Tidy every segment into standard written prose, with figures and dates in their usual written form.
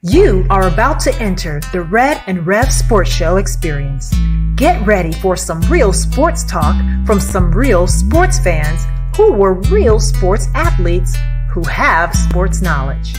You are about to enter the Red and Rev Sports Show experience. Get ready for some real sports talk from some real sports fans who were real sports athletes who have sports knowledge.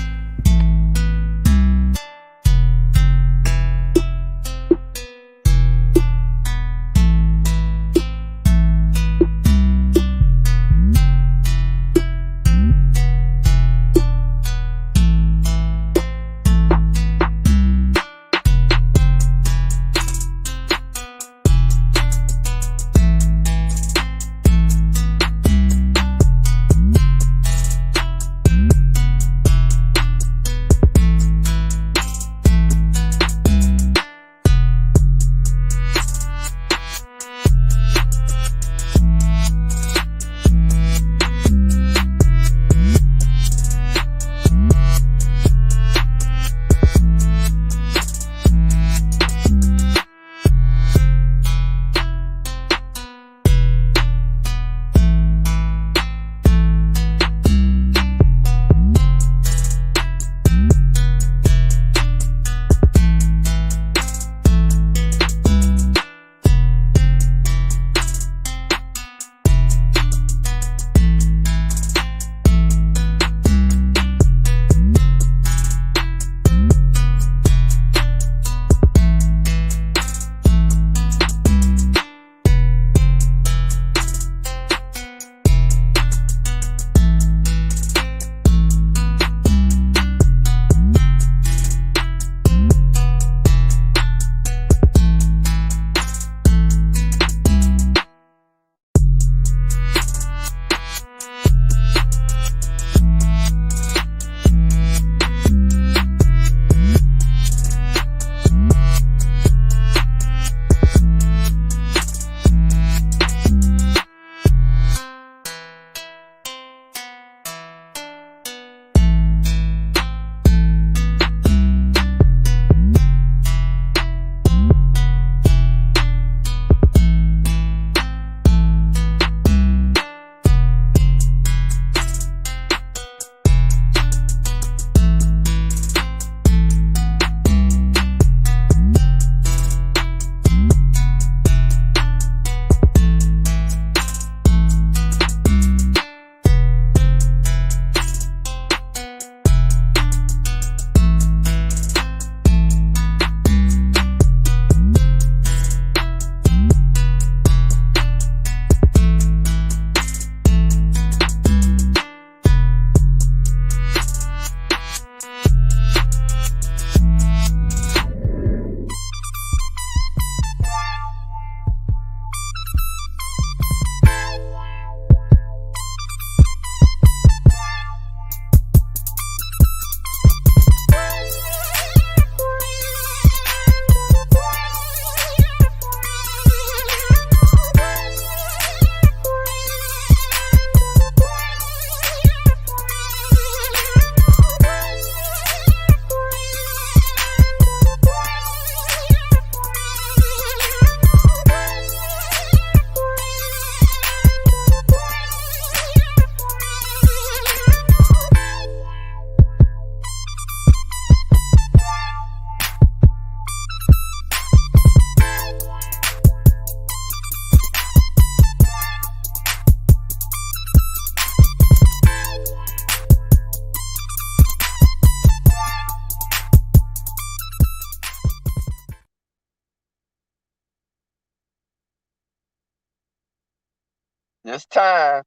It's time.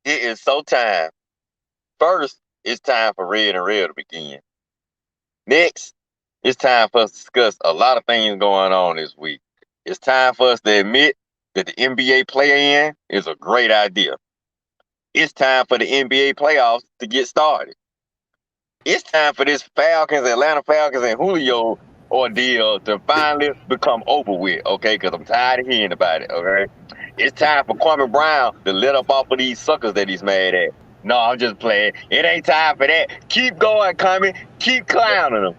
It is so time. First, it's time for Red and Real to begin. Next, it's time for us to discuss a lot of things going on this week. It's time for us to admit that the NBA play-in is a great idea. It's time for the NBA playoffs to get started. It's time for this Atlanta Falcons and Julio ordeal to finally become over with, okay? Because I'm tired of hearing about it, okay? It's time for Kwame Brown to let up off of these suckers that he's mad at. No, I'm just playing. It ain't time for that. Keep going, Kwame. Keep clowning them.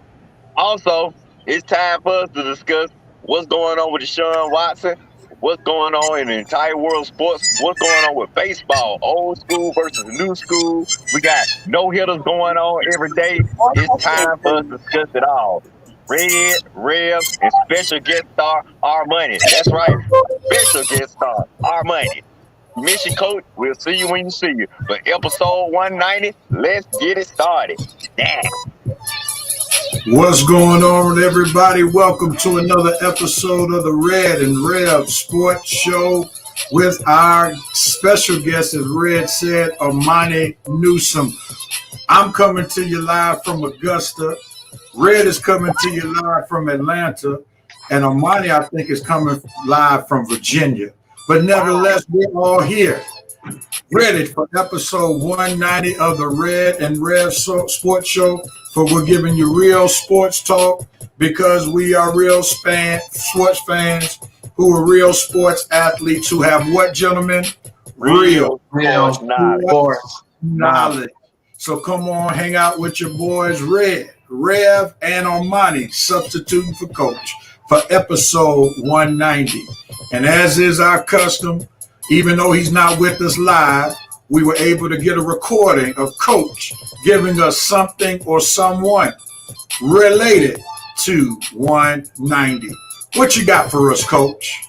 Also, it's time for us to discuss what's going on with Deshaun Watson, what's going on in the entire world of sports, what's going on with baseball, old school versus new school. We got no hitters going on every day. It's time for us to discuss it all. Red, Rev, and special guest star Armani. That's right, special guest star Armani. Mission coach, we'll see you when you see you. But episode 190, let's get it started. Damn. What's going on, everybody? Welcome to another episode of the Red and Rev Sports Show with our special guest, as Red said, Armani Newsome. I'm coming to you live from Augusta. Red is coming to you live from Atlanta. And Armani, I think, is coming live from Virginia. But nevertheless, we're all here, ready for episode 190 of the Red and Rev Sports Show. For we're giving you real sports talk because we are real sports fans who are real sports athletes who have what, gentlemen? Real sports knowledge. So come on, hang out with your boys, Red, Rev, and Armani, substituting for Coach for episode 190. And as is our custom, even though he's not with us live, we were able to get a recording of Coach giving us something or someone related to 190. What you got for us, Coach?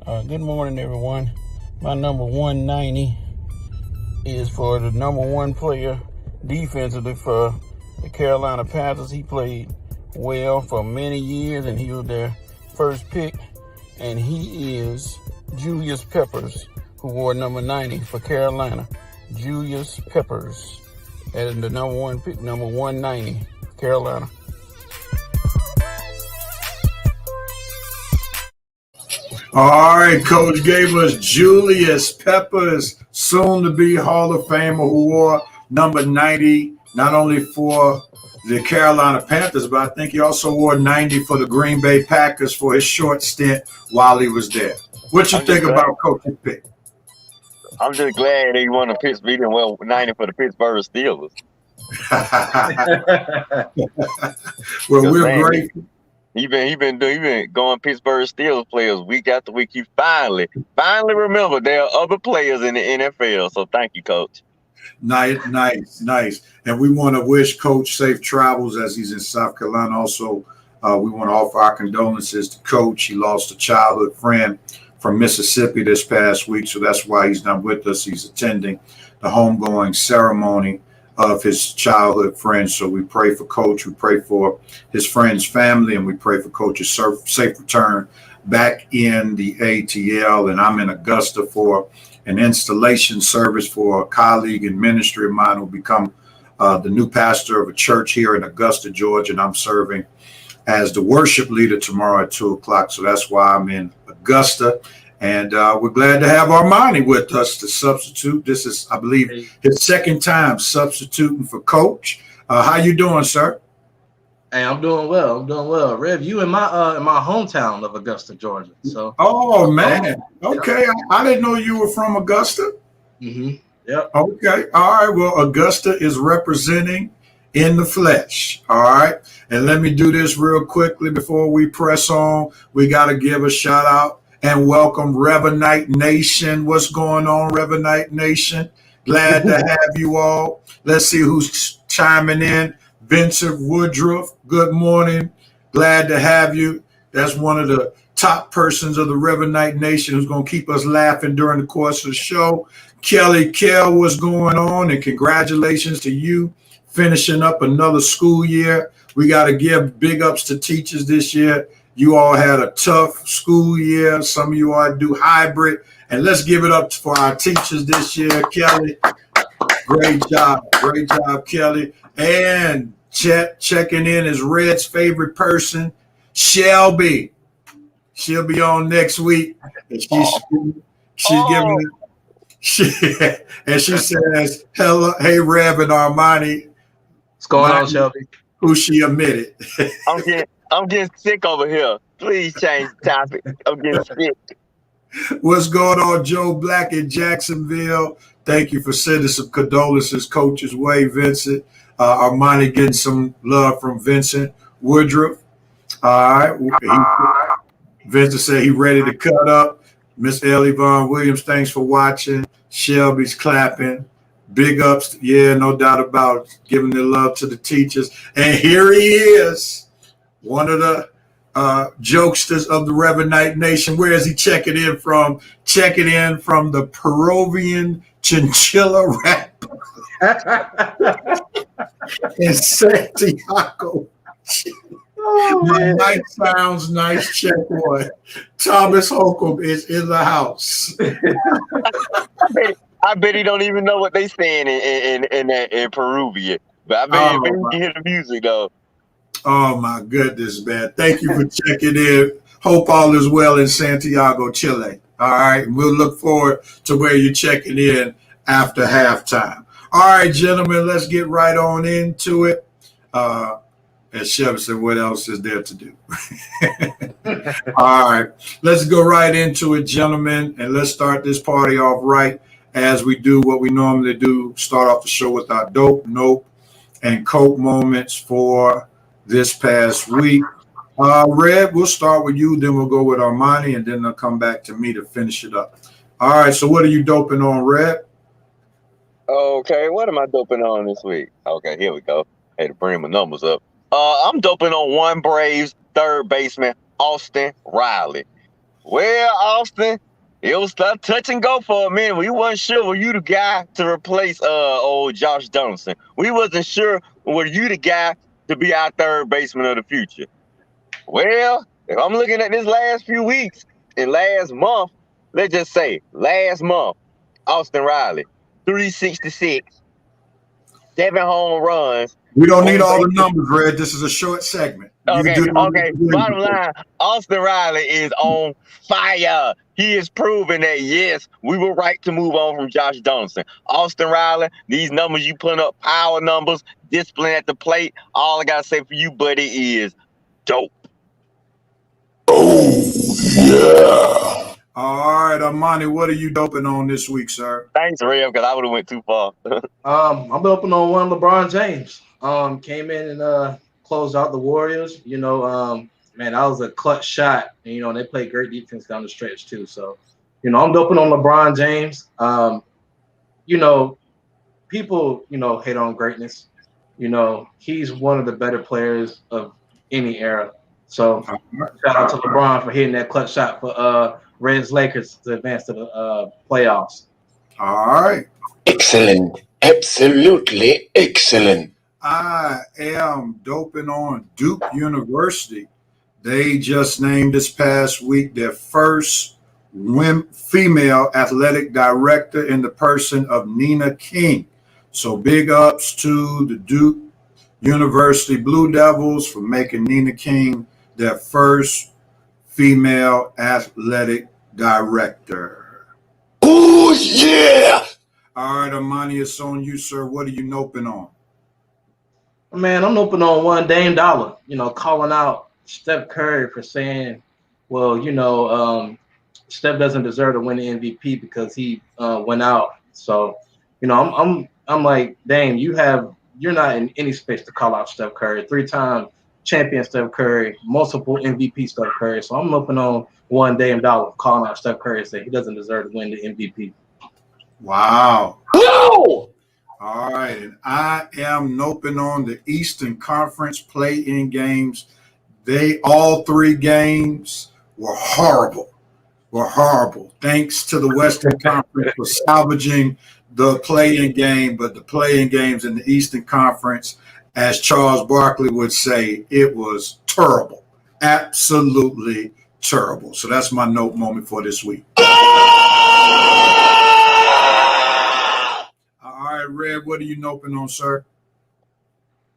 Good morning, everyone. My number 190 is for the number one player defensively for the Carolina Panthers. He played well for many years, and he was their first pick. And he is Julius Peppers, who wore number 90 for Carolina. Julius Peppers, as the number one pick, number 190, Carolina. All right, Coach gave us Julius Peppers, soon-to-be Hall of Famer, who wore number 90, not only for the Carolina Panthers, but I think he also wore 90 for the Green Bay Packers for his short stint while he was there. What you think about Coach's pick? I'm just glad he won the Pittsburgh and well 90 for the Pittsburgh Steelers. Well, we're grateful. He been going Pittsburgh Steelers players week after week. He finally remember there are other players in the NFL. So thank you, Coach. Nice. And we want to wish Coach safe travels as he's in South Carolina. Also, we want to offer our condolences to Coach. He lost a childhood friend from Mississippi this past week, so that's why he's not with us. He's attending the homegoing ceremony of his childhood friend. So we pray for Coach. We pray for his friend's family, and we pray for Coach's safe return back in the ATL. And I'm in Augusta for an installation service for a colleague in ministry of mine who become the new pastor of a church here in Augusta, Georgia, and I'm serving as the worship leader tomorrow at 2:00. So that's why I'm in Augusta, and we're glad to have Armani with us to substitute. This is, I believe, his second time substituting for Coach. How you doing, sir? Hey, I'm doing well. Rev, you in my hometown of Augusta, Georgia. So. Oh man. Okay. I didn't know you were from Augusta. Mm-hmm. Yep. Okay. All right. Well, Augusta is representing in the flesh. All right. And let me do this real quickly before we press on. We got to give a shout out and welcome Revanite Nation. What's going on, Revanite Nation? Glad to have you all. Let's see who's chiming in. Vincent Woodruff, good morning. Glad to have you. That's one of the top persons of the Revanite Nation who's going to keep us laughing during the course of the show. Kelly Kell, what's going on? And congratulations to you finishing up another school year. We got to give big ups to teachers this year. You all had a tough school year. Some of you all do hybrid. And let's give it up for our teachers this year. Kelly, great job, Kelly. And checking in is Red's favorite person, Shelby. She'll be on next week. And she's giving it. And she says, "Hello, hey Rev and Armani." What's going on, Shelby? Who she admitted. I'm getting sick over here. Please change the topic. I'm getting sick. What's going on, Joe Black in Jacksonville? Thank you for sending some condolences Coach's way, Vincent. Armani getting some love from Vincent Woodruff. All right. Vincent said he ready to cut up. Miss Ellie Vaughn Williams, thanks for watching. Shelby's clapping. Big ups, yeah, no doubt about it. Giving the love to the teachers. And here he is, one of the jokesters of the Reverend Knight Nation. Where is he checking in from? Checking in from the Peruvian chinchilla rap in Santiago. My night sounds nice. Check one. Thomas Holcomb is in the house. I bet he don't even know what they saying in Peruvian. But I bet you can hear the music though. Oh my goodness, man. Thank you for checking in. Hope all is well in Santiago, Chile. All right. We'll look forward to where you're checking in after halftime. All right, gentlemen, let's get right on into it. As Chef said, what else is there to do? All right. Let's go right into it, gentlemen, and let's start this party off right as we do what we normally do. Start off the show with our dope, nope, and coke moments for this past week. Red, we'll start with you, then we'll go with Armani, and then they'll come back to me to finish it up. All right, so what are you doping on, Red? Okay, what am I doping on this week? Okay, here we go. Had to bring my numbers up. I'm doping on one Braves third baseman, Austin Riley. Well, Austin, it was a touch and go for a minute. We wasn't sure were you the guy to replace old Josh Donaldson. We wasn't sure were you the guy to be our third baseman of the future. Well, if I'm looking at this last few weeks and last month, let's just say last month, Austin Riley, 366, 7 home runs. We don't need all the numbers, Red. This is a short segment. Okay. Bottom line, Austin Riley is on fire. He is proving that, yes, we were right to move on from Josh Donaldson. Austin Riley, these numbers you putting up, power numbers, discipline at the plate, all I got to say for you, buddy, is dope. Oh, yeah. All right, Armani, what are you doping on this week, sir? Thanks, Rev, because I would have went too far. I'm doping on one LeBron James. Came in and closed out the Warriors. You know, man, that was a clutch shot. And, you know, they played great defense down the stretch too. So, you know, I'm doping on LeBron James. You know, people, you know, hate on greatness. You know, he's one of the better players of any era. So shout out to LeBron for hitting that clutch shot for Reds Lakers to advance to the playoffs. All right. Excellent. Absolutely excellent. I am doping on Duke University. They just named this past week their first female athletic director in the person of Nina King. So big ups to the Duke University Blue Devils for making Nina King their first female athletic director. Oh, yeah. All right, Armani, it's on you, sir. What are you noping on? Man, I'm noping on one Dame Dollar, you know, calling out Steph Curry for saying, well, you know, Steph doesn't deserve to win the MVP because he went out. So, you know, I'm like, Dame, you're not in any space to call out Steph Curry. 3-time champion Steph Curry, multiple MVP Steph Curry. So I'm noping on one Dame Dollar calling out Steph Curry and saying he doesn't deserve to win the MVP. Wow. No. All right, and I am noping on the Eastern Conference play-in games. All 3 games were horrible. Thanks to the Western Conference for salvaging the play-in game, but the play-in games in the Eastern Conference, as Charles Barkley would say, it was terrible. Absolutely terrible. So that's my note moment for this week. All right, Red, what are you noping on, sir?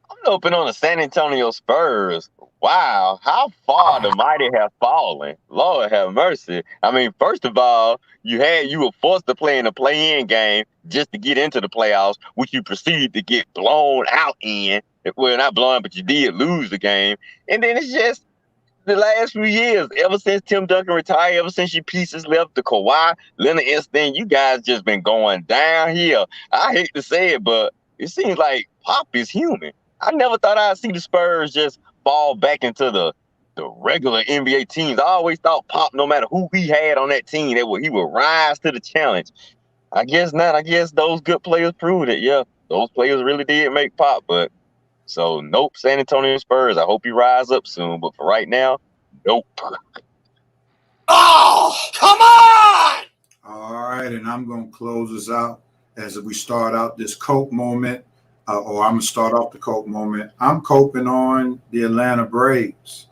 I'm noping on the San Antonio Spurs. Wow, how far the mighty have fallen. Lord have mercy. I mean, first of all, you were forced to play in a play-in game just to get into the playoffs, which you proceeded to get blown out in. Well, not blown, but you did lose the game. And then it's just the last few years, ever since Tim Duncan retired, ever since you pieces left the Kawhi, Leonard incident, you guys just been going downhill. I hate to say it, but it seems like Pop is human. I never thought I'd see the Spurs just fall back into the the regular NBA teams. I always thought Pop, no matter who he had on that team, he would rise to the challenge. I guess not. I guess those good players proved it. Yeah, those players really did make Pop. But so nope, San Antonio Spurs. I hope you rise up soon. But for right now, nope. Oh, come on! All right, and I'm going to close this out as we start out this Cope moment, or I'm going to start off the Cope moment. I'm coping on the Atlanta Braves.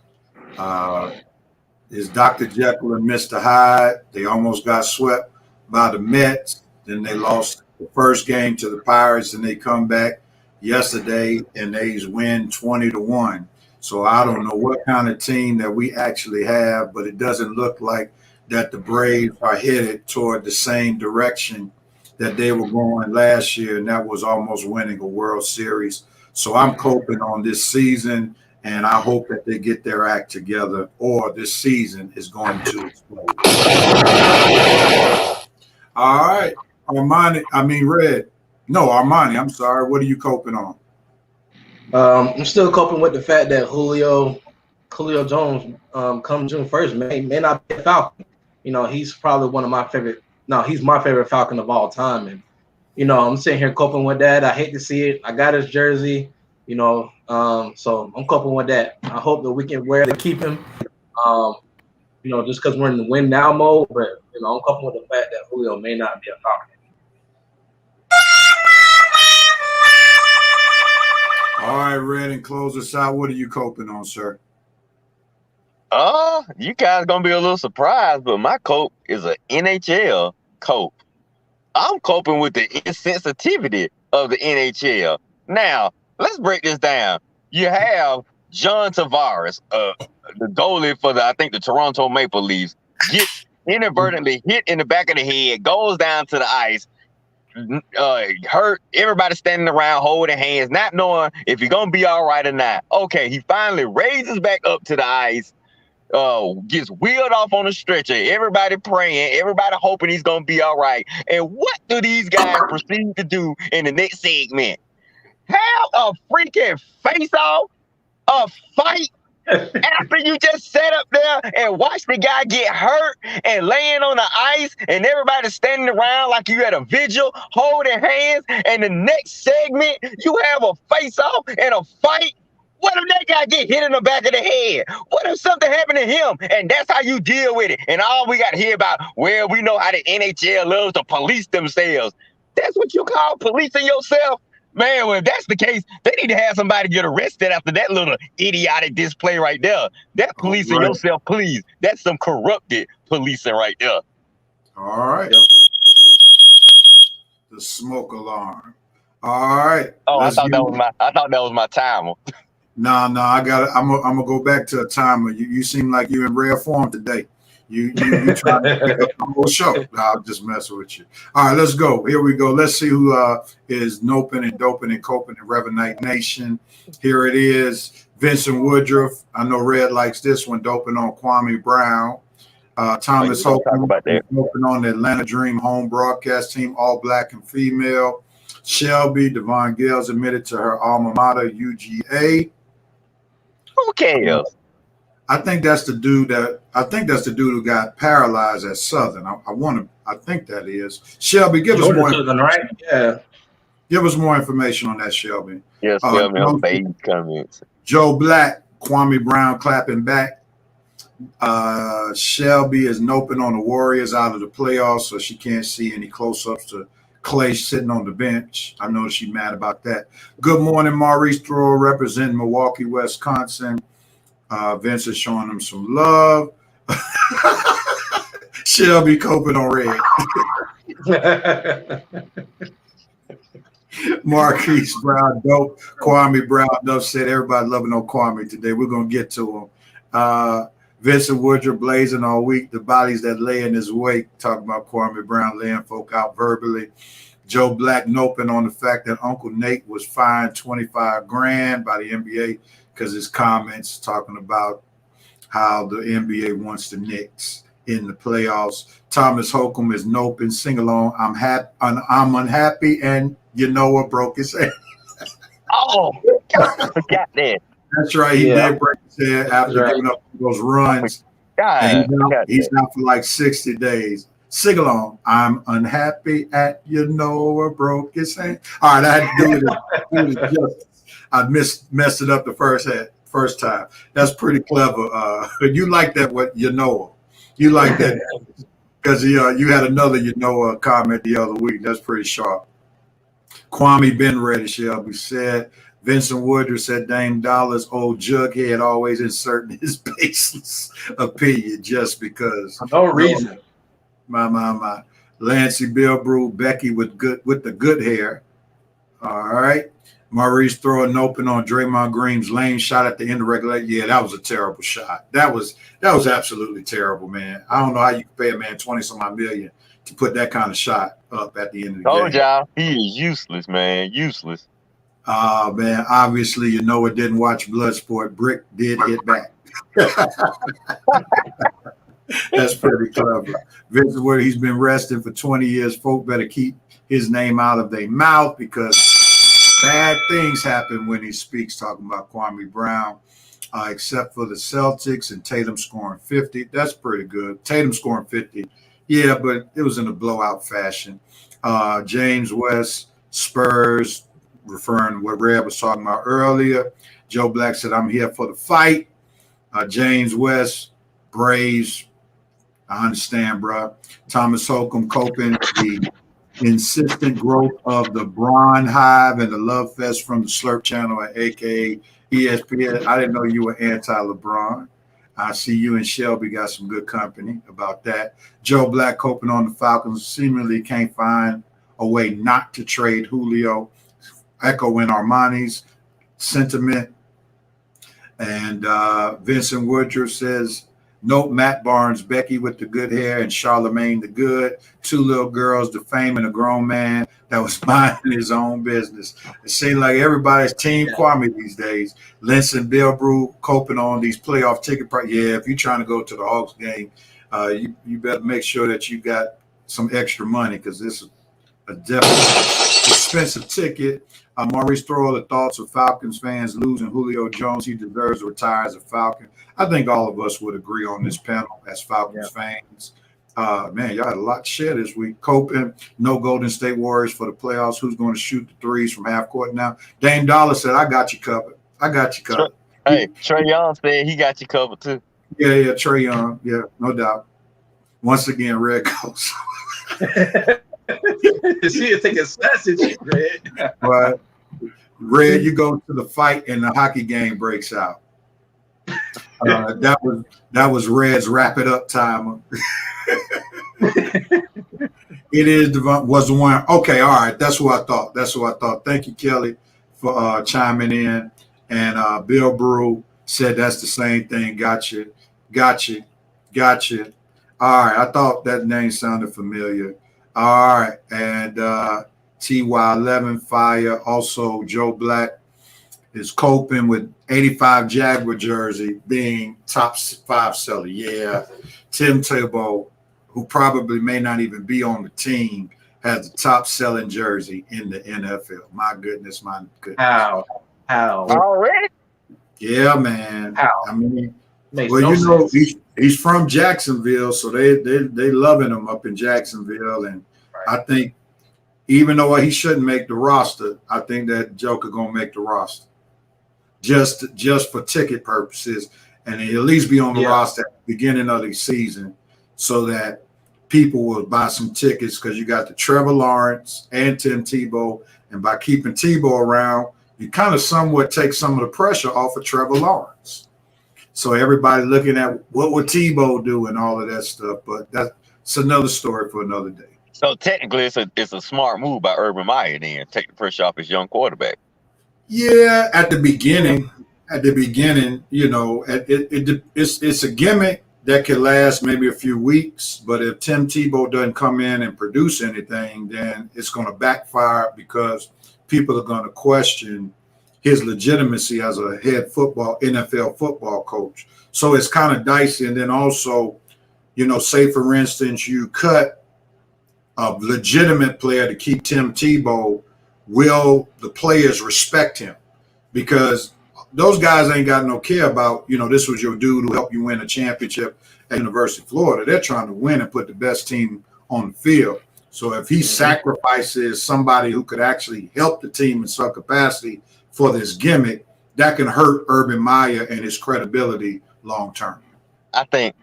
Is Dr. Jekyll and Mr. Hyde. They almost got swept by the Mets. Then they lost the first game to the Pirates, and they come back yesterday and they win 20-1. So I don't know what kind of team that we actually have, but it doesn't look like that the Braves are headed toward the same direction that they were going last year, and that was almost winning a World Series. So I'm coping on this season, and I hope that they get their act together, or this season is going to explode. All right, Armani. I'm sorry. What are you coping on? I'm still coping with the fact that Julio Jones, come June 1st, may not be a Falcon. You know, he's probably one of my favorite. No, he's my favorite Falcon of all time, and you know, I'm sitting here coping with that. I hate to see it. I got his jersey. You know, so I'm coping with that. I hope that we can wear it to keep him. You know, just because we're in the win now mode, but you know, I'm coping with the fact that Julio may not be a Falcon. All right, Red, and close us out. What are you coping on, sir? You guys gonna be a little surprised, but my cope is an NHL cope. I'm coping with the insensitivity of the NHL. Now, let's break this down. You have John Tavares, the goalie for the Toronto Maple Leafs, gets inadvertently hit in the back of the head, goes down to the ice, hurt. Everybody standing around holding hands, not knowing if he's gonna be all right or not. Okay, he finally raises back up to the ice, gets wheeled off on a stretcher. Everybody praying, everybody hoping he's gonna be all right. And what do these guys proceed to do in the next segment? Have a freaking face-off, a fight, after you just sat up there and watched the guy get hurt and laying on the ice and everybody standing around like you at a vigil holding hands, and the next segment you have a face-off and a fight? What if that guy get hit in the back of the head? What if something happened to him? And that's how you deal with it. And all we got to hear about, well, we know how the NHL loves to police themselves. That's what you call policing yourself? Man, well, if that's the case, they need to have somebody get arrested after that little idiotic display right there. That policing yourself, please. That's some corrupted policing right there. All right. Yep. The smoke alarm. All right. Oh, I thought that was my timer. No, I got it. I'm gonna go back to a timer. You seem like you're in rare form today. You trying to pick up the whole show. I'll just mess with you. All right, let's go. Here we go. Let's see who is noping and doping and coping in Revenite Nation. Here it is. Vincent Woodruff. I know Red likes this one. Doping on Kwame Brown. Thomas Holcomb doping on the Atlanta Dream home broadcast team, all black and female. Shelby Devon Gales admitted to her alma mater, UGA. Who cares? I think that's the dude who got paralyzed at Southern. I think that is. Shelby, give us more Southern, right? Yeah. Give us more information on that, Shelby. Yes, Shelby on baby comments. Joe Black, Kwame Brown clapping back. Shelby is noping on the Warriors out of the playoffs, so she can't see any close-ups to Clay sitting on the bench. I know she's mad about that. Good morning, Maurice Thoreau, representing Milwaukee, Wisconsin. Vince is showing him some love. Shelby coping on Red. Marquise Brown dope. Kwame Brown dope said everybody loving on Kwame today. We're gonna get to him. Vincent Woodruff blazing all week. The bodies that lay in his wake. Talking about Kwame Brown laying folk out verbally. Joe Black noping on the fact that Uncle Nate was fined $25,000 by the NBA because his comments talking about how the NBA wants the Knicks in the playoffs. Thomas Holcomb is noping, sing along. I'm unhappy, and you know what broke his head. Oh, I forgot that. That's right. He did break his head after giving up those runs. And he's out for like 60 days. Sing along. I'm unhappy at broke his hand. All right, I had to do it justice. I messed it up the first time. That's pretty clever. You like that? What you like that because you had another comment the other week. That's pretty sharp. Kwame been ready. Shelby said. Vincent Woodruff said Dame Dollar's old jughead always inserting his baseless opinion just because. For no reason. My. Lancey Bilbrew, Becky with the good hair. All right. Maurice throwing open on Draymond Green's lane shot at the end of regulation. Yeah, that was a terrible shot. That was absolutely terrible, man. I don't know how you can pay a man 20-some million to put that kind of shot up at the end of the game. Told y'all, he is useless, man. Useless. Man, obviously, it didn't watch Bloodsport. Brick did hit back. That's pretty clever. Vince Wood, he's been resting for 20 years. Folk better keep his name out of their mouth because bad things happen when he speaks, talking about Kwame Brown, except for the Celtics and Tatum scoring 50. That's pretty good. Tatum scoring 50. Yeah, but it was in a blowout fashion. James West, Spurs, referring to what Red was talking about earlier. Joe Black said, I'm here for the fight. James West, Braves. I understand, bro. Thomas Holcomb coping the insistent growth of the Braun Hive and the Love Fest from the Slurp Channel at AKA ESPN. I didn't know you were anti-LeBron. I see you and Shelby got some good company about that. Joe Black coping on the Falcons seemingly can't find a way not to trade Julio. Echoing Armani's sentiment. And Vincent Woodruff says, note Matt Barnes, Becky with the good hair, and Charlemagne the good. Two little girls defaming a grown man that was minding his own business. It seems like everybody's Team Kwame these days. Linson Bilbrew coping on these playoff ticket prices. Yeah, if you're trying to go to the Hawks game, you better make sure that you got some extra money because this is a definitely expensive ticket. Maurice Thrower, the thoughts of Falcons fans losing Julio Jones. He deserves to retire as a Falcon. I think all of us would agree on this panel as Falcons fans. Man, y'all had a lot to share this week. Coping, no Golden State Warriors for the playoffs. Who's going to shoot the threes from half court now? Dame Dollar said, I got you covered. Hey, Trae Young said he got you covered too. Yeah, Trae Young. Yeah, no doubt. Once again, Red goes. See it take a sausage, Red. Right. Red, you go to the fight and the hockey game breaks out. That was Red's wrap it up timer. It was the one. Okay, all right. That's what I thought. Thank you, Kelly, for chiming in. And Bill Brew said that's the same thing. Gotcha. All right. I thought that name sounded familiar. All right. And TY11 Fire. Also, Joe Black is coping with 85 Jaguar jersey being top 5 seller. Yeah. Tim Tebow, who probably may not even be on the team, has the top selling jersey in the NFL. My goodness. How? Already? Yeah, man. How? I mean, well, he's from Jacksonville, so they loving him up in Jacksonville. And I think even though he shouldn't make the roster, I think that Joker gonna make the roster. Just for ticket purposes, and he'll at least be on the roster at the beginning of the season so that people will buy some tickets because you got the Trevor Lawrence and Tim Tebow, and by keeping Tebow around, you kind of somewhat take some of the pressure off of Trevor Lawrence. So everybody looking at what would Tebow do and all of that stuff, but that's another story for another day. So technically, it's a smart move by Urban Meyer then, take the pressure off his young quarterback. Yeah, at the beginning, it's a gimmick that could last maybe a few weeks. But if Tim Tebow doesn't come in and produce anything, then it's going to backfire because people are going to question his legitimacy as a head NFL football coach. So it's kind of dicey. And then also, say for instance, you cut a legitimate player to keep Tim Tebow. Will the players respect him? Because those guys ain't got no care about, this was your dude who helped you win a championship at University of Florida. They're trying to win and put the best team on the field. So if he sacrifices somebody who could actually help the team in some capacity for this gimmick, that can hurt Urban Meyer and his credibility long term. I think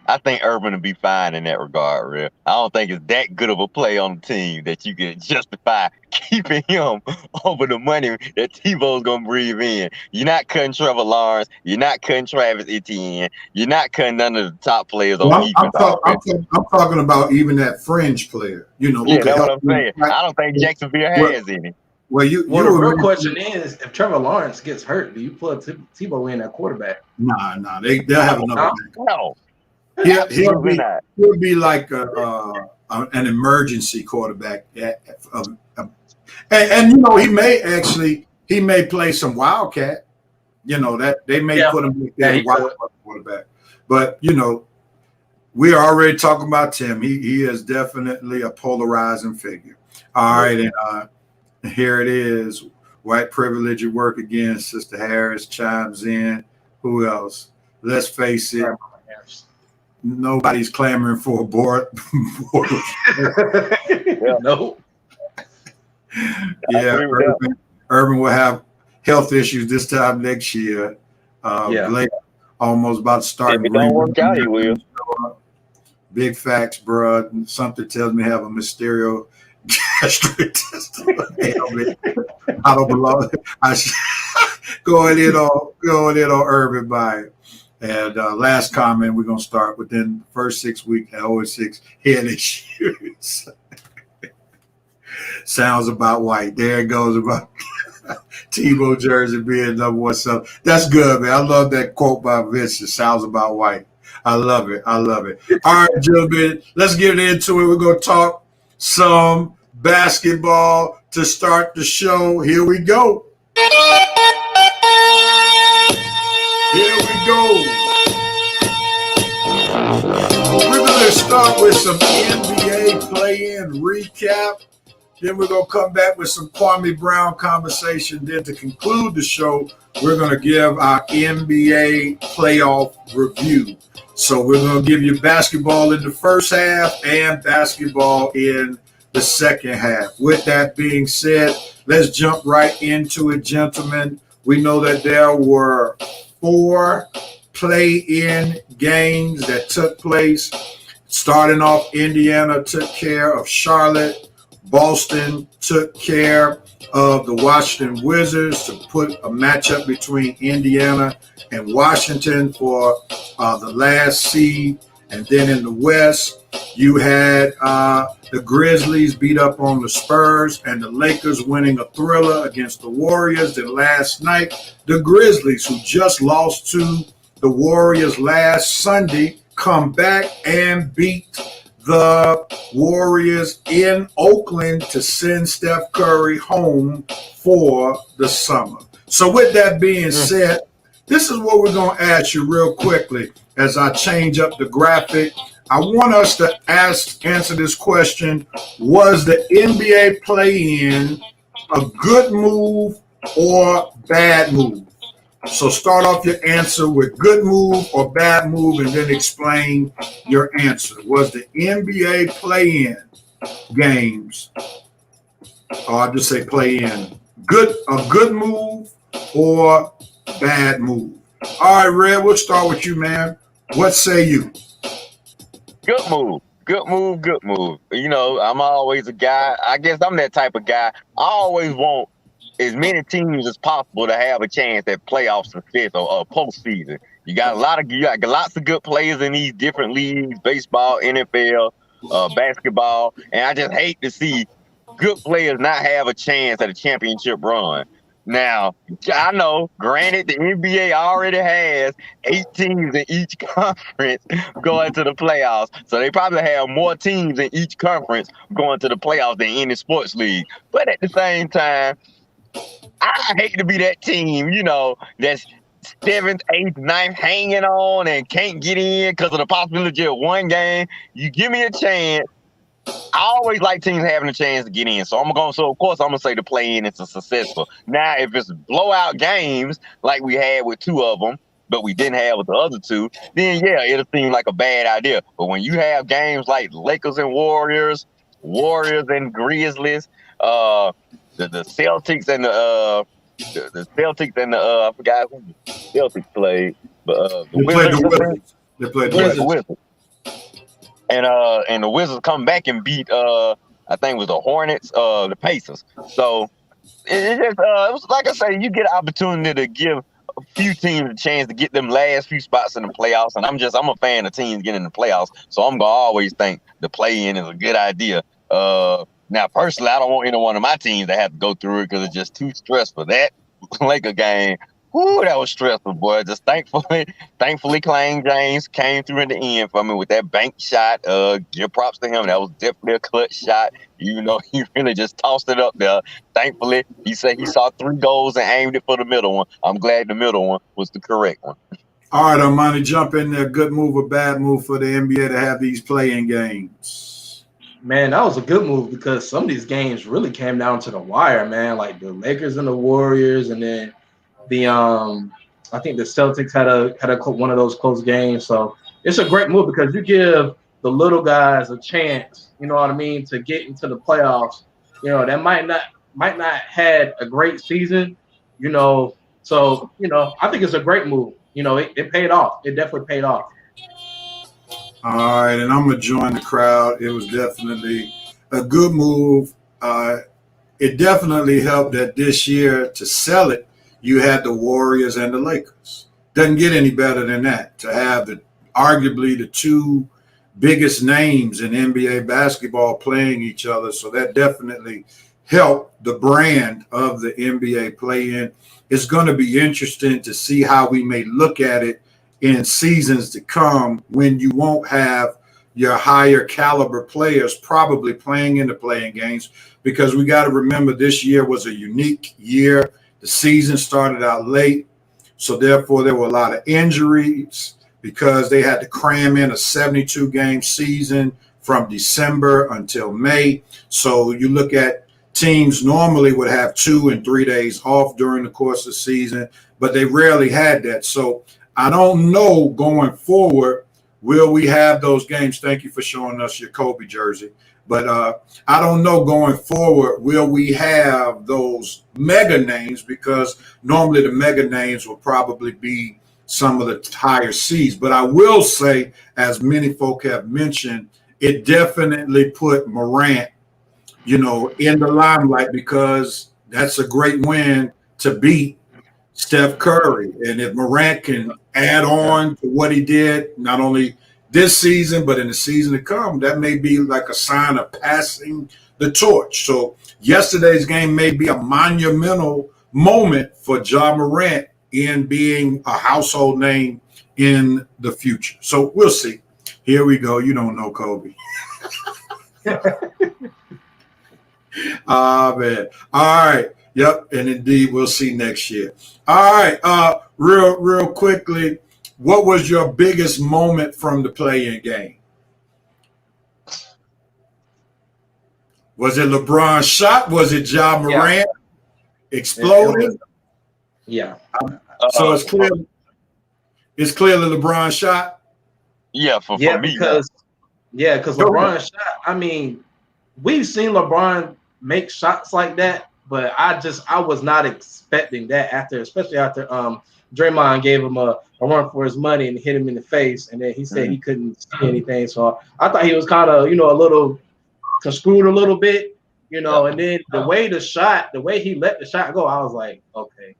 Urban will be fine in that regard, real. I don't think it's that good of a play on the team that you can justify keeping him over the money that Tebow's gonna breathe in. You're not cutting Trevor Lawrence. You're not cutting Travis Etienne. You're not cutting none of the top players on defense. I'm talking about even that fringe player. Yeah, that's what I'm saying. I don't think Jacksonville has any. Well, the real question is, if Trevor Lawrence gets hurt, do you plug Tebow in at quarterback? Nah, they'll have another. No. He'll be like an emergency quarterback, and he may play some wildcat. That they may put him as wildcat quarterback, but we are already talking about Tim. He is definitely a polarizing figure. All right, and here it is. White privilege at work again. Sister Harris chimes in. Who else? Let's face it. Nobody's clamoring for a board. No. Yeah, Urban will have health issues this time next year. Blake almost about to start. If it don't work out, he will. Big facts, bro. Something tells me I have a Mysterio gastrointestinal. I don't belong. Going in on Urban Meyer. And last comment, we're going to start within the first 6 weeks at 0-6 head issues. Sounds about white. There it goes about Tebow jersey being number one. So that's good, man. I love that quote by Vince. It sounds about white. I love it. All right, gentlemen, let's get into it. We're going to talk some basketball to start the show. Here we go. Here we go. We're going to start with some NBA play-in recap. Then we're going to come back with some Kwame Brown conversation. Then to conclude the show, we're going to give our NBA playoff review. So we're going to give you basketball in the first half and basketball in the second half. With that being said, let's jump right into it, gentlemen. We know that there were 4 play-in games that took place. Starting off, Indiana took care of Charlotte. Boston took care of the Washington Wizards to put a matchup between Indiana and Washington for the last seed. And then in the West, you had the Grizzlies beat up on the Spurs and the Lakers winning a thriller against the Warriors. Then last night, the Grizzlies, who just lost to the Warriors last Sunday, come back and beat the Warriors in Oakland to send Steph Curry home for the summer. So with that being said, this is what we're going to ask you real quickly as I change up the graphic. I want us to answer this question. Was the NBA play-in a good move or bad move? So start off your answer with good move or bad move and then explain your answer. Was the NBA play-in games, or I'll just say play-in, a good move or bad move? All right, Red, we'll start with you, man. What say you? Good move. I'm always a guy. I guess I'm that type of guy. I always want as many teams as possible to have a chance at playoff success or postseason. You got lots of good players in these different leagues: baseball, NFL, basketball, and I just hate to see good players not have a chance at a championship run. Now, I know, granted, the NBA already has 8 teams in each conference going to the playoffs, so they probably have more teams in each conference going to the playoffs than any sports league. But at the same time, I hate to be that team, that's 7th, 8th, 9th hanging on and can't get in because of the possibility of one game. You give me a chance I always like teams having a chance to get in. So of course I'm gonna say the play in is successful. Now, if it's blowout games like we had with two of them, but we didn't have with the other two, then yeah, it'll seem like a bad idea. But when you have games like Lakers and Warriors, Warriors and Grizzlies, the Celtics and the Celtics and I forgot who the Celtics played, but the They played Wizards. the Wizards. They played the Wizards. Wizards. And the Wizards come back and beat I think it was the Hornets, the Pacers. So it was like I say, you get an opportunity to give a few teams a chance to get them last few spots in the playoffs. And I'm a fan of teams getting in the playoffs, so I'm gonna always think the play-in is a good idea. Now personally, I don't want any one of my teams to have to go through it because it's just too stressful. That Laker game, whoo, that was stressful, boy. Just thankfully, Clay James came through in the end for me with that bank shot. Give props to him. That was definitely a clutch shot, even though he really just tossed it up there. Thankfully, he said he saw 3 goals and aimed it for the middle one. I'm glad the middle one was the correct one. All right, Armani, jump in there. Good move or bad move for the NBA to have these play-in games? Man, that was a good move because some of these games really came down to the wire, man. Like the Lakers and the Warriors, and then I think the Celtics had a one of those close games. So it's a great move because you give the little guys a chance, you know what I mean, to get into the playoffs. You know, that might not had a great season, you know. So, you know, I think it's a great move. You know, it paid off. It definitely paid off. All right, and I'm going to join the crowd. It was definitely a good move. It definitely helped that this year to sell it, you had the Warriors and the Lakers. Doesn't get any better than that, to have arguably the two biggest names in NBA basketball playing each other. So that definitely helped the brand of the NBA play-in. It's going to be interesting to see how we may look at it in seasons to come when you won't have your higher caliber players probably playing in the playing games, because we got to remember this year was a unique year. The season started out late, so therefore there were a lot of injuries because they had to cram in a 72-game season from December until May. So you look at teams normally would have 2 and 3 days off during the course of the season, but they rarely had that. So I don't know going forward, will we have those games? Thank you for showing us your Kobe jersey. But I don't know going forward, will we have those mega names? Because normally the mega names will probably be some of the higher seeds. But I will say, as many folk have mentioned, it definitely put Morant, you know, in the limelight, because that's a great win to beat Steph Curry. And if Morant can add on to what he did, not only this season, but in the season to come, that may be like a sign of passing the torch. So yesterday's game may be a monumental moment for Ja Morant in being a household name in the future. So we'll see. Here we go. You don't know Kobe. Man. All right. Yep. And indeed, we'll see next year. All right. Real quickly, what was your biggest moment from the play-in game? Was it LeBron's shot? Was it Ja Morant exploding? Yeah. So it's clear. It's clearly LeBron's shot. Yeah, for me. Because LeBron's shot. I mean, we've seen LeBron make shots like that, but I was not expecting that especially after Draymond gave him a run for his money and hit him in the face, and then he said he couldn't see anything. So I thought he was kind of, you know, a little screwed a little bit, you know. And then the way he let the shot go, I was like, okay,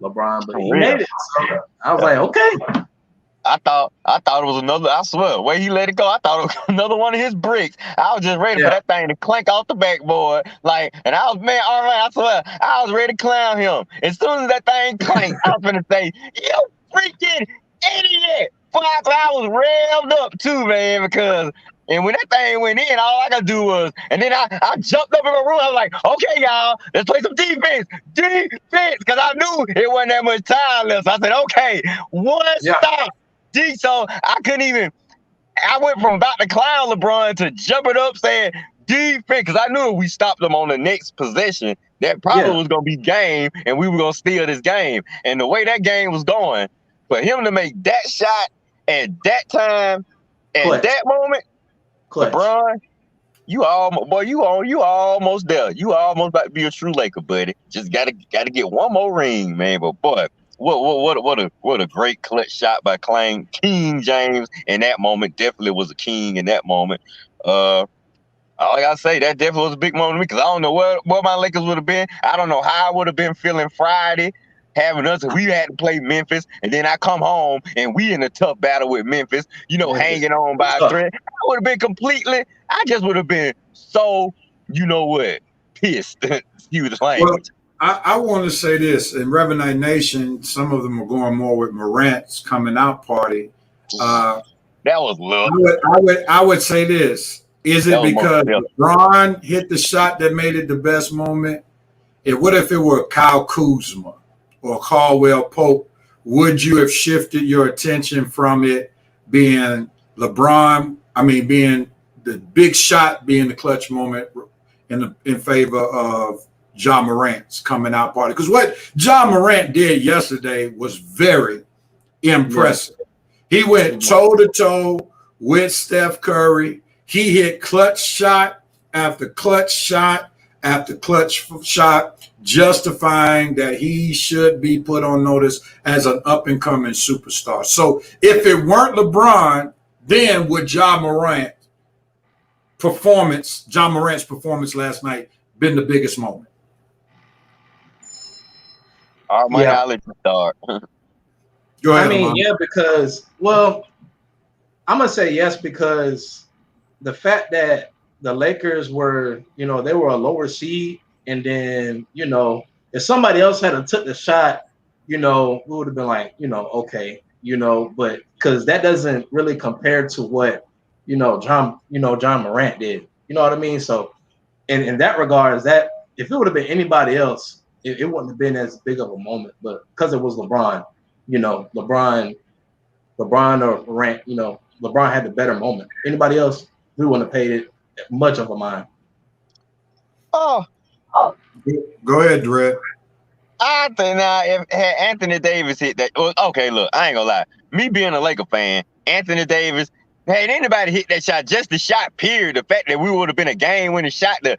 LeBron, but he made it. So I was like, okay. I thought it was another. I swear, the way he let it go, I thought it was another one of his bricks. I was just ready for that thing to clank off the backboard, and I was, man, all right. I swear, I was ready to clown him. As soon as that thing clanked, I was gonna say, "You freaking idiot!" I was revved up too, man, because. And when that thing went in, all I could do was, and then I jumped up in my room. I was like, okay, y'all, let's play some defense, because I knew it wasn't that much time left. So I said, okay, one stop. So I couldn't even, I went from about to clown LeBron to jumping up saying defense, because I knew if we stopped them on the next possession, that probably was going to be game, and we were going to steal this game. And the way that game was going, for him to make that shot at that time, at that moment, LeBron, you almost there. You almost about to be a true Laker, buddy. Just gotta get one more ring, man. But boy, what a great clutch shot by King James in that moment. Definitely was a king in that moment. All I gotta say, that definitely was a big moment to me, because I don't know where my Lakers would have been. I don't know how I would have been feeling Friday, having us. We had to play Memphis, and then I come home and we in a tough battle with Memphis, hanging on by a thread. I would have been I just would have been so, pissed. Excuse the language. Well, I want to say this. In Revenant Nation, some of them are going more with Morant's coming out party. That was love. I would say this. Is it because LeBron hit the shot that made it the best moment? What if it were Kyle Kuzma or Caldwell Pope? Would you have shifted your attention from it being LeBron? Being the big shot, being the clutch moment in favor of Ja Morant's coming out party? Because what Ja Morant did yesterday was very impressive. He went toe to toe with Steph Curry. He hit clutch shot after clutch shot after clutch shot, justifying that he should be put on notice as an up-and-coming superstar. So if it weren't LeBron, then would Ja Morant's performance last night been the biggest moment? Armani, I'll let you start. Go ahead, because, I'm going to say yes, because the fact that the Lakers were, they were a lower seed, and then, if somebody else had took the shot, we would have been like, okay, but because that doesn't really compare to what, John Morant did. You know what I mean? So in that regard, is that if it would have been anybody else, it wouldn't have been as big of a moment. But because it was LeBron, LeBron or Morant, LeBron had the better moment. Anybody else, we wouldn't have paid it much of a mind. Oh, go ahead, Dred. I think now if had Anthony Davis hit that, okay, look, I ain't gonna lie. Me being a Laker fan, Anthony Davis, had anybody hit that shot, just the shot, period, the fact that we would have been a game-winning shot to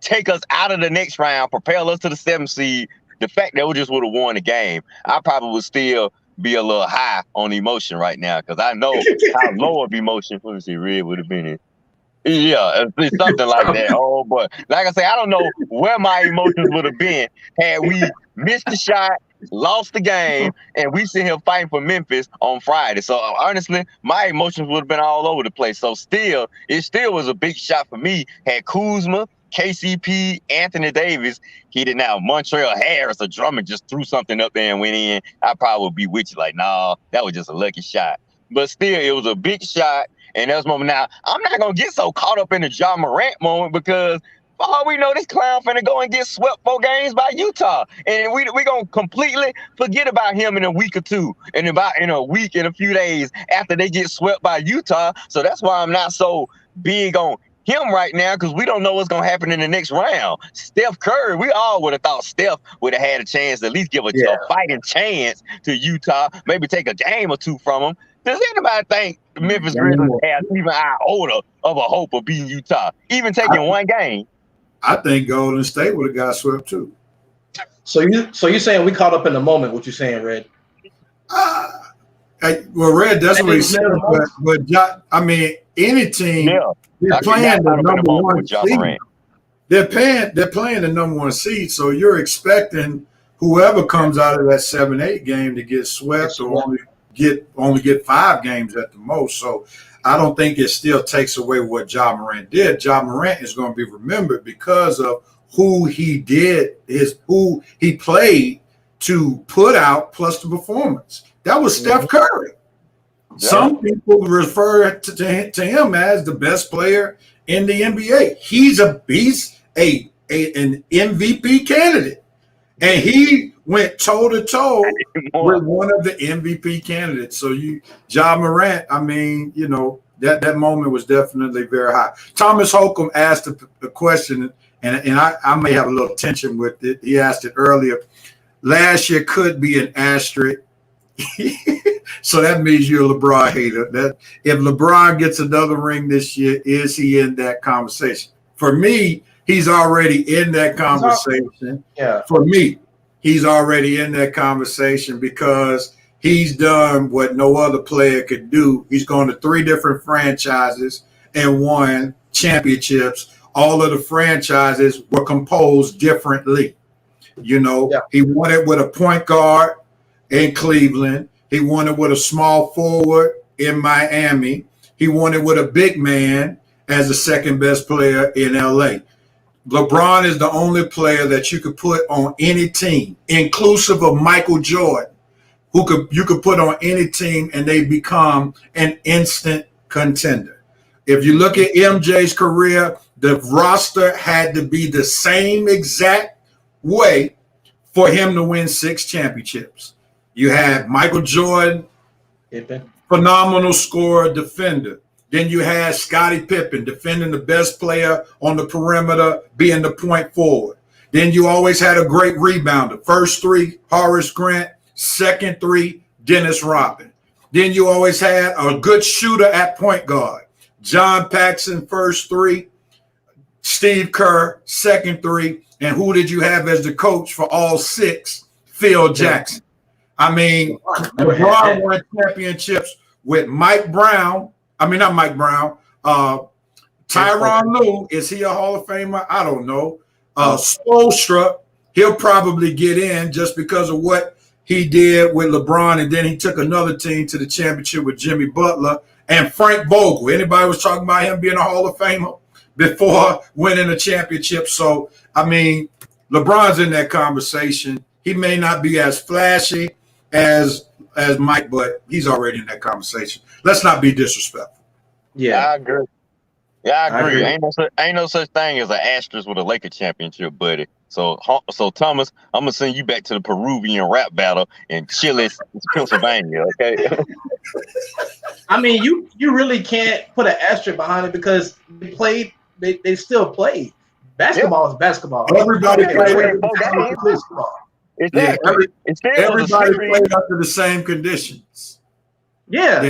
take us out of the next round, propel us to the 7th seed, the fact that we just would have won the game, I probably would still be a little high on emotion right now, because I know how low of emotion, let me see, Red would have been in. Yeah, it's something like that. Oh, but like I say, I don't know where my emotions would have been had we missed the shot, lost the game, and we sit here fighting for Memphis on Friday. So honestly, my emotions would have been all over the place. So it still was a big shot for me. Had Kuzma, KCP, Anthony Davis, he did now. Montreal Harris, a drummer, just threw something up there and went in. I probably would be with you like, nah, that was just a lucky shot. But still, it was a big shot. And that was moment. Now, I'm not going to get so caught up in the Ja Morant moment, because for all we know, this clown finna go and get swept 4 games by Utah. And we going to completely forget about him in a week or two, and about in a few days after they get swept by Utah. So that's why I'm not so big on him right now, because we don't know what's going to happen in the next round. Steph Curry, we all would have thought Steph would have had a chance to at least give a fighting chance to Utah, maybe take a game or 2 from him. Does anybody think Memphis Grizzlies have even an iota of a hope of beating Utah, even taking one game? I think Golden State would have got swept too. So you're saying we caught up in the moment? What you saying, Red? Red, that's what he said. But any team, they're playing the number 1 seed. They're playing the number 1 seed. So you're expecting whoever comes out of that 7-8 game to get swept or only get 5 games at the most. So I don't think it still takes away what Ja Morant did. Ja Morant is going to be remembered because of who he played to put out, plus the performance. That was Steph Curry. Yeah. Some people refer to him as the best player in the NBA. He's an MVP candidate. And he went toe-to-toe with one of the MVP candidates. So Ja Morant, That moment was definitely very high. Thomas Holcomb asked a question, and I may have a little tension with it. He asked it earlier. Last year could be an asterisk. So that means you're a LeBron hater. That if LeBron gets another ring this year, is he in that conversation? For me, he's already in that conversation. Yeah. For me, he's already in that conversation because he's done what no other player could do. He's gone to 3 different franchises and won championships. All of the franchises were composed differently. You know, He won it with a point guard in Cleveland. He won it with a small forward in Miami. He won it with a big man as the second best player in LA. LeBron is the only player that you could put on any team, inclusive of Michael Jordan, you could put on any team and they become an instant contender. If you look at MJ's career, the roster had to be the same exact way for him to win 6 championships. You had Michael Jordan, phenomenal scorer, defender. Then you had Scottie Pippen defending the best player on the perimeter, being the point forward. Then you always had a great rebounder. First 3, Horace Grant. Second 3, Dennis Rodman. Then you always had a good shooter at point guard. John Paxson, first 3. Steve Kerr, second 3. And who did you have as the coach for all 6? Phil Jackson. I mean, LeBron won championships with Mike Brown. I mean, not Mike Brown. Tyronn Lue, is he a Hall of Famer? I don't know. Spoelstra, he'll probably get in just because of what he did with LeBron, and then he took another team to the championship with Jimmy Butler and Frank Vogel. Anybody was talking about him being a Hall of Famer before winning a championship. So, I mean, LeBron's in that conversation. He may not be as flashy as Mike, but he's already in that conversation. Let's not be disrespectful. Yeah, I agree. Yeah, I agree. Ain't no such thing as an asterisk with a Laker championship, buddy. So Thomas, I'm gonna send you back to the Peruvian rap battle in Chile, Pennsylvania. Okay. I mean, you really can't put an asterisk behind it because they played. They still played. Basketball is basketball. Everybody played basketball. Everybody played under the same conditions. Yeah,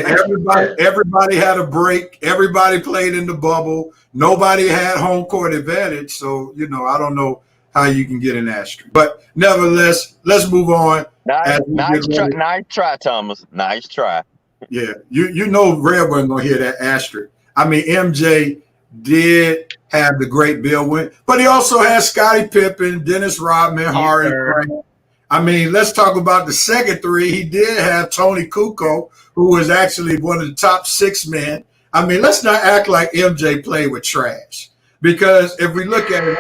everybody had a break. Everybody played in the bubble. Nobody had home court advantage. So, I don't know how you can get an asterisk. But nevertheless, let's move on. Nice try, Thomas. Nice try. Yeah, you know Red wasn't going to hear that asterisk. I mean, MJ did have the great Bill win, but he also had Scottie Pippen, Dennis Rodman, Horace Grant. I mean, let's talk about the second 3. He did have Tony Kukoc, who was actually one of the top 6 men. I mean, let's not act like MJ played with trash. Because if we look at it,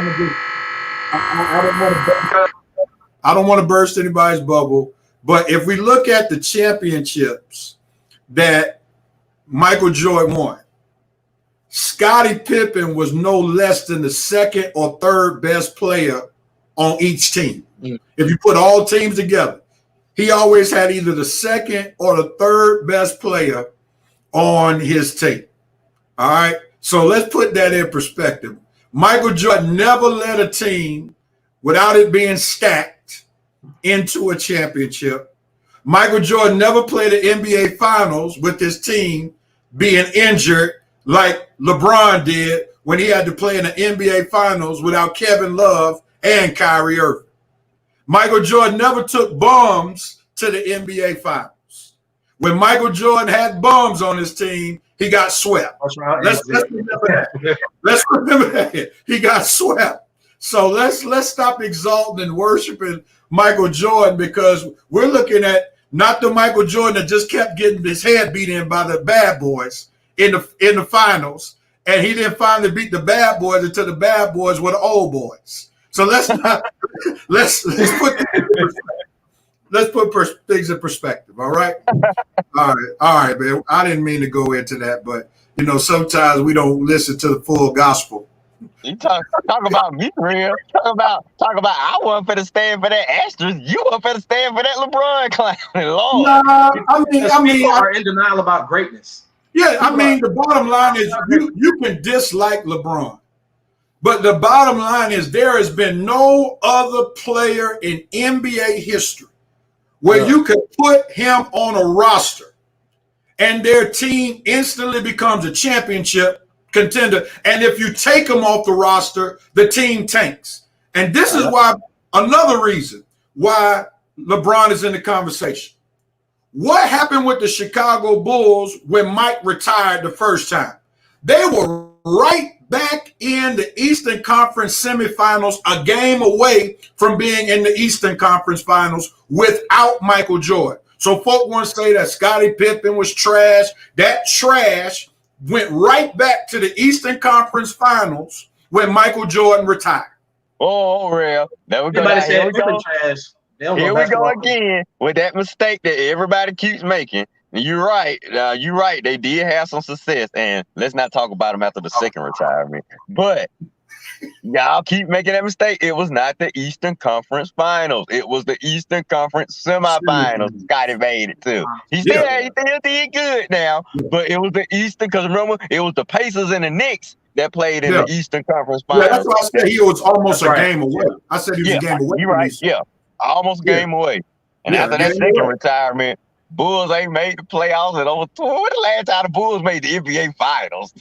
I don't want to burst anybody's bubble, but if we look at the championships that Michael Jordan won, Scottie Pippen was no less than the second or third best player on each team. If you put all teams together, he always had either the second or the third best player on his team. All right. So let's put that in perspective. Michael Jordan never led a team without it being stacked into a championship. Michael Jordan never played the NBA Finals with his team being injured like LeBron did when he had to play in the NBA Finals without Kevin Love and Kyrie Irving. Michael Jordan never took bums to the NBA Finals. When Michael Jordan had bums on his team, he got swept. Let's remember that. Let's remember that. He got swept. So let's stop exalting and worshiping Michael Jordan, because we're looking at not the Michael Jordan that just kept getting his head beat in by the bad boys in the finals, and he didn't finally beat the bad boys until the bad boys were the old boys. So let's put things in perspective. All right, all right, man. I didn't mean to go into that, but sometimes we don't listen to the full gospel. You talk about me, real. Talk about. I wasn't finna stand for that asterisk. You weren't finna stand for that LeBron claim. Lord. I mean, people are in denial about greatness. Yeah, I mean, the bottom line is you can dislike LeBron, but the bottom line is there has been no other player in NBA history where you could put him on a roster and their team instantly becomes a championship contender. And if you take him off the roster, the team tanks. And this is why, another reason why LeBron is in the conversation. What happened with the Chicago Bulls when Mike retired the first time? They were right back in the Eastern Conference semifinals, a game away from being in the Eastern Conference finals without Michael Jordan. So folk want to say that Scottie Pippen was trash. That trash went right back to the Eastern Conference finals when Michael Jordan retired. Oh, real. There we go. Here we go. Here we go again with that mistake that everybody keeps making. You're right. You're right. They did have some success, and let's not talk about them after the second retirement. But y'all keep making that mistake. It was not the Eastern Conference Finals. It was the Eastern Conference Semifinals. Scotty made it too. He still did good now, but it was the Eastern. Because remember, it was the Pacers and the Knicks that played in the Eastern Conference Finals. Yeah, that's why I said he was almost a game away. I said he was a game away. You're right. Yeah, almost a game away. And after that second retirement, Bulls ain't made the playoffs in over. When the last time the Bulls made the NBA Finals?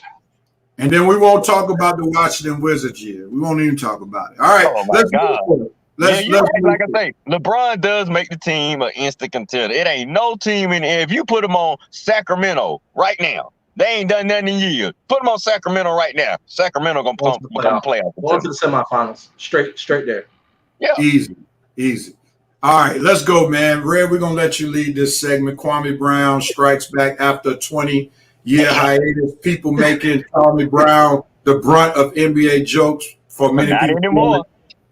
And then we won't talk about the Washington Wizards here. We won't even talk about it. All right. Oh my God. Like I say, LeBron does make the team an instant contender. It ain't no team if you put them on Sacramento right now, they ain't done nothing in years. Put them on Sacramento right now. Sacramento gonna become playoff. Going to the semifinals. Straight there. Yeah. Easy. All right, let's go, man. Red, we're going to let you lead this segment. Kwame Brown strikes back after a 20-year hiatus. People making Kwame Brown the brunt of NBA jokes for many not people. Anymore.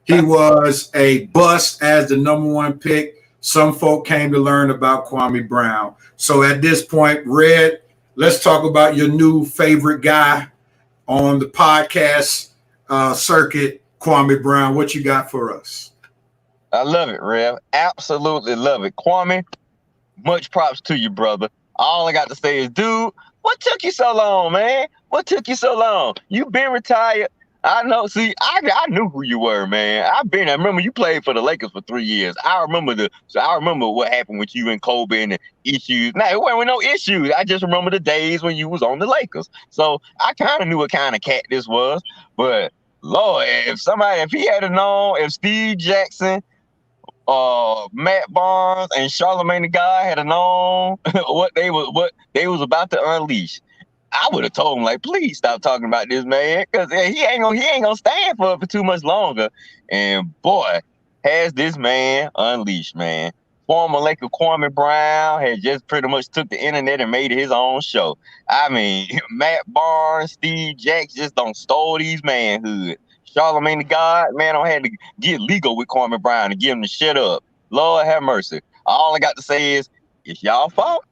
He was a bust as the #1 pick. Some folk came to learn about Kwame Brown. So at this point, Red, let's talk about your new favorite guy on the podcast circuit, Kwame Brown. What you got for us? I love it, Rev. Absolutely love it. Kwame, much props to you, brother. All I got to say is, dude, what took you so long, man? What took you so long? You been retired. I know. See, I knew who you were, man. I remember you played for the Lakers for 3 years. I remember what happened with you and Kobe and the issues. Now, it wasn't no issues. I just remember the days when you was on the Lakers. So I kind of knew what kind of cat this was. But Lord, if he had known, if Steve Jackson, Matt Barnes and Charlamagne the God had known what they was about to unleash, I would have told him, like, please stop talking about this man, because he ain't gonna stand for it for too much longer. And boy, has this man unleashed, man. Former Laker Kwame Brown had just pretty much took the internet and made it his own show. I mean, Matt Barnes, Steve Jackson just don't stole these manhood. Charlamagne the God, man, I had to get legal with Kwame Brown and give him to shut up. Lord have mercy. All I got to say is, it's y'all fault.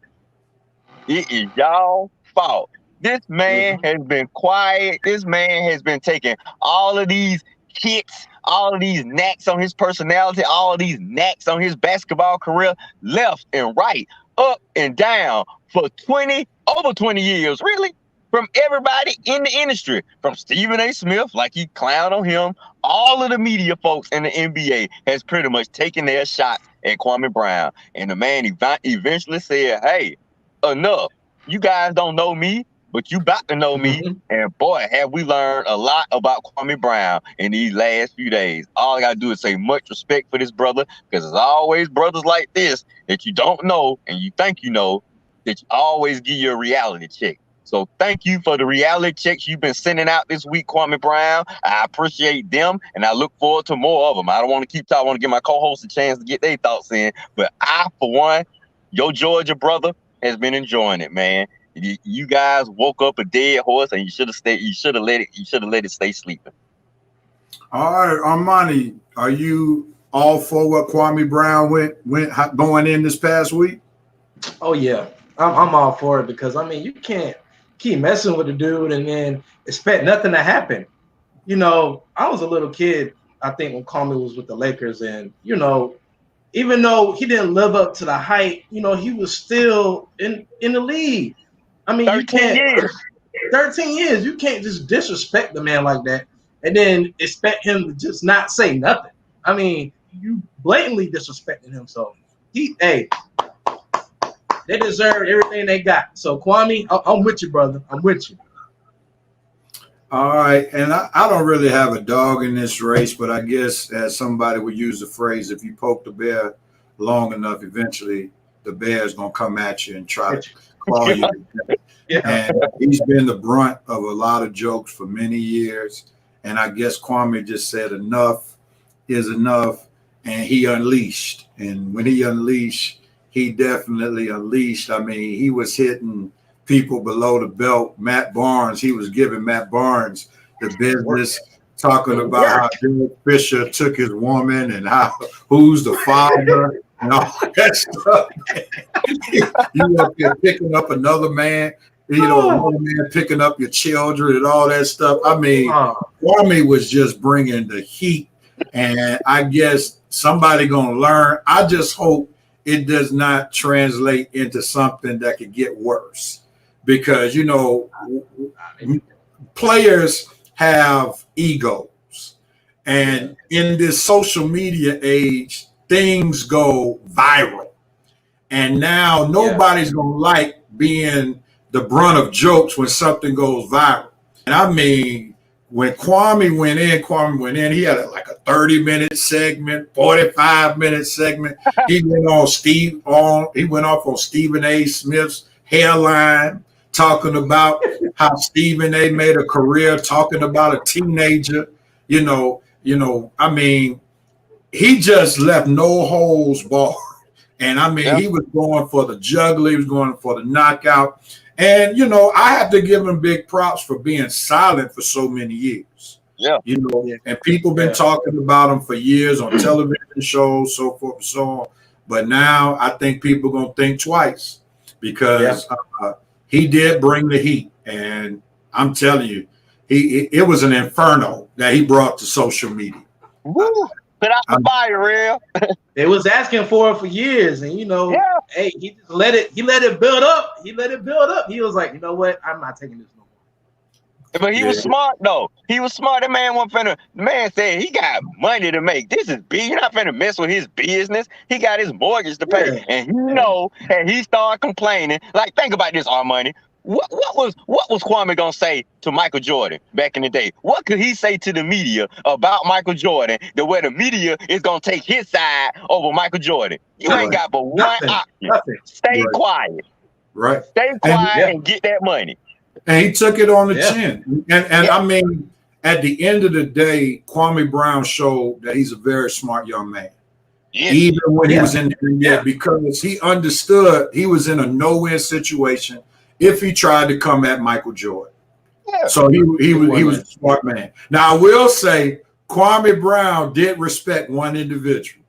It is y'all fault. This man has been quiet. This man has been taking all of these hits, all of these knacks on his personality, all of these knacks on his basketball career, left and right, up and down for over 20 years, really. From everybody in the industry, from Stephen A. Smith, like he clowned on him, all of the media folks in the NBA has pretty much taken their shot at Kwame Brown. And the man eventually said, hey, enough. You guys don't know me, but you about to know me. And boy, have we learned a lot about Kwame Brown in these last few days. All I got to do is say much respect for this brother, because there's always brothers like this that you don't know and you think you know, that you always give you a reality check. So thank you for the reality checks you've been sending out this week, Kwame Brown. I appreciate them, and I look forward to more of them. I don't want to keep talking. I want to give my co-hosts a chance to get their thoughts in. But I, for one, your Georgia brother, has been enjoying it, man. You guys woke up a dead horse, and you should have stayed. You should have let it stay sleeping. All right, Armani, are you all for what Kwame Brown went going in this past week? Oh yeah, I'm all for it, because I mean, you can't keep messing with the dude and then expect nothing to happen. You know, I was a little kid, I think, when Kwame was with the Lakers, and you know, even though he didn't live up to the hype, you know, he was still in the league. I mean, you can't. 13 years. You can't just disrespect the man like that and then expect him to just not say nothing. I mean, you blatantly disrespecting him. So they deserve everything they got. So Kwame, I'm with you, brother. I'm with you. All right, and I don't really have a dog in this race, but I guess as somebody would use the phrase, if you poke the bear long enough, eventually the bear is going to come at you and try to claw you to death. Yeah. And he's been the brunt of a lot of jokes for many years. And I guess Kwame just said enough is enough, and he unleashed. And when he unleashed, he definitely unleashed. I mean, he was hitting people below the belt. Matt Barnes, he was giving Matt Barnes the business, talking about how Derek Fisher took his woman and how who's the father and all that stuff. You up there picking up another man, another man picking up your children and all that stuff. I mean, Kwame was just bringing the heat, and I guess somebody gonna learn. I just hope it does not translate into something that could get worse. Because, players have egos. And in this social media age, things go viral. And now nobody's going to like being the brunt of jokes when something goes viral. And I mean, when Kwame went in, he had like a 30-minute segment, 45-minute segment. He went off on Stephen A. Smith's hairline, talking about how Stephen A. made a career, talking about a teenager, I mean, he just left no holes barred. And I mean, he was going for the juggler, he was going for the knockout. And, I have to give him big props for being silent for so many years. Yeah. And people been talking about him for years on television shows, so forth and so on. But now I think people are going to think twice because he did bring the heat. And I'm telling you, it was an inferno that he brought to social media. Woo! Put out the fire, real. They was asking for it for years, and hey, he just let it build up. He let it build up. He was like, you know what? I'm not taking this no more. But he was smart though. He was smart. That man wasn't finna. The man said he got money to make. This is big. You're not finna mess with his business. He got his mortgage to pay, and and he started complaining. Like, think about this, Armani. What was Kwame gonna say to Michael Jordan back in the day? What could he say to the media about Michael Jordan the way the media is gonna take his side over Michael Jordan? You ain't got but one option. Stay quiet. Right. Stay quiet and get that money. And he took it on the chin. And I mean, at the end of the day, Kwame Brown showed that he's a very smart young man. Yes. Even when he was in the NBA, because he understood he was in a no-win situation if he tried to come at Michael Jordan. Yeah. So he was a smart man. Now, I will say Kwame Brown did respect one individual,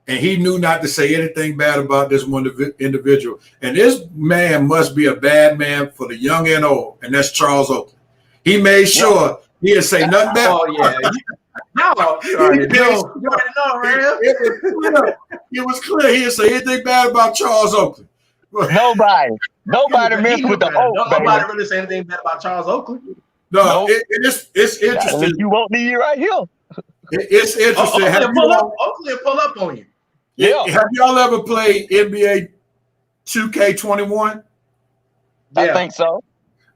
and he knew not to say anything bad about this one individual. And this man must be a bad man for the young and old, and that's Charles Oakley. He made sure he didn't say nothing bad. Oh, yeah. You already know, man. It was clear. He didn't say anything bad about Charles Oakley. Nobody messed with the Oak. Nobody really say anything bad about Charles Oakley. No, it's interesting. You won't need it right here. It's interesting. Oakley pull up on you. Yeah. Have y'all ever played NBA 2K21? I think so.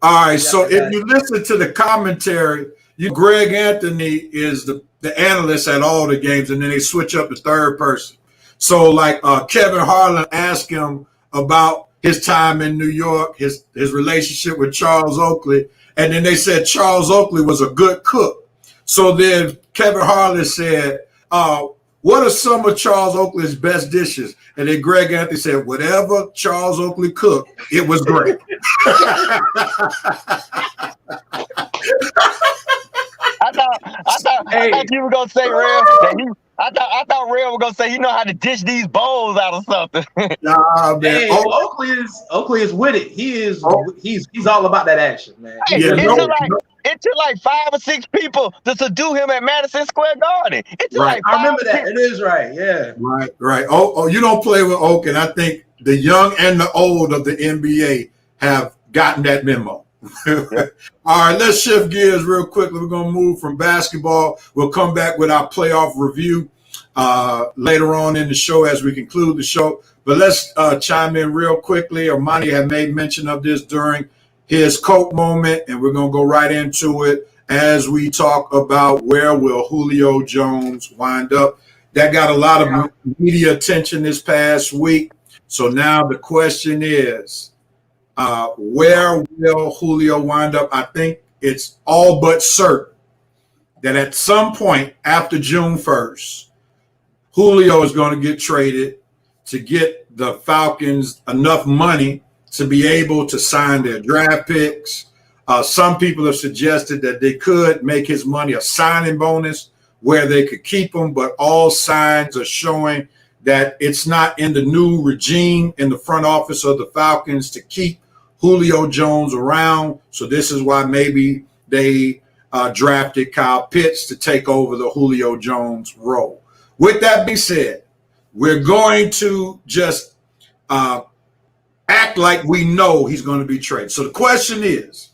All right. So if you listen to the commentary, Greg Anthony is the analyst at all the games, and then they switch up to third person. So like Kevin Harlan asked him about his time in New York, his relationship with Charles Oakley, and then they said Charles Oakley was a good cook. So then Kevin Harlan said, what are some of Charles Oakley's best dishes? And then Greg Anthony said, whatever Charles Oakley cooked, it was great. I thought you were gonna say, Real, that I thought Real was gonna say he know how to dish these bowls out of something. Nah, man. Hey, Oakley is with it. He's all about that action, man. Hey, it took like 5 or 6 people to subdue him at Madison Square Garden. I remember that. It is right. Yeah. Right. Oh, you don't play with Oak, and I think the young and the old of the NBA have gotten that memo. Yep. All right, let's shift gears real quickly. We're going to move from basketball. We'll come back with our playoff review later on in the show as we conclude the show. But let's chime in real quickly. Armani had made mention of this during his Coke moment, and we're going to go right into it as we talk about where will Julio Jones wind up. That got a lot of media attention this past week. So now the question is, where will Julio wind up? I think it's all but certain that at some point after June 1st, Julio is going to get traded to get the Falcons enough money to be able to sign their draft picks. Some people have suggested that they could make his money a signing bonus where they could keep him, but all signs are showing that it's not in the new regime in the front office of the Falcons to keep Julio Jones around. So this is why maybe they drafted Kyle Pitts to take over the Julio Jones role. With that being said, we're going to just act like we know he's going to be traded. So the question is,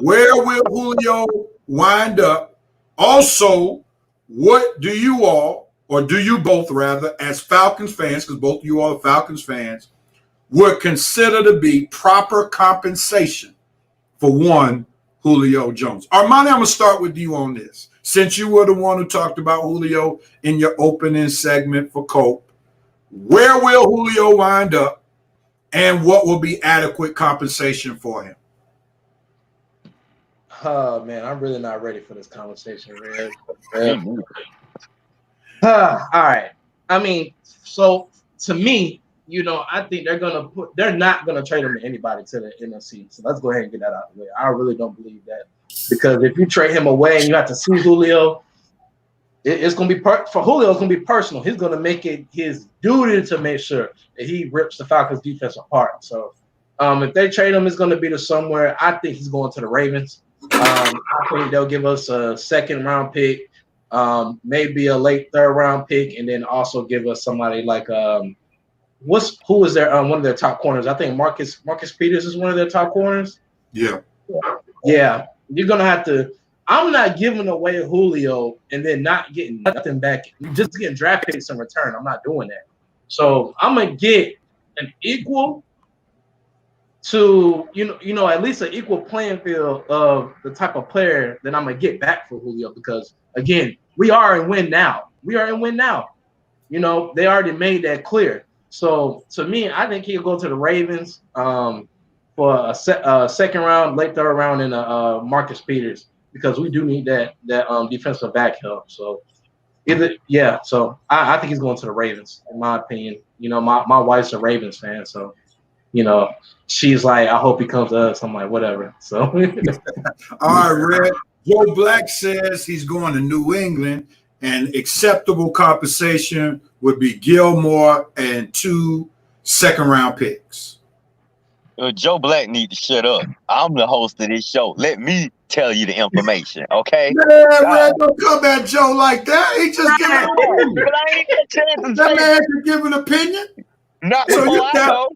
where will Julio wind up? Also, what do you all, or do you both rather, as Falcons fans, because both of you all are Falcons fans, would consider to be proper compensation for one Julio Jones? Armani, I'm going to start with you on this. Since you were the one who talked about Julio in your opening segment for Cope, where will Julio wind up, and what will be adequate compensation for him? Oh, man, I'm really not ready for this conversation, Red. All right. I mean, so to me, I think they're not gonna trade him to anybody to the NFC. So let's go ahead and get that out of the way. I really don't believe that, because if you trade him away and you have to see Julio, it's gonna be for Julio. It's gonna be personal. He's gonna make it his duty to make sure that he rips the Falcons defense apart. So if they trade him, it's gonna be to somewhere. I think he's going to the Ravens. I think they'll give us a second-round pick, maybe a late third-round pick, and then also give us somebody like who is their one of their top corners? I think Marcus Peters is one of their top corners. Yeah. You're gonna have to. I'm not giving away Julio and then not getting nothing back. Just getting draft picks in return. I'm not doing that. So I'm gonna get an equal to at least an equal playing field of the type of player that I'm gonna get back for Julio, because again, we are in win now. They already made that clear. So to me, I think he'll go to the Ravens for a second round, late third round, and Marcus Peters, because we do need that defensive back help. So So I think he's going to the Ravens, in my opinion. My wife's a Ravens fan, so she's like, I hope he comes to us. I'm like, whatever. So all right, Red. Joe Black says he's going to New England, and acceptable compensation would be Gilmore and 2 second-round picks. Joe Black need to shut up. I'm the host of this show. Let me tell you the information, okay? Man, don't come at Joe like that. He just giving an opinion. But I ain't get a chance to That say man can give an opinion. Not So before I go.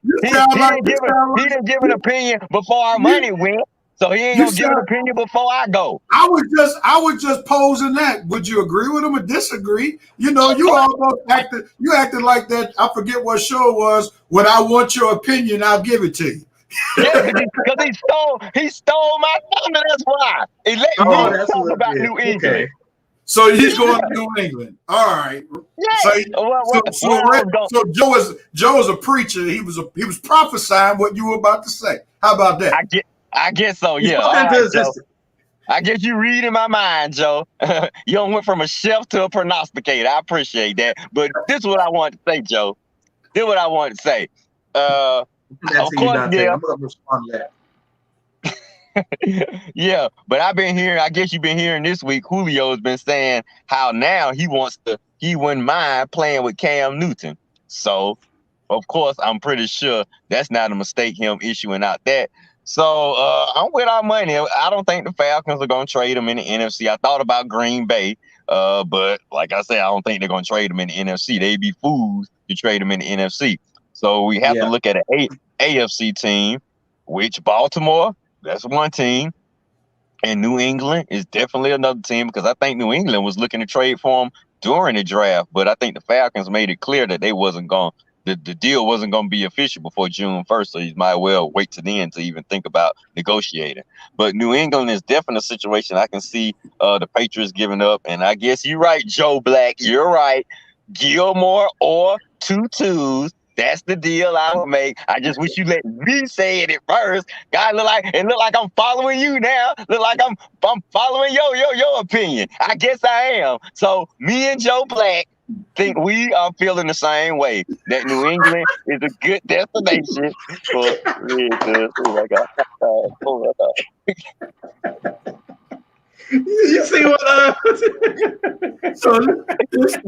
He didn't give an opinion before our money went. So he ain't gonna give an opinion before I go. I was just posing that. Would you agree with him or disagree? You almost acted like that. I forget what show it was. When I want your opinion, I'll give it to you. Yeah, because he stole my thunder. That's why. He let me talk about New England. Okay. So he's going to New England. All right. Yes. So Joe is a preacher. He was prophesying what you were about to say. How about that? I guess so. Yeah. All right, Joe. I guess you read in my mind, Joe. You don't went from a chef to a prognosticator. I appreciate that. But this is what I want to say, Joe. This is what I want to say. Of course, yeah. I'm gonna respond to that. Yeah, but I've been hearing, I guess you've been hearing this week, Julio's been saying how now he wouldn't mind playing with Cam Newton. So, of course, I'm pretty sure that's not a mistake, him issuing out that. So, I'm with our money. I don't think the Falcons are going to trade him in the NFC. I thought about Green Bay, but like I said, I don't think they're going to trade him in the NFC. They'd be fools to trade him in the NFC. So we have to look at an AFC team. which Baltimore, that's one team. And New England is definitely another team because I think New England was looking to trade for him during the draft, but I think the Falcons made it clear that they wasn't going the deal wasn't going to be official before June 1st, so you might well wait to then to even think about negotiating. But New England is definitely a situation I can see the Patriots giving up, and I guess you're right, Joe Black, you're right. Gilmore or Tutus. That's the deal I would make. I just wish you let me say it at first. God, look like I'm following you now. Look like I'm following your opinion. I guess I am. So me and Joe Black think we are feeling the same way. That New England is a good destination for You see what? So this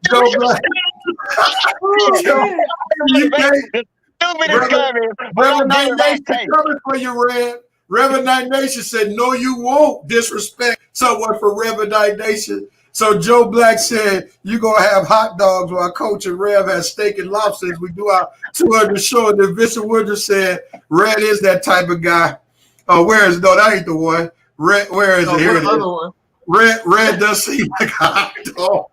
Joe Black. Reverend Knight Nation coming for you, Red. Reverend Knight Nation said, "No, you won't disrespect someone for Reverend Knight Nation." So Joe Black said, "You're gonna have hot dogs while Coach and Rev has steak and lobsters. We do our 200 show." And then Vincent Woodruff said, "Red is that type of guy." Oh, where is no? That ain't the one. Red, where is it? Here it is. Red does seem like a hot dog.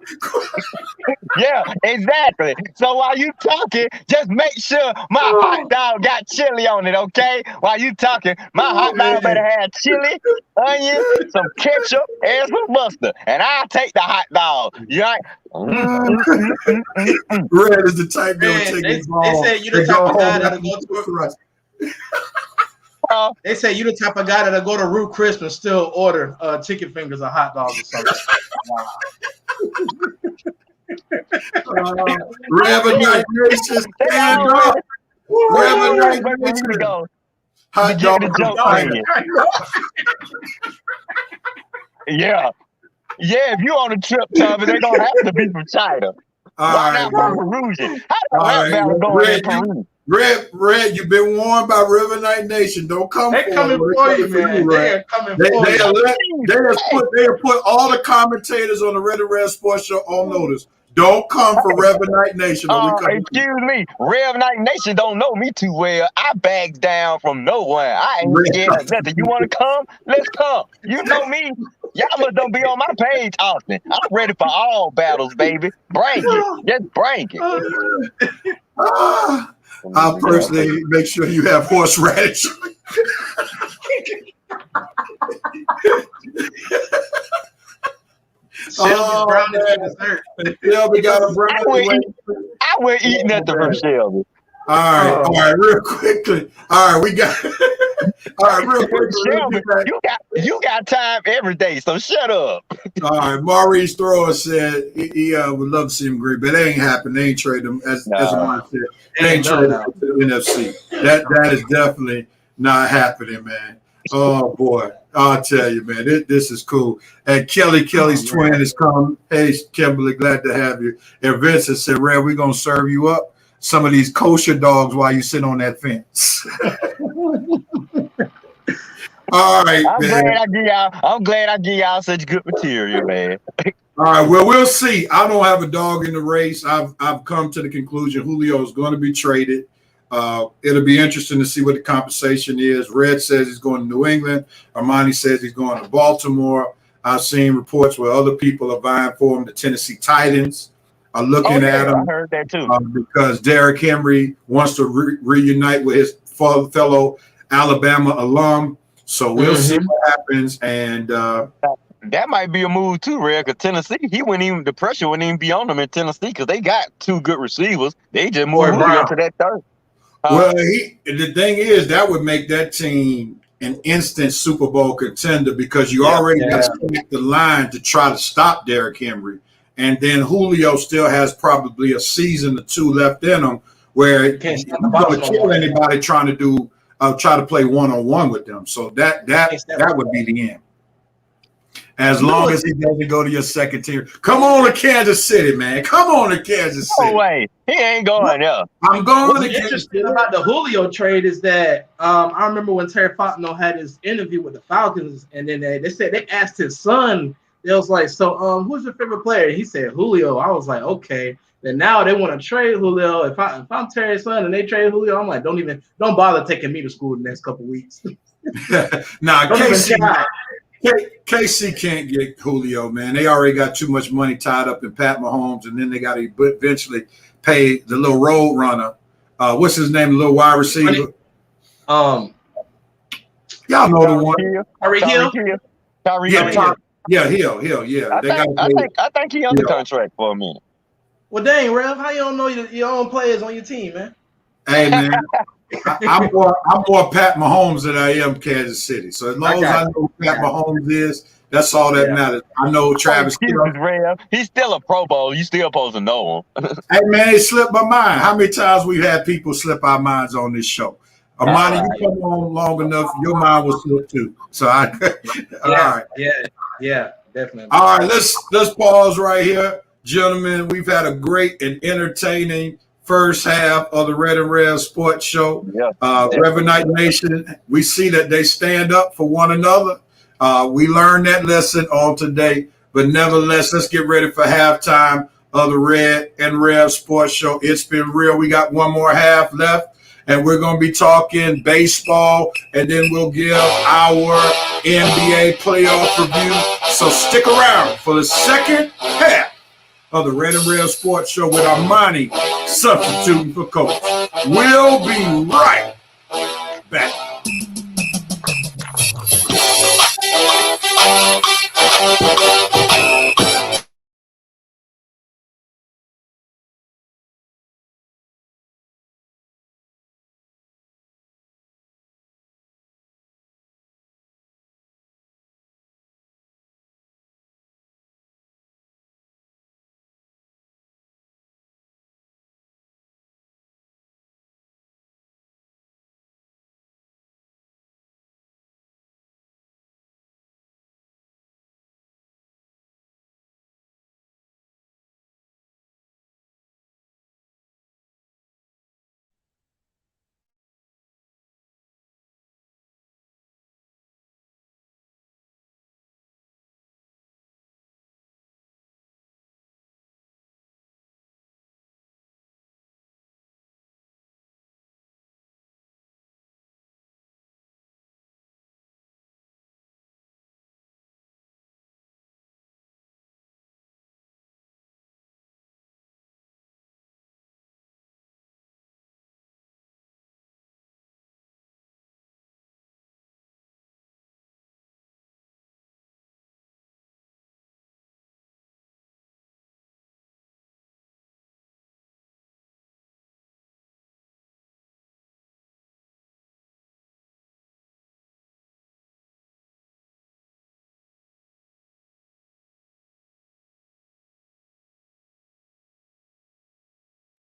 Yeah, exactly. So while you talking, just make sure my hot dog got chili on it, okay? While you talking, my hot dog better have chili, onion, some ketchup, and some mustard. And I'll take the hot dog. You right? Red is the type that would take his ball. They said you the type of guy that'll go to They say you the type of guy that'll go to Ruth Chris and still order chicken fingers or hot dogs or something. Reverend Knight Nation, stand up. Reverend Knight Nation. Hot dog. Yeah. Yeah, if you on a trip, Tommy, they're going to have to be from China. Why not from Peruvian? How the hell going in Peru? Red, you've been warned by River Knight Nation. Don't come They're coming for you, man. They're coming for you. They have put all the commentators on the Red and Red Sports Show on notice. Don't come for Rev Knight Nation. Excuse me. Rev Knight Nation don't know me too well. I bags down from nowhere. I ain't scared of nothing. You want to come? Let's come. You know me. Y'all must don't be on my page often. I'm ready for all battles, baby. Bring it. Just bring it. I'll personally make sure you have horseradish. Shelby Brown is for dessert. Shelby got a brown. I would eat nothing from Shelby. All right, real quickly. All right, we got. All right, real quickly. Shelby, you got time every day, so shut up. All right, Maurice Thrower said he would love to see him agree, but they ain't happened. They ain't trade him as Mike said. They ain't trade him to the NFC. That is definitely not happening, man. Oh boy, I'll tell you, man, this is cool. And Kelly's twin is coming. Hey, Kimberly, glad to have you. And Vincent said, "Red, we're gonna serve you up some of these kosher dogs while you sit on that fence." All right, I'm glad I give y'all such good material, man. All right, well, we'll see. I don't have a dog in the race. I've come to the conclusion Julio is going to be traded. It'll be interesting to see what the compensation is. Red says he's going to New England. Armani says he's going to Baltimore. I've seen reports where other people are vying for him. The Tennessee Titans are looking at him. I heard that too. Because Derrick Henry wants to reunite with his fellow Alabama alum. So we'll see what happens. And that might be a move too, Red, because Tennessee, the pressure wouldn't even be on them in Tennessee because they got two good receivers. They just moved to that third. Well, the thing is, that would make that team an instant Super Bowl contender because you already got to connect the line to try to stop Derrick Henry. And then Julio still has probably a season or two left in him where you're going to kill anybody trying to try to play one-on-one with them. So that would be the end. As long as he doesn't go to your second tier. Come on to Kansas City, man. Come on to Kansas City. No way. He ain't going there. I'm going What's interesting about the Julio trade is that I remember when Terry Fontenot had his interview with the Falcons, and then they said they asked his son It was like, so who's your favorite player? He said Julio. I was like, okay. Then now they want to trade Julio. If I'm Terry's son and they trade Julio, I'm like, don't bother taking me to school the next couple weeks. Nah, Don't even try. KC can't get Julio, man. They already got too much money tied up in Pat Mahomes, and then they got to eventually pay the little road runner. What's his name? The little wide receiver. Y'all know the one. Tyreek Hill. Hill. Yeah. I think he under contract for a minute. Well, dang, Rev, how you don't know your own players on your team, man? Hey, man, I'm more Pat Mahomes than I am Kansas City. So as long as I know who Pat Mahomes is, that's all that matters. I know Travis Hill. He's still a Pro Bowl. You still supposed to know him. Hey, man, it slipped my mind. How many times we've had people slip our minds on this show? Armani, you come on long enough, your mind will slip too. So all right. Yeah, definitely. All right, let's pause right here. Gentlemen, we've had a great and entertaining first half of the Red and Red Sports Show. Reverend Night Nation, we see that they stand up for one another. We learned that lesson on today, but nevertheless, let's get ready for halftime of the Red and Red Sports Show. It's been real. We got one more half left, and we're going to be talking baseball, and then we'll give our NBA playoff review. So stick around for the second half of the Red and Red Sports Show with Armani substituting for Coach. We'll be right back.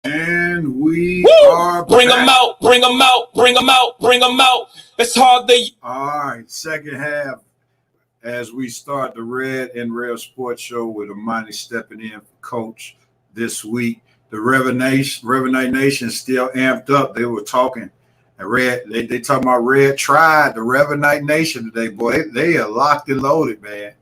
And we are bring them out, bring them out, bring them out, bring them out. It's hard to. All right, second half as we start the Red and Red Sports Show with Armani stepping in for Coach this week. The Reverend Nation still amped up. They were talking. Red, they talking about Red tried the Reverend Nation today, boy. They are locked and loaded, man.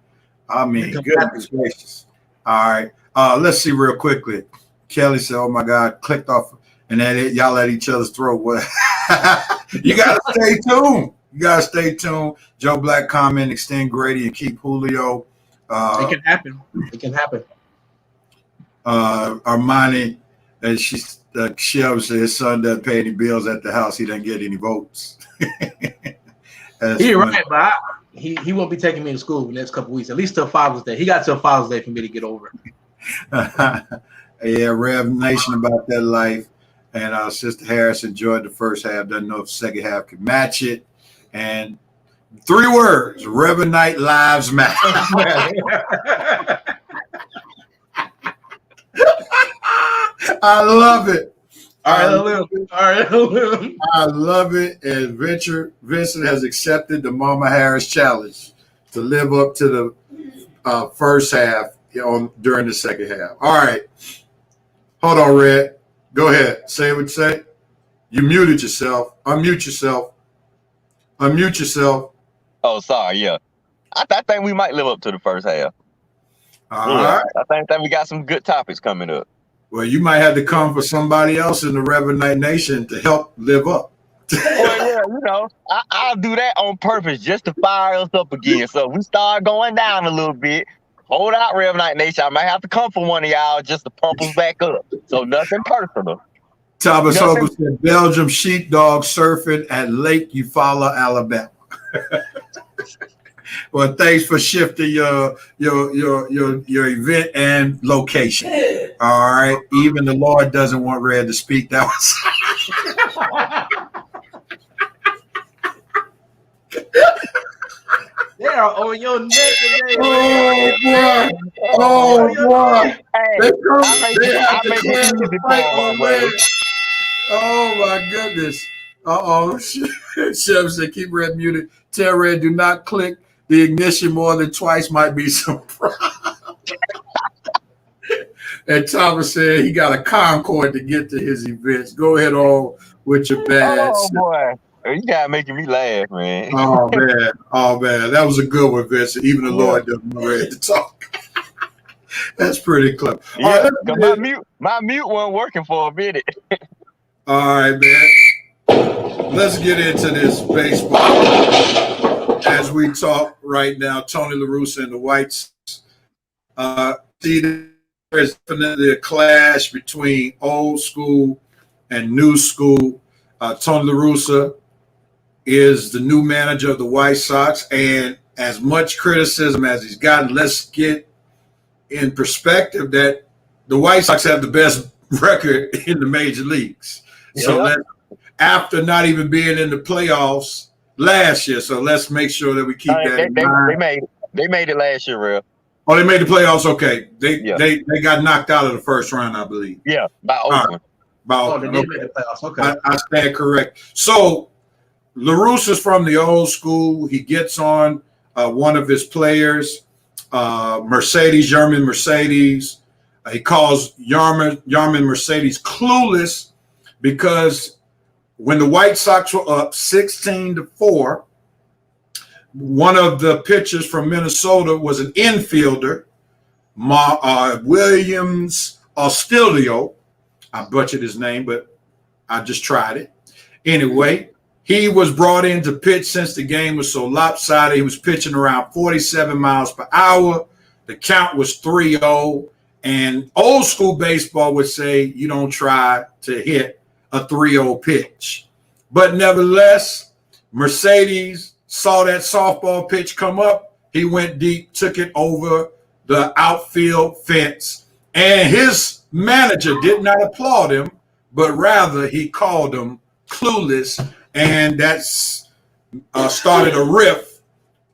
I mean, goodness gracious. All right, let's see real quickly. Kelly said, "Oh my God," clicked off, and then y'all at each other's throat. What? You gotta stay tuned. You gotta stay tuned. Joe Black comment: extend Grady and keep Julio. It can happen. It can happen. Armani, and Shelby said his son doesn't pay any bills at the house. He doesn't get any votes. You're right, but he won't be taking me to school the next couple weeks, at least till Father's Day. He got till Father's Day for me to get over it. Yeah, Rev Nation about that life. And Sister Harris enjoyed the first half. Doesn't know if the second half can match it. And 3 words: Reverend Night Lives Matter. I love it. I love it. And Vincent has accepted the Mama Harris challenge to live up to the first half during the second half. All right. Hold on, Red. Go ahead. Say what you say. You muted yourself. Unmute yourself. Unmute yourself. Oh, sorry. Yeah. I think we might live up to the first half. All Yeah, right. I think that we got some good topics coming up. Well, you might have to come for somebody else in the Reverend Nation to help live up. Well, yeah, I'll do that on purpose just to fire us up again. So we start going down a little bit. Hold out, Rev Night Nation. I might have to come for one of y'all just to pump us back up. So nothing personal. Thomas Nothing. Hogan said Belgium sheepdog surfing at Lake Eufaula, Alabama. Well, thanks for shifting your event and location. All right. Even the Lord doesn't want Red to speak. That was They are on your neck today. oh boy. Oh boy. Hey, They I have to make clear it the easy fight for on my boy. Red. Oh my goodness. Uh-oh. Chef said keep Red muted. Tell Red do not click the ignition more than twice, might be some problem. And Thomas said he got a Concorde to get to his events. Go ahead on with your bad. Oh boy. You gotta making me laugh, man. Oh man. That was a good one, Vincent. Even the Lord doesn't know ready to talk. That's pretty clever. Yeah, All right, my mute wasn't working for a minute. all right, man. Let's get into this baseball as we talk right now. Tony La Russa and the White Sox. See, there's definitely a clash between old school and new school. Tony La Russa is the new manager of the White Sox, and as much criticism as he's gotten, let's get in perspective that the White Sox have the best record in the major leagues. So after not even being in the playoffs last year, so let's make sure that we keep that in mind. They made it last year, real. Oh, they made the playoffs. Okay, they got knocked out of the first round, I believe. Yeah, by Oakland. They did make the playoffs. Okay, I stand correct. So La Russa's from the old school. He gets on one of his players, German Mercedes. He calls German Mercedes clueless because when the White Sox were up 16-4, one of the pitchers from Minnesota was an infielder, Williams Ostilio. I butchered his name, but I just tried it. Anyway, he was brought in to pitch since the game was so lopsided. He was pitching around 47 miles per hour. The count was 3-0. And old school baseball would say you don't try to hit a 3-0 pitch. But nevertheless, Mercedes saw that softball pitch come up. He went deep, took it over the outfield fence. And his manager did not applaud him, but rather he called him clueless. And that's started a rift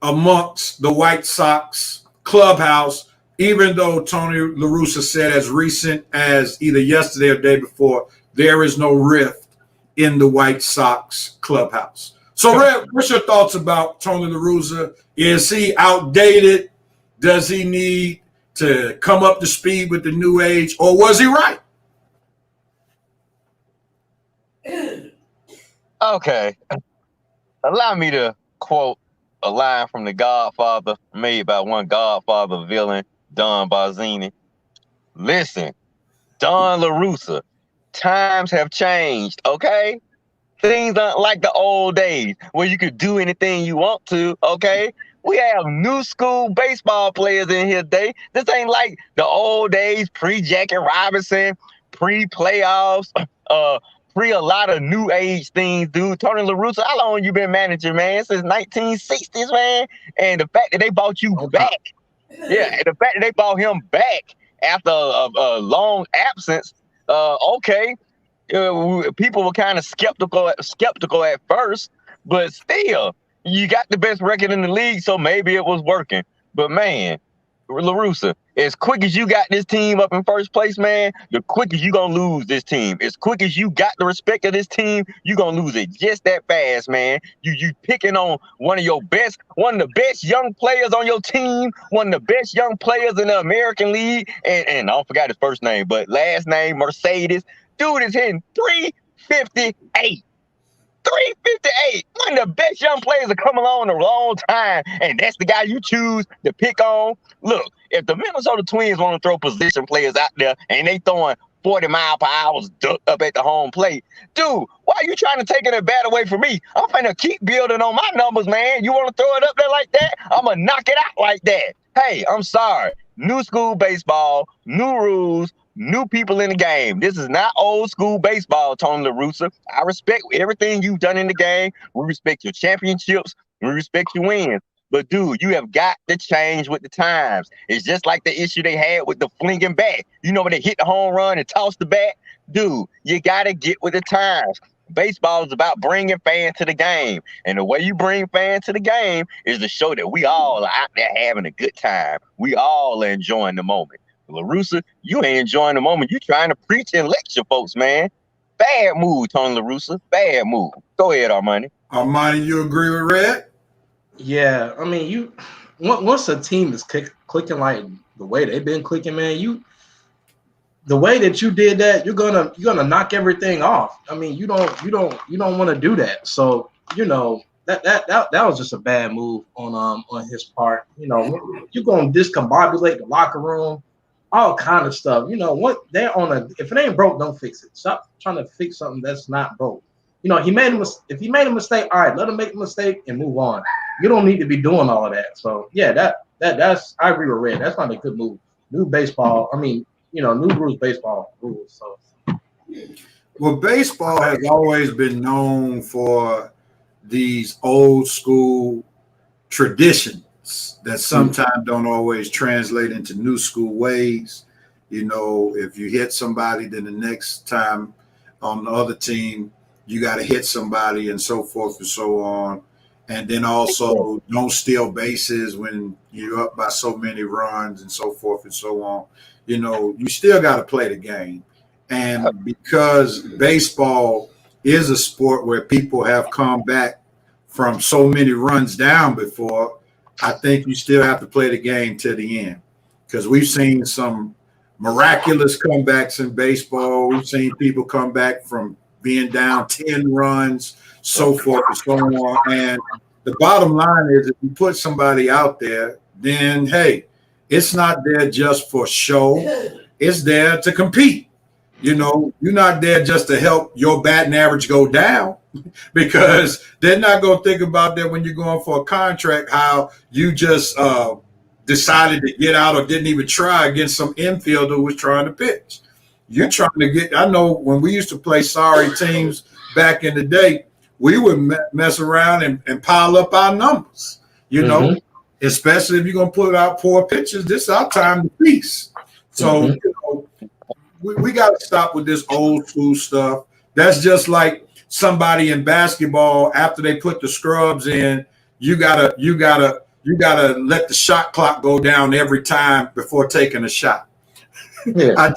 amongst the White Sox clubhouse, even though Tony La Russa said as recent as either yesterday or the day before, there is no rift in the White Sox clubhouse. So, Red, what's your thoughts about Tony La Russa? Is he outdated? Does he need to come up to speed with the new age, or was he right? Okay. Allow me to quote a line from The Godfather made by one Godfather villain, Don Barzini. Listen, Don La Russa, times have changed, okay? Things aren't like the old days where you could do anything you want to, okay? We have new school baseball players in here today. This ain't like the old days, pre-Jackie Robinson, pre-playoffs, pre a lot of new age things, dude. Tony La Russa, how long you been managing, man? Since 1960s, man? And the fact that they bought you back, and the fact that they bought him back after a long absence, okay. People were kind of skeptical at first, but still, you got the best record in the league, so maybe it was working. But man, La Russa, as quick as you got this team up in first place, man, the quicker you gonna lose this team. As quick as you got the respect of this team, you gonna lose it just that fast, man. You picking on one of the best young players on your team, one of the best young players in the American League, and I don't forget his first name, but last name Mercedes. Dude is hitting 358. 358. One of the best young players to come along in a long time, and that's the guy you choose to pick on. Look, if the Minnesota Twins want to throw position players out there and they throwing 40-mile-per-hour up at the home plate, dude, why are you trying to take it bat away from me? I'm finna keep building on my numbers, man. You want to throw it up there like that? I'm gonna knock it out like that. Hey, I'm sorry. New school baseball, new rules, new people in the game. This is not old school baseball, Tony La Russa. I respect everything you've done in the game. We respect your championships. We respect your wins. But, dude, you have got to change with the times. It's just like the issue they had with the flinging bat. You know, when they hit the home run and toss the bat? Dude, you got to get with the times. Baseball is about bringing fans to the game. And the way you bring fans to the game is to show that we all are out there having a good time. We all are enjoying the moment. La Russa, you ain't enjoying the moment. You trying to preach and lecture folks, man. Bad move, Tony La Russa. Bad move. Go ahead, Armani. Armani, you agree with Red? Yeah, I mean, once a team is clicking like the way they've been clicking, man, the way that you did that, you're gonna knock everything off. I mean, you don't want to do that. So that was just a bad move on his part. You're gonna discombobulate the locker room, all kind of stuff. What they're if it ain't broke, don't fix it. Stop trying to fix something that's not broke. If he made a mistake, all right, let him make a mistake and move on. You don't need to be doing all of that. So yeah, that's I agree with Red. That's not a good move. New baseball. I mean, new rules, baseball rules. So well, baseball has always been known for these old school traditions that sometimes don't always translate into new school ways. If you hit somebody, then the next time on the other team, you got to hit somebody and so forth and so on. And then also don't steal bases when you're up by so many runs and so forth and so on. You still got to play the game. And because baseball is a sport where people have come back from so many runs down before, I think you still have to play the game to the end. Because we've seen some miraculous comebacks in baseball. We've seen people come back from being down 10 runs, so forth and so on. And the bottom line is, if you put somebody out there, then, hey, it's not there just for show. It's there to compete. You're not there just to help your batting average go down, because they're not going to think about that when you're going for a contract, how you just decided to get out or didn't even try against some infielder who was trying to pitch. You're trying to get – I know when we used to play sorry teams back in the day, we would mess around and pile up our numbers, especially if you're going to put out poor pitches. This is our time to feast. So, we got to stop with this old school stuff. That's just like somebody in basketball, after they put the scrubs in, you gotta let the shot clock go down every time before taking a shot. Yeah.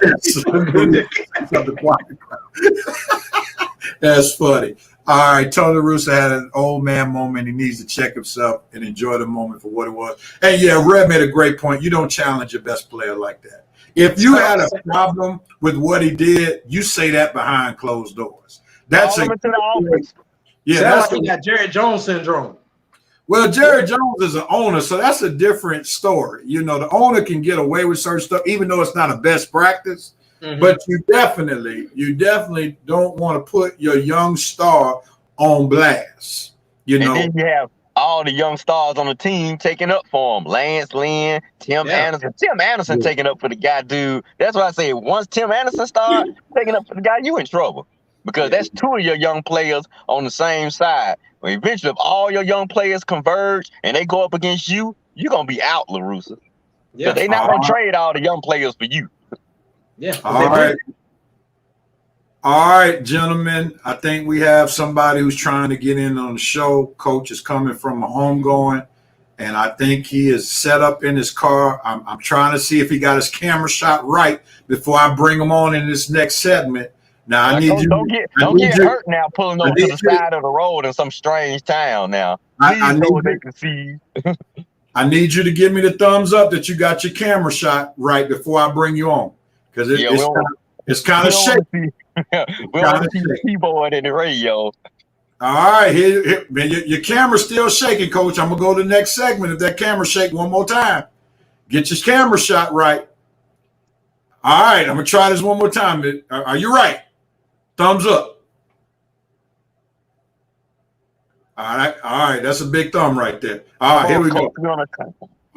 That's funny. All right, Tony La Russa had an old man moment. He needs to check himself and enjoy the moment for what it was. And yeah, Red made a great point. You don't challenge your best player like that. If you had a problem with what he did, you say that behind closed doors. That's to the office. Yeah, that's like he got Jerry Jones syndrome. Well, Jerry Jones is an owner, so that's a different story. The owner can get away with certain stuff, even though it's not a best practice. Mm-hmm. But you definitely don't want to put your young star on blast. And then you have all the young stars on the team taking up for him. Lance Lynn, Tim Anderson. Tim Anderson taking up for the guy, dude. That's why I say once Tim Anderson starts taking up for the guy, you in trouble. Because that's two of your young players on the same side. Well, eventually, if all your young players converge and they go up against you, you're going to be out, La Russa. Because they're not going to trade all the young players for you. Yeah. All right, gentlemen. I think we have somebody who's trying to get in on the show. Coach is coming from a homegoing, and I think he is set up in his car. I'm trying to see if he got his camera shot right before I bring him on in this next segment. Now I need you. Don't get hurt now pulling over to the side of the road in some strange town now. I know what they can see. I need you to give me the thumbs up that you got your camera shot right before I bring you on, because it's kind of shaky. We don't see the keyboard and the radio. All right, here man, your camera's still shaking, Coach. I'm gonna go to the next segment. If that camera shake one more time, get your camera shot right. All right, I'm gonna try this one more time. Are you right? Thumbs up. All right. That's a big thumb right there. All right, here we go.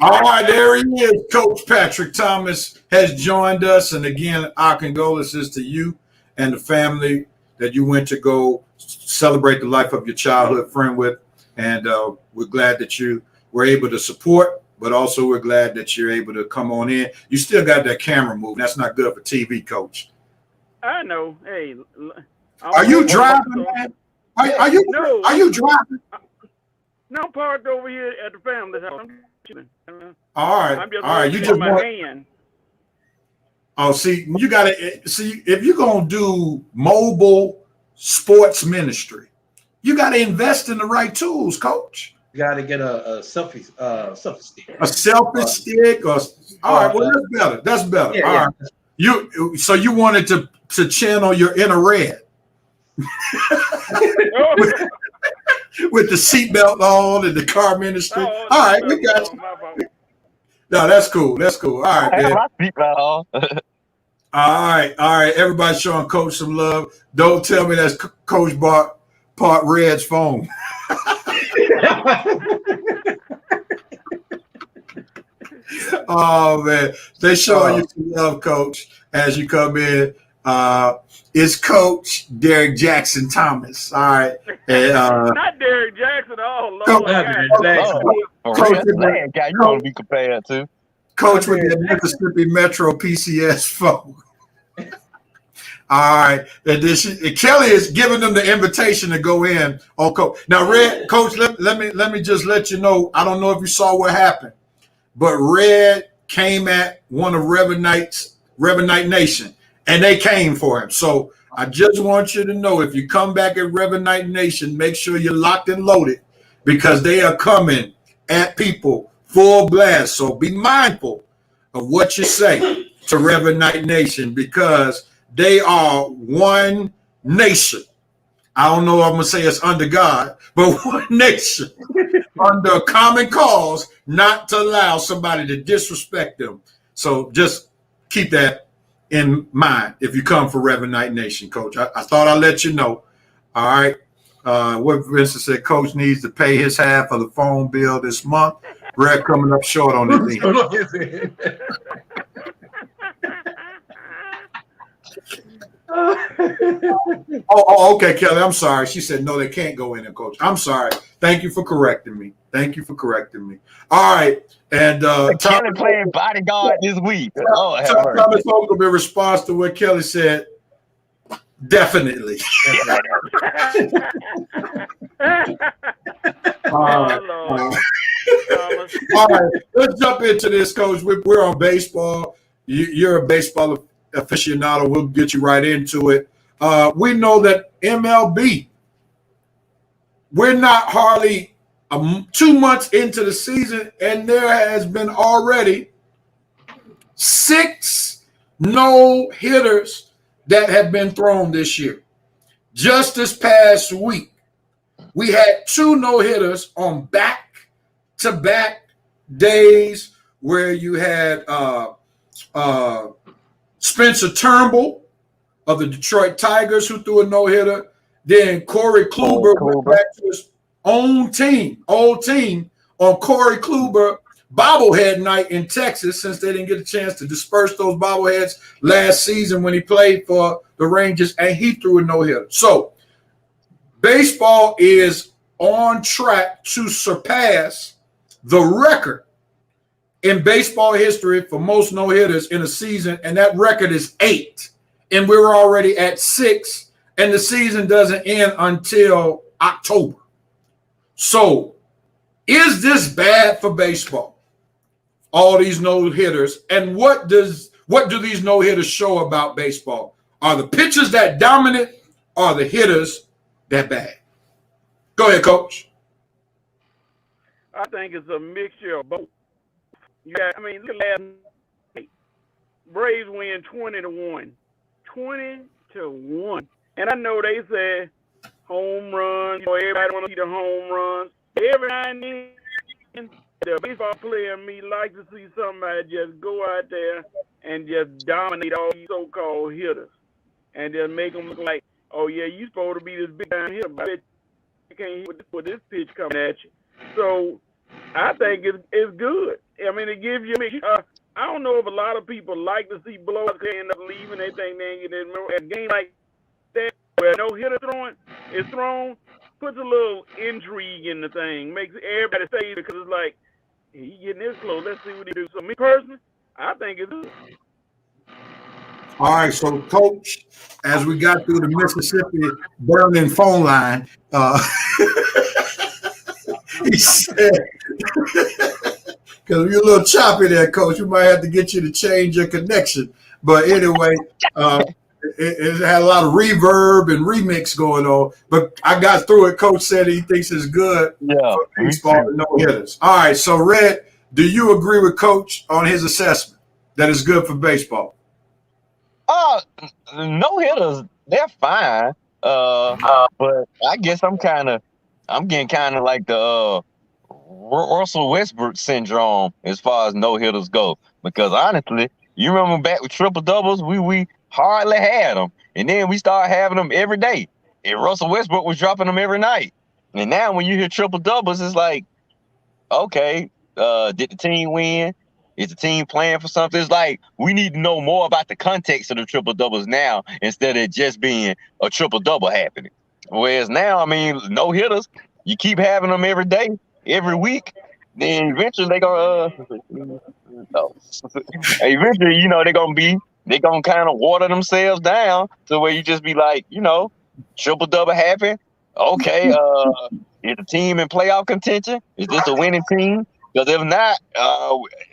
All right, there he is. Coach Patrick Thomas has joined us, and again, our condolences to you and the family that you went to go celebrate the life of your childhood friend with, and we're glad that you were able to support. But also, we're glad that you're able to come on in. You still got that camera moving. That's not good for TV, Coach. I know. Hey, are you driving, man? Are you driving? No, I'm parked over here at the family house. All right. I'm just all right. You just my hand. Oh, see, you gotta see if you're gonna do mobile sports ministry, you gotta invest in the right tools, Coach. You got to get a selfie stick. A selfie stick, or all right. Well, that's better. That's better. Yeah, all right. So you wanted to channel your inner red with the seatbelt on and the car ministry. All right, we got you. No, that's cool. That's cool. All right, man. All right. Everybody showing Coach some love. Don't tell me that's Coach Part Red's phone. Oh man, they showing you some love, Coach, as you come in. It's Coach Derek Jackson Thomas. All right, and, not Derek Jackson. Oh Lord, Coach, guy you want to be compared to? Coach with the Mississippi Metro PCS phone. All right, and Kelly is giving them the invitation to go in on Coach. Now, Coach, let me just let you know. I don't know if you saw what happened, but Red came at one of Reverend Knight Nation, and they came for him. So I just want you to know, if you come back at Reverend Knight Nation, make sure you're locked and loaded, because they are coming at people full blast. So be mindful of what you say to Reverend Knight Nation, because they are one nation. I don't know if I'm going to say it's under God, but one nation under a common cause not to allow somebody to disrespect them. So just keep that in mind if you come for Reverend Knight Nation, Coach. I thought I'd let you know. All right. What Vincent said, Coach needs to pay his half of the phone bill this month. Red coming up short on his end. Oh, okay, Kelly. I'm sorry. She said no, they can't go in there, Coach. I'm sorry. Thank you for correcting me. All right, and Kelly playing bodyguard this week. Thomas Holcomb, in response to what Kelly said, definitely. All right, let's jump into this, Coach. We're on baseball. You're a baseball aficionado. We'll get you right into it. We know that MLB, we're not hardly 2 months into the season, and there has been already 6 no-hitters that have been thrown this year. Just this past week, we had 2 no-hitters on back-to-back days, where you had Spencer Turnbull of the Detroit Tigers, who threw a no-hitter. Then Corey Kluber went back to his old team on Corey Kluber bobblehead night in Texas, since they didn't get a chance to disperse those bobbleheads last season when he played for the Rangers, and he threw a no-hitter. So baseball is on track to surpass the record in baseball history for most no-hitters in a season, and that record is 8. And we're already at 6, and the season doesn't end until October. So is this bad for baseball? All these no-hitters, and what do these no-hitters show about baseball? Are the pitchers that dominant, or are the hitters that bad? Go ahead, Coach. I think it's a mixture of both. Yeah, I mean, look at last night. Braves win 20-1. 20-1. And I know they said home runs. You know, everybody want to see the home runs. Every now and then, the baseball player in me likes to see somebody just go out there and just dominate all these so-called hitters and just make them look like, oh, yeah, you supposed to be this big-time hitter, but you can't hit with this pitch coming at you. So I think it's good. I mean, it gives you I don't know if a lot of people like to see blowouts end up leaving. They think they get a game like that where no hitter is thrown, puts a little intrigue in the thing, makes everybody say because it's like, he getting this close. Let's see what he do. So me personally, I think it's good. All right, so Coach, as we got through the Mississippi burning phone line, he said, because you're a little choppy there, Coach, we might have to get you to change your connection. But anyway, it had a lot of reverb and remix going on. But I got through it. Coach said he thinks it's good for baseball and no hitters. All right, so Red, do you agree with Coach on his assessment that it's good for baseball? No hitters, they're fine. But I guess I'm getting kind of like the Russell Westbrook syndrome as far as no hitters go. Because honestly, you remember back with triple doubles, we hardly had them, and then we started having them every day. And Russell Westbrook was dropping them every night. And now when you hear triple doubles, it's like, okay, did the team win? Is the team playing for something? It's like we need to know more about the context of the triple doubles now instead of just being a triple double happening. Whereas now, I mean, no hitters, you keep having them every day, every week, then eventually they're gonna eventually, they're gonna kind of water themselves down to where you just be like, triple double happen. Okay, is the team in playoff contention? Is this a winning team? Because if not,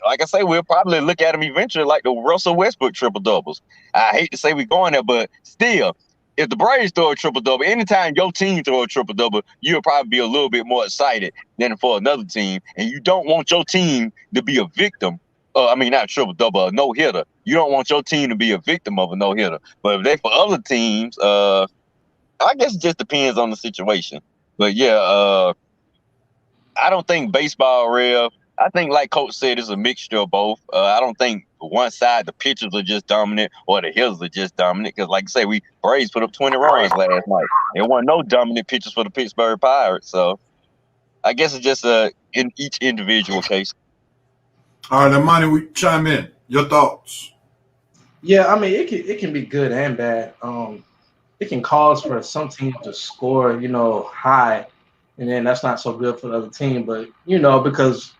like I say, we'll probably look at them eventually like the Russell Westbrook triple doubles. I hate to say we're going there, but still, if the Braves throw a triple double, anytime your team throw a triple double, you'll probably be a little bit more excited than for another team. And you don't want your team to be a victim. Not a triple double, a no hitter. You don't want your team to be a victim of a no hitter. But if they for other teams, I guess it just depends on the situation. But yeah, I don't think baseball real. I think, like Coach said, it's a mixture of both. I don't think one side, the pitchers are just dominant or the hitters are just dominant. Because, like I say, Braves put up 20 runs last night. There weren't no dominant pitchers for the Pittsburgh Pirates. So I guess it's just in each individual case. All right, Armani, we chime in. Your thoughts? Yeah, I mean, it can be good and bad. It can cause for some teams to score, high, and then that's not so good for the other team. But because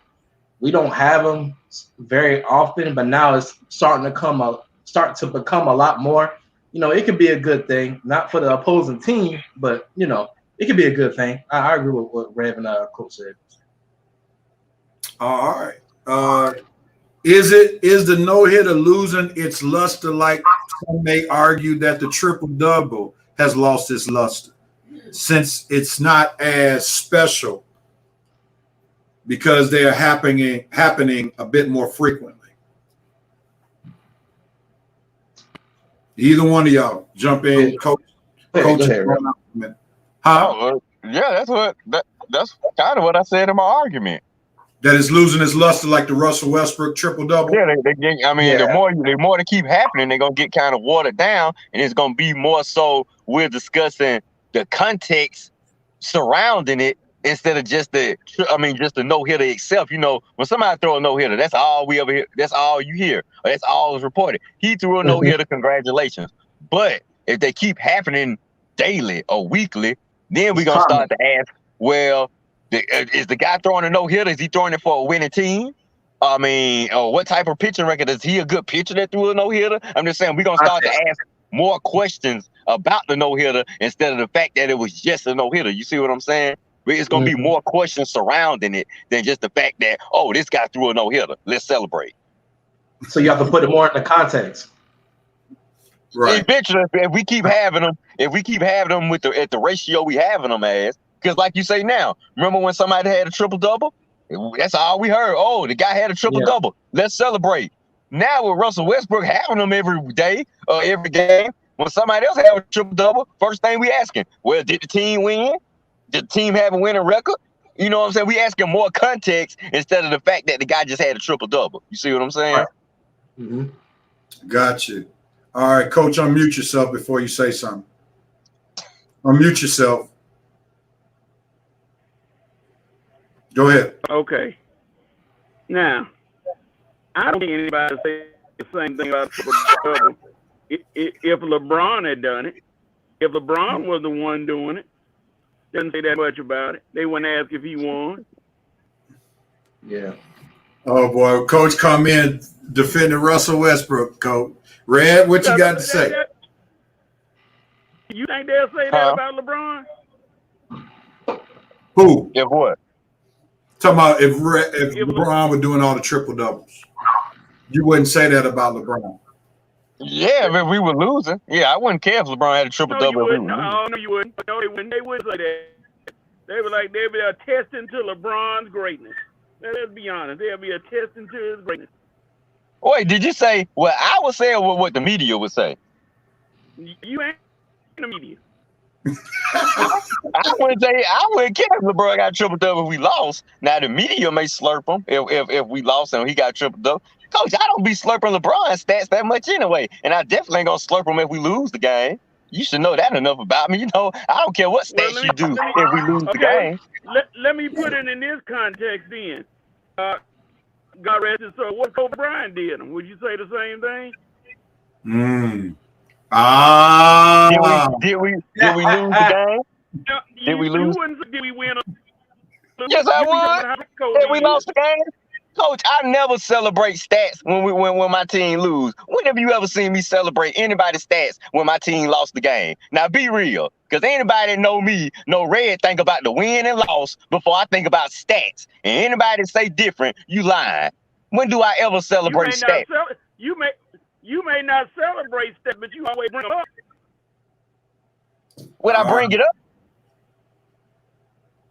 we don't have them very often, but now it's starting to become a lot more. It could be a good thing, not for the opposing team, but it could be a good thing. I agree with what Rev and Coach said. All right. Is the no-hitter losing its luster? Like some may argue that the triple-double has lost its luster since it's not as special because they are happening a bit more frequently. Either one of y'all jump in, Coach. Coach, yeah, that's kind of what I said in my argument. That is losing its luster like the Russell Westbrook triple-double? Yeah, the more they keep happening, they're going to get kind of watered down, and it's going to be more so we're discussing the context surrounding it instead of just the no-hitter itself. When somebody throw a no-hitter, that's all we ever hear. That's all you hear. Or that's all is reported. He threw a no-hitter, congratulations. But if they keep happening daily or weekly, then we're going to start to ask, well, is the guy throwing a no-hitter? Is he throwing it for a winning team? What type of pitching record? Is he a good pitcher that threw a no-hitter? I'm just saying we're going to start to ask more questions about the no-hitter instead of the fact that it was just a no-hitter. You see what I'm saying? It's going to be more questions surrounding it than just the fact that, oh, this guy threw a no-hitter. Let's celebrate. So you have to put it more in the context. Right. Eventually, if we keep having them at the ratio we having them as, because like you say now, remember when somebody had a triple-double? That's all we heard. Oh, the guy had a triple-double. Let's celebrate. Now with Russell Westbrook having them every day or every game, When somebody else have a triple double, first thing we asking, well, did the team win? Did the team have a winning record? You know what I'm saying? We asking more context instead of the fact that the guy just had a triple double. You see what I'm saying? Right. Mm-hmm. Gotcha. All right, Coach, unmute yourself before you say something. Unmute yourself. Go ahead. Okay. Now, I don't think anybody say the same thing about triple double. If LeBron had done it, if LeBron was the one doing it, doesn't say that much about it. They wouldn't ask if he won. Yeah. Oh boy, Coach, come in defending Russell Westbrook. Coach Red, what you got to say? You think they'll say that about LeBron? Who? If what? Talking about if LeBron were doing all the triple doubles, you wouldn't say that about LeBron. Yeah, if we were losing. Yeah, I wouldn't care if LeBron had a triple double. No, you wouldn't. No, they wouldn't. They wouldn't say that. They were like, they'd be attesting to LeBron's greatness. Let's be honest. They'll be attesting to his greatness. Wait, did you say what I would say or what the media would say? You ain't in the media. I wouldn't care if LeBron got triple double if we lost. Now the media may slurp him if we lost and he got triple double. Coach, I don't be slurping LeBron stats that much anyway, and I definitely ain't gonna slurp him if we lose the game. You should know that enough about me. You know, I don't care what stats you do if we lose the game. Let me put it in this context then. God rest his soul. What Kobe Bryant did? Would you say the same thing? Did we lose the game? No, did we lose? Did we win? Yes, I would. Did we lost the game? Coach, I never celebrate stats when my team lose. When have you ever seen me celebrate anybody's stats when my team lost the game? Now be real, because anybody that know me, know Red think about the win and loss before I think about stats. And anybody that say different, you lying. When do I ever celebrate stats? You may not celebrate stats, but you always bring them up. When I bring it up?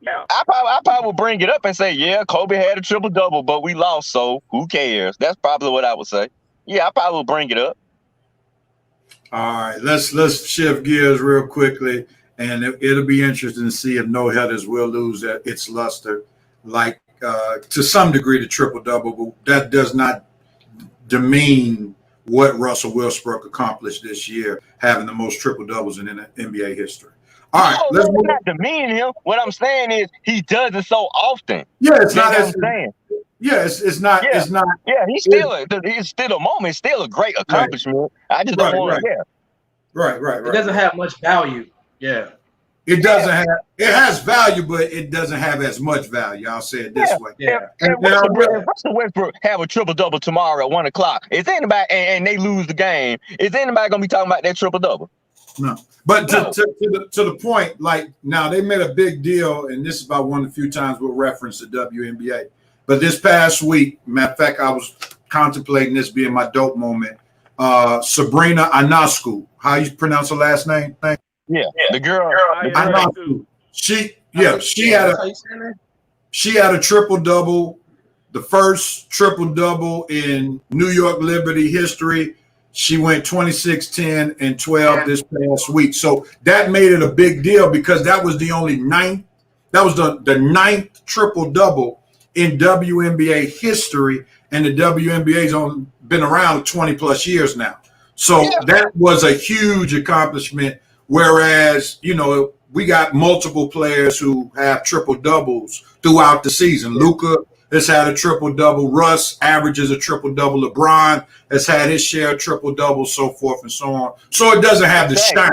Yeah. I probably would bring it up and say, yeah, Kobe had a triple double, but we lost, so who cares? That's probably what I would say. Yeah, I probably would bring it up. All right, let's shift gears real quickly, and it'll be interesting to see if no headers will lose its luster, like to some degree the triple double, but that does not demean what Russell Westbrook accomplished this year, having the most triple doubles in NBA history. All right, let's move. Not demean him. What I'm saying is he does it so often. Yeah, it's not. What I'm saying. Yeah, it's not. Yeah. It's not. Yeah, he's still a moment. It's still a great accomplishment. Right. I just don't want to. Right. It doesn't have much value. Yeah. It doesn't have. It has value, but it doesn't have as much value. I'll say it this way. Yeah. If Russell Westbrook have a triple double tomorrow at 1:00, is anybody and they lose the game? Is anybody gonna be talking about that triple double? No. But to the point, like now they made a big deal, and this is about one of the few times we'll reference the WNBA. But this past week, matter of fact, I was contemplating this being my dope moment. Sabrina Ionescu, how you pronounce her last name? Yeah, the girl. Ionescu. She had a triple double, the first triple double in New York Liberty history. She went 26, 10, and 12 this past week. So that made it a big deal because that was the ninth triple double in WNBA history, and the WNBA's been around 20 plus years now. So that was a huge accomplishment. Whereas, we got multiple players who have triple doubles throughout the season. Luka has had a triple double. Russ averages a triple double. LeBron has had his share of triple doubles, so forth and so on. So it doesn't have the shine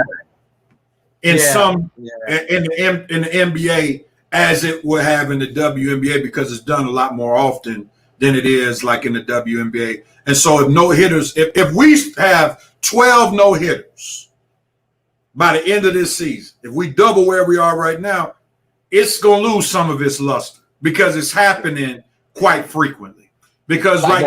in the NBA as it would have in the WNBA because it's done a lot more often than it is like in the WNBA. And so if no hitters, if we have 12 no hitters by the end of this season, if we double where we are right now, it's going to lose some of its luster because it's happening quite frequently. Because like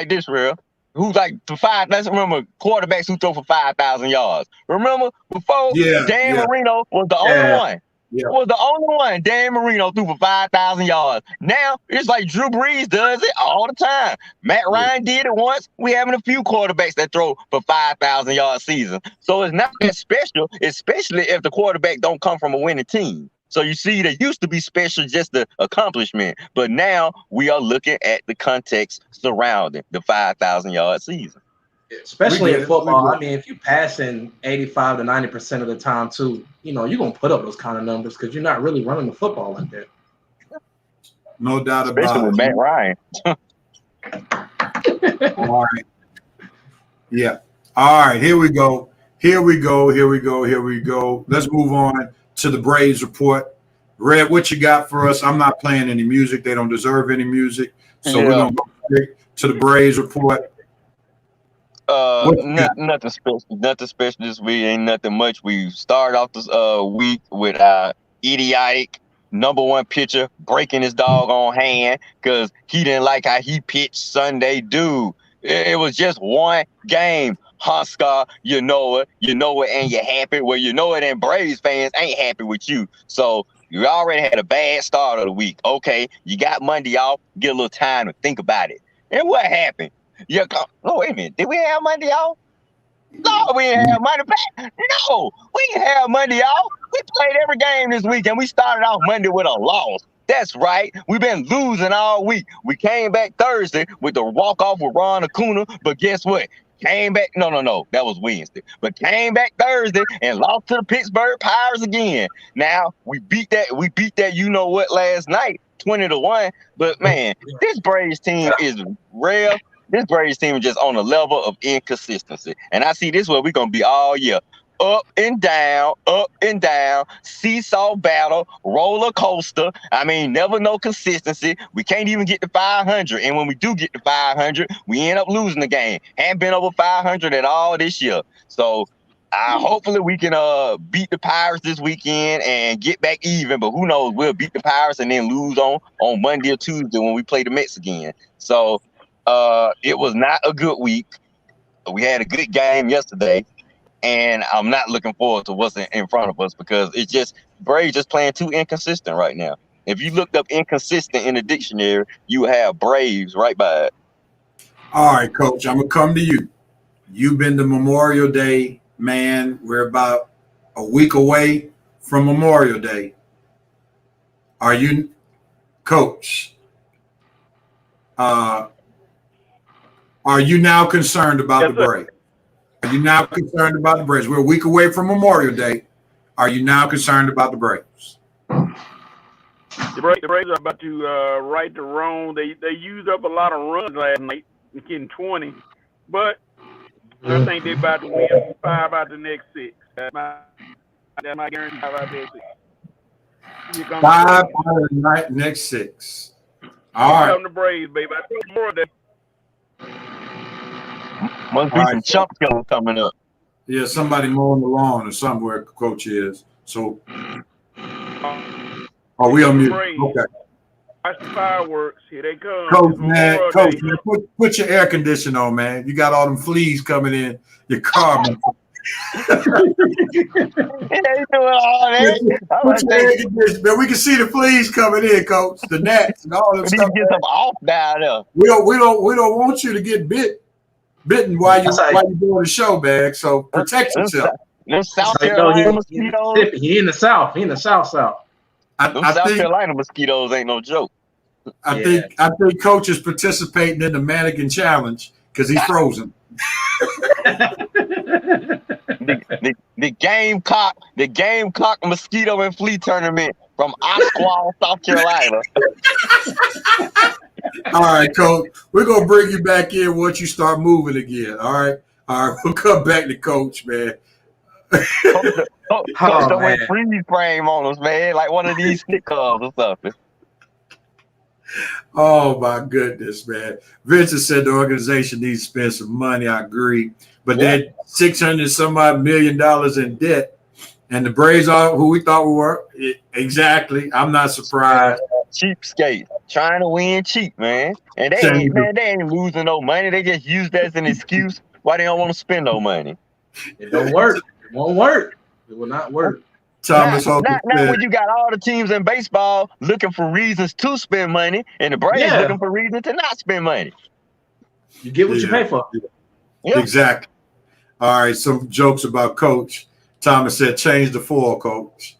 this real. Who's like for five? Let's remember quarterbacks who throw for 5,000 yards. Remember before Dan Marino was the only one. was the only one. Dan Marino threw for 5,000 yards. Now it's like Drew Brees does it all the time. Matt Ryan did it once. We having a few quarterbacks that throw for 5,000 yard season. So it's not that special, especially if the quarterback don't come from a winning team. So you see, they used to be special just the accomplishment, but now we are looking at the context surrounding the 5,000 yard season. Especially in football, I mean, if you passing 85 to 90% of the time, too, you know, you're gonna put up those kind of numbers because you're not really running the football like that. No doubt Especially about with it. Matt Ryan. All right. Yeah. All right. Here we go. Let's move on to the Braves report. Red, what you got for us? I'm not playing any music. They don't deserve any music. So we're going to go straight to the Braves report. Nothing special. Nothing special this week. Ain't nothing much. We started off this week with our idiotic number one pitcher breaking his doggone hand because he didn't like how he pitched Sunday. Dude, it was just one game. Husker, you know it, and you're happy. Well, you know it, and Braves fans ain't happy with you. So you already had a bad start of the week. Okay, you got Monday off. Get a little time to think about it. And what happened? No, wait a minute. Did we have Monday off? No, we didn't have Monday back. No, we didn't have Monday off. We played every game this week, and we started off Monday with a loss. That's right. We've been losing all week. We came back Thursday with the walk-off with Ron Acuna, but guess what? Came back. No. That was Wednesday. But came back Thursday and lost to the Pittsburgh Pirates again. Now, we beat that you-know-what last night, 20-1. But, man, this Braves team is real. This Braves team is just on a level of inconsistency. And I see this where we're going to be all year. Up and down, seesaw battle, roller coaster. I mean, never no consistency. We can't even get to 500. And when we do get to 500, we end up losing the game. Haven't been over 500 at all this year. So hopefully we can beat the Pirates this weekend and get back even. But who knows? We'll beat the Pirates and then lose on Monday or Tuesday when we play the Mets again. So it was not a good week. We had a good game yesterday. And I'm not looking forward to what's in front of us because it's just Braves just playing too inconsistent right now. If you looked up inconsistent in the dictionary, you have Braves right by it. All right, Coach, I'm going to come to you. You've been to Memorial Day, man. We're about a week away from Memorial Day. Are you, Coach, are you now concerned about the Braves? Are you now concerned about the Braves? We're a week away from Memorial Day. Are you now concerned about the Braves? The Braves are about to right the wrong. They used up a lot of runs last night, getting 20. But I think they're about to win 5 out of the next 6. That's my guarantee. 5 out of the next 6. 5 out of the next 6. All right. Come the Braves, baby. I think more of that. Must be some chump killer coming up. Yeah, somebody mowing the lawn or somewhere Coach is. So, are we on mute? Okay. Watch the fireworks. Here they come. Coach, man, put your air conditioner on, man. You got all them fleas coming in your car. Man. Put your air conditioner, man. We can see the fleas coming in, Coach. The gnats and all that stuff. Get them off down there. We don't want you to get bitten while you're doing the show, man. So protect yourself. Them South Carolina mosquitoes. He in the South. He in the South. I think Carolina mosquitoes ain't no joke. I think Coach is participating in the mannequin challenge because he's frozen. the Gamecock mosquito and flea tournament from Oswald, South Carolina. All right, Coach. We're gonna bring you back in once you start moving again. All right. We'll come back to Coach, man. Coach don't went freeze frame on us, man, like one of these sitcoms or something. Oh my goodness, man. Vincent said the organization needs to spend some money. I agree, but they're $600 some odd million in debt, and the Braves are who we thought we were. Exactly. I'm not surprised. Cheapskate, trying to win cheap, man. And they ain't losing no money. They just use that as an excuse why they don't want to spend no money. It don't work. It won't work. It will not work. Thomas Hawkins Not said, when you got all the teams in baseball looking for reasons to spend money, and the Braves Yeah. looking for reasons to not spend money. You get what you pay for. Yeah. Exactly. All right, some jokes about Coach. Thomas said, change the foil, Coach.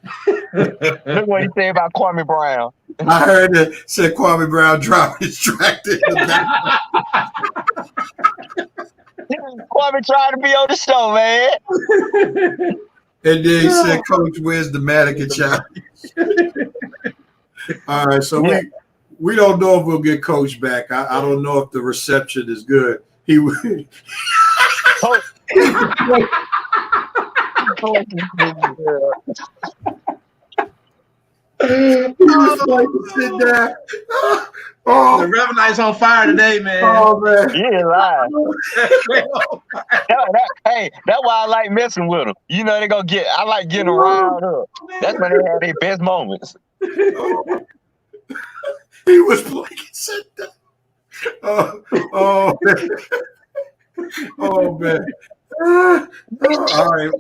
Look what he said about Kwame Brown. I heard that said Kwame Brown dropped his tractor in the back. Kwame trying to be on the show, man. And then he said, Coach, where's the mannequin challenge? All right, so we don't know if we'll get Coach back. I don't know if the reception is good. He was like to sit down. Oh, The Rev Night's on fire today, man. oh man. You ain't lying. Hey, that's why I like messing with them. You know they gonna get. I like getting them riled up. That's when they have their best moments. He was playing sit down. Oh man. Oh man. All right.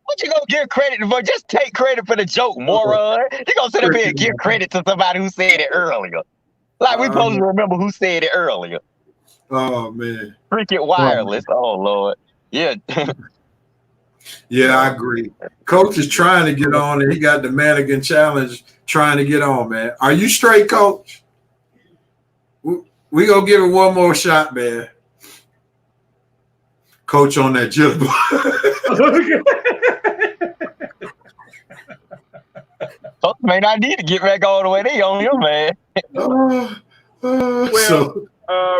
What you gonna give credit for? Just take credit for the joke, moron. You gonna sit up here and give credit to somebody who said it earlier. Like we supposed to remember who said it earlier. Oh man. Cricket Wireless. Oh Lord. Yeah. Yeah, I agree. Coach is trying to get on, and he got the mannequin challenge trying to get on, man. Are you straight, Coach? We gonna give it one more shot, man. Coach on that jitterbug. Folks may not need to get back all the way. They on you, man.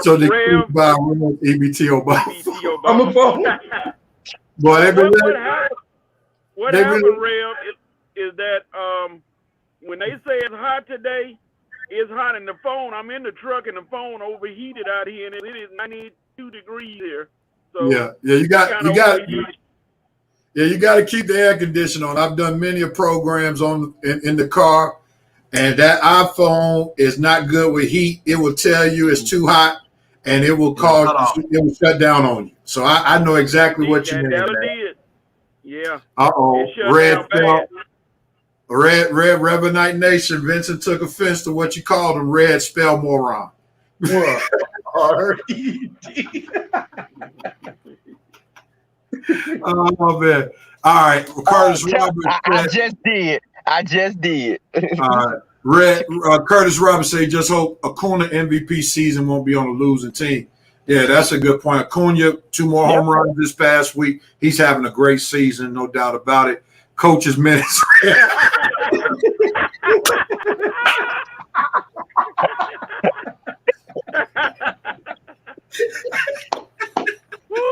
So they Rev, buy EBT Obama. I'm a phone. Boy, they been what happened, Rev, is that when they say it's hot today, it's hot in the phone. I'm in the truck and the phone overheated out here, and it is 92 degrees here. So yeah, you got to keep the air conditioner on. I've done many programs in the car, and that iPhone is not good with heat. It will tell you it's too hot, and it will shut down on you. So I know exactly what you mean. Did. Yeah. Red Night Nation. Vincent took offense to what you called him. Red spell moron. What? R-E-D. Oh man! All right, Curtis Roberts. I just did. Curtis Roberts said, "Just hope Acuna MVP season won't be on a losing team." Yeah, that's a good point. Acuna, 2 more home runs this past week. He's having a great season, no doubt about it. Coach's minutes.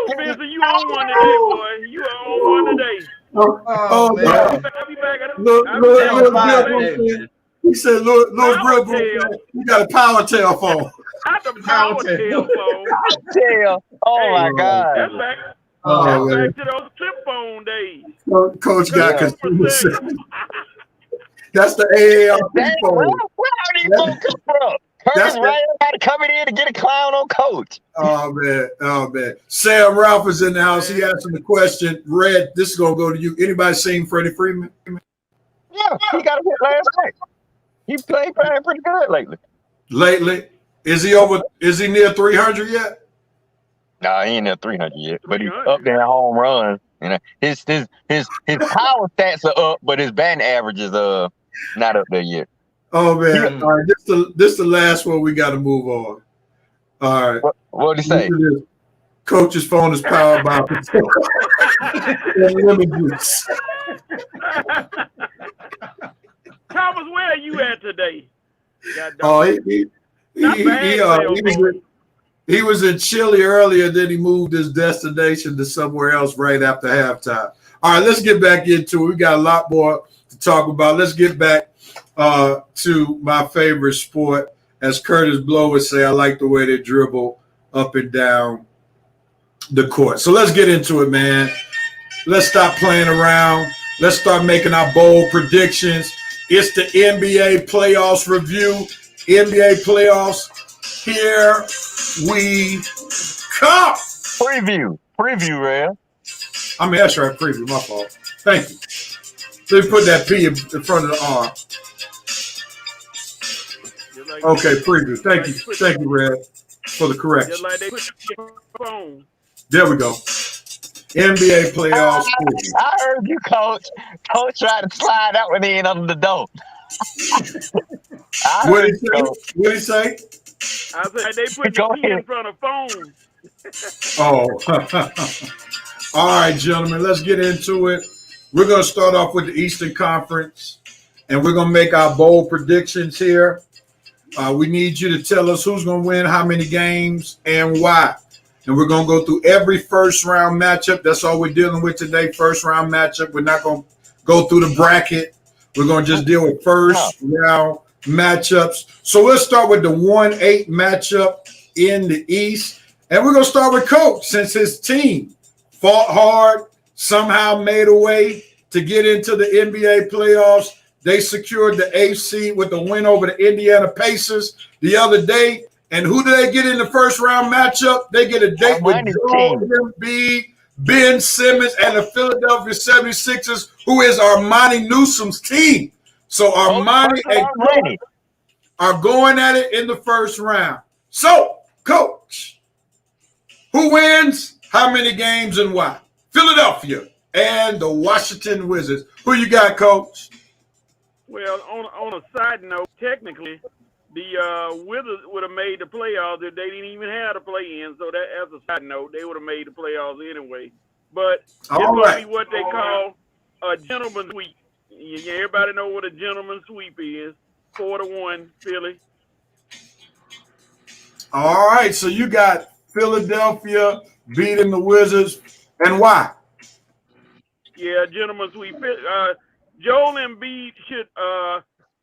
Spencer, you on one today, boy. You on one today. Man. He said, "Louis Brill, you got a power tail phone." Not the power tail phone. Tail. Oh my God. That's back to those flip phone days. Coach got consumer. That's the AARP phone. Where are these folks come from? Curtis Ryan got to come in to get a clown on Coach. Oh man. Sam Ralph is in the house. He asking the question. Red, this is gonna go to you. Anybody seen Freddie Freeman? Yeah, he got a hit last night. He playing pretty good lately. Is he over? Is he near 300 yet? Nah, he ain't near 300 yet, but he's up there in home runs. You know, his power stats are up, but his batting average is not up there yet. Oh man! All right, this the last one. We got to move on. All right. What did he say? Coach's phone is powered by lemon juice. Thomas, where are you at today? Oh, he was in Chile earlier. Then he moved his destination to somewhere else right after halftime. All right, let's get back into it. We got a lot more to talk about. Let's get back to my favorite sport. As Curtis Blow would say, I like the way they dribble up and down the court. So let's get into it, man. Let's stop playing around. Let's start making our bold predictions. It's the NBA playoffs review. NBA playoffs. Here we come. Preview, Red. I mean, that's right. Preview. My fault. Thank you. So you put that P in front of the R. Like okay, preview. Thank you, Red, for the correction. Just like they put the phone. There we go. NBA playoffs. I heard you, Coach. Coach tried to slide that one in under the door. What did he say? I said they put the P in front of phone. Oh. All right, gentlemen, let's get into it. We're going to start off with the Eastern Conference, and we're going to make our bold predictions here. We need you to tell us who's going to win how many games and why. And we're going to go through every first-round matchup. That's all we're dealing with today, first-round matchup. We're not going to go through the bracket. We're going to just deal with first-round matchups. So let's start with the 1-8 matchup in the East. And we're going to start with Coach, since his team fought hard, somehow made a way to get into the NBA playoffs. They secured the 8th seed with the win over the Indiana Pacers the other day. And who do they get in the first-round matchup? They get a date with Joel Embiid, Ben Simmons, and the Philadelphia 76ers, who is Armani Newsom's team. So Armani and Coach are going at it in the first round. So, Coach, who wins, how many games, and why? Philadelphia and the Washington Wizards. Who you got, Coach? Well, on a side note, technically, the Wizards would have made the playoffs if they didn't even have the play-in. So that, as a side note, they would have made the playoffs anyway. But it's going to be what they call a gentleman's sweep. Everybody know what a gentleman's sweep is. 4-1, Philly. All right, so you got Philadelphia beating the Wizards, and why? Yeah, gentleman's sweep. Joel Embiid should,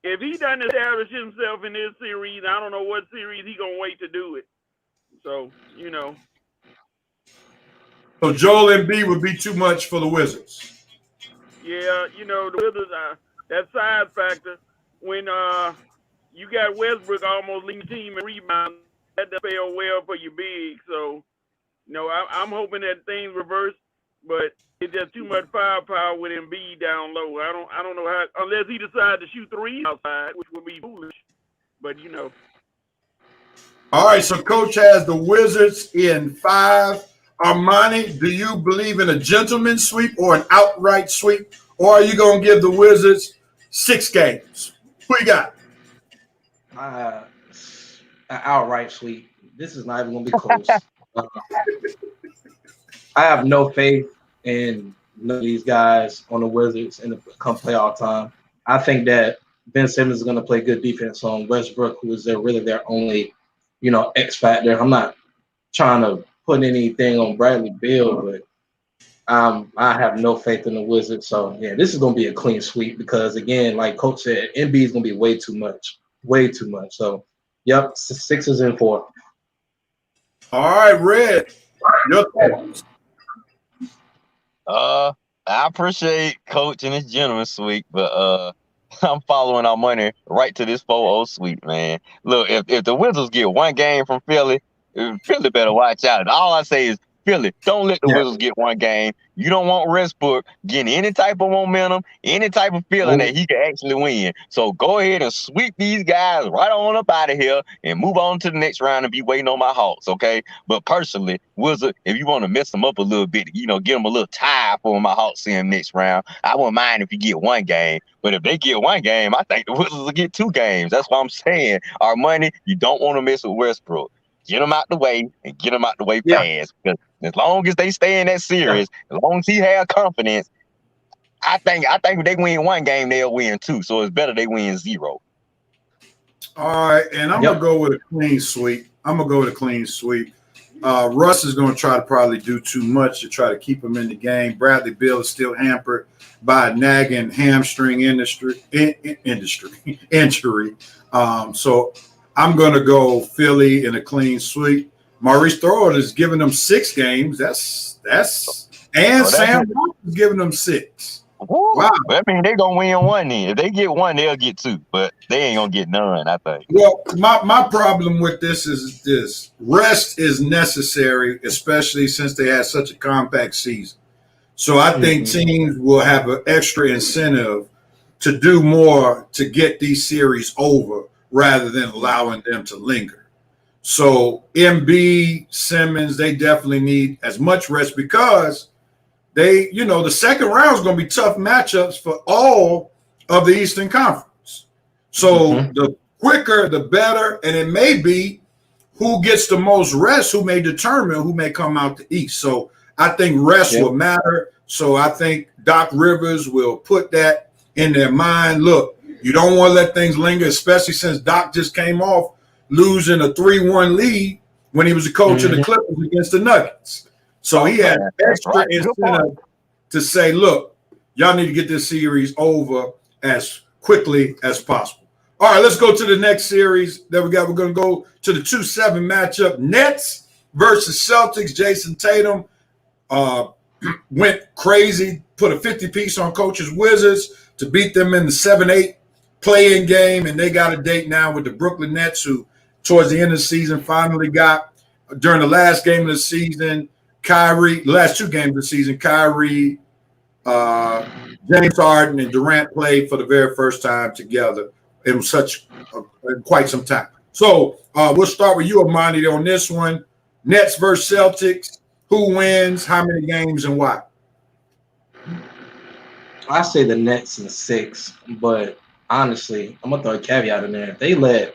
if he doesn't establish himself in this series, I don't know what series he gonna wait to do it. So, you know. So Joel Embiid would be too much for the Wizards. Yeah, you know, the Wizards, that size factor, when you got Westbrook almost leading the team in rebounds, that doesn't feel well for your big. So, you know, I'm hoping that things reverse, but it's just too much firepower with Embiid down low. I don't know how, unless he decides to shoot threes outside, which would be foolish. But, you know. All right, so Coach has the Wizards in 5. Armani, do you believe in a gentleman's sweep or an outright sweep? Or are you going to give the Wizards 6 games? Who you got? An outright sweep. This is not even going to be close. I have no faith in none of these guys on the Wizards in the come playoff time. I think that Ben Simmons is going to play good defense on Westbrook, who is really their only, X factor. I'm not trying to put anything on Bradley Beal, but I have no faith in the Wizards. So, yeah, this is going to be a clean sweep because, again, like Coach said, Embiid is going to be way too much. So, yep, 6 and 4. All right, Red, your thoughts. I appreciate Coach and his gentleman's sweep, but I'm following our money right to this 4-0 sweep, man. Look, if the Wizards get 1 game from Philly, Philly better watch out. All I say is, Philly, don't let the Wizards get 1 game. You don't want Westbrook getting any type of momentum, any type of feeling that he can actually win. So go ahead and sweep these guys right on up out of here and move on to the next round and be waiting on my Hawks, okay? But personally, Wizard, if you want to mess them up a little bit, get them a little tired for my Hawks in the next round, I wouldn't mind if you get 1 game. But if they get 1 game, I think the Wizards will get 2 games. That's what I'm saying. Our money, you don't want to mess with Westbrook. Get them out the way and get them out the way fast. Because as long as they stay in that series, as long as he has confidence, I think if they win 1 game, they'll win 2. So it's better they win 0. All right, and I'm gonna go with a clean sweep. Russ is gonna try to probably do too much to try to keep him in the game. Bradley Beal is still hampered by a nagging hamstring injury. So I'm going to go Philly in a clean sweep. Maurice Thornton is giving them 6 games. Sam Watson is giving them 6. Wow. I mean, they're going to win 1 then. If they get 1, they'll get 2. But they ain't going to get none, I think. Well, my problem with this is this. Rest is necessary, especially since they had such a compact season. So I think teams will have an extra incentive to do more to get these series over rather than allowing them to linger. So Embiid, Simmons, they definitely need as much rest because they, the second round is going to be tough matchups for all of the Eastern Conference. So the quicker, the better, and it may be who gets the most rest who may determine who may come out the East. So I think rest will matter. So I think Doc Rivers will put that in their mind. Look, you don't want to let things linger, especially since Doc just came off losing a 3-1 lead when he was the coach of the Clippers against the Nuggets. So he had extra incentive to say, look, y'all need to get this series over as quickly as possible. All right, let's go to the next series that we got. We're going to go to the 2-7 matchup. Nets versus Celtics. Jason Tatum went crazy, put a 50-piece on Coach's Wizards to beat them in the 7-8 play-in game, and they got a date now with the Brooklyn Nets, who towards the end of the season finally got, during the last game of the season, last two games of the season, Kyrie, James Harden, and Durant played for the very first time together. It was quite some time. So we'll start with you, Armani, on this one. Nets versus Celtics. Who wins? How many games and why? I say the Nets in 6, but honestly, I'm gonna throw a caveat in there. If they let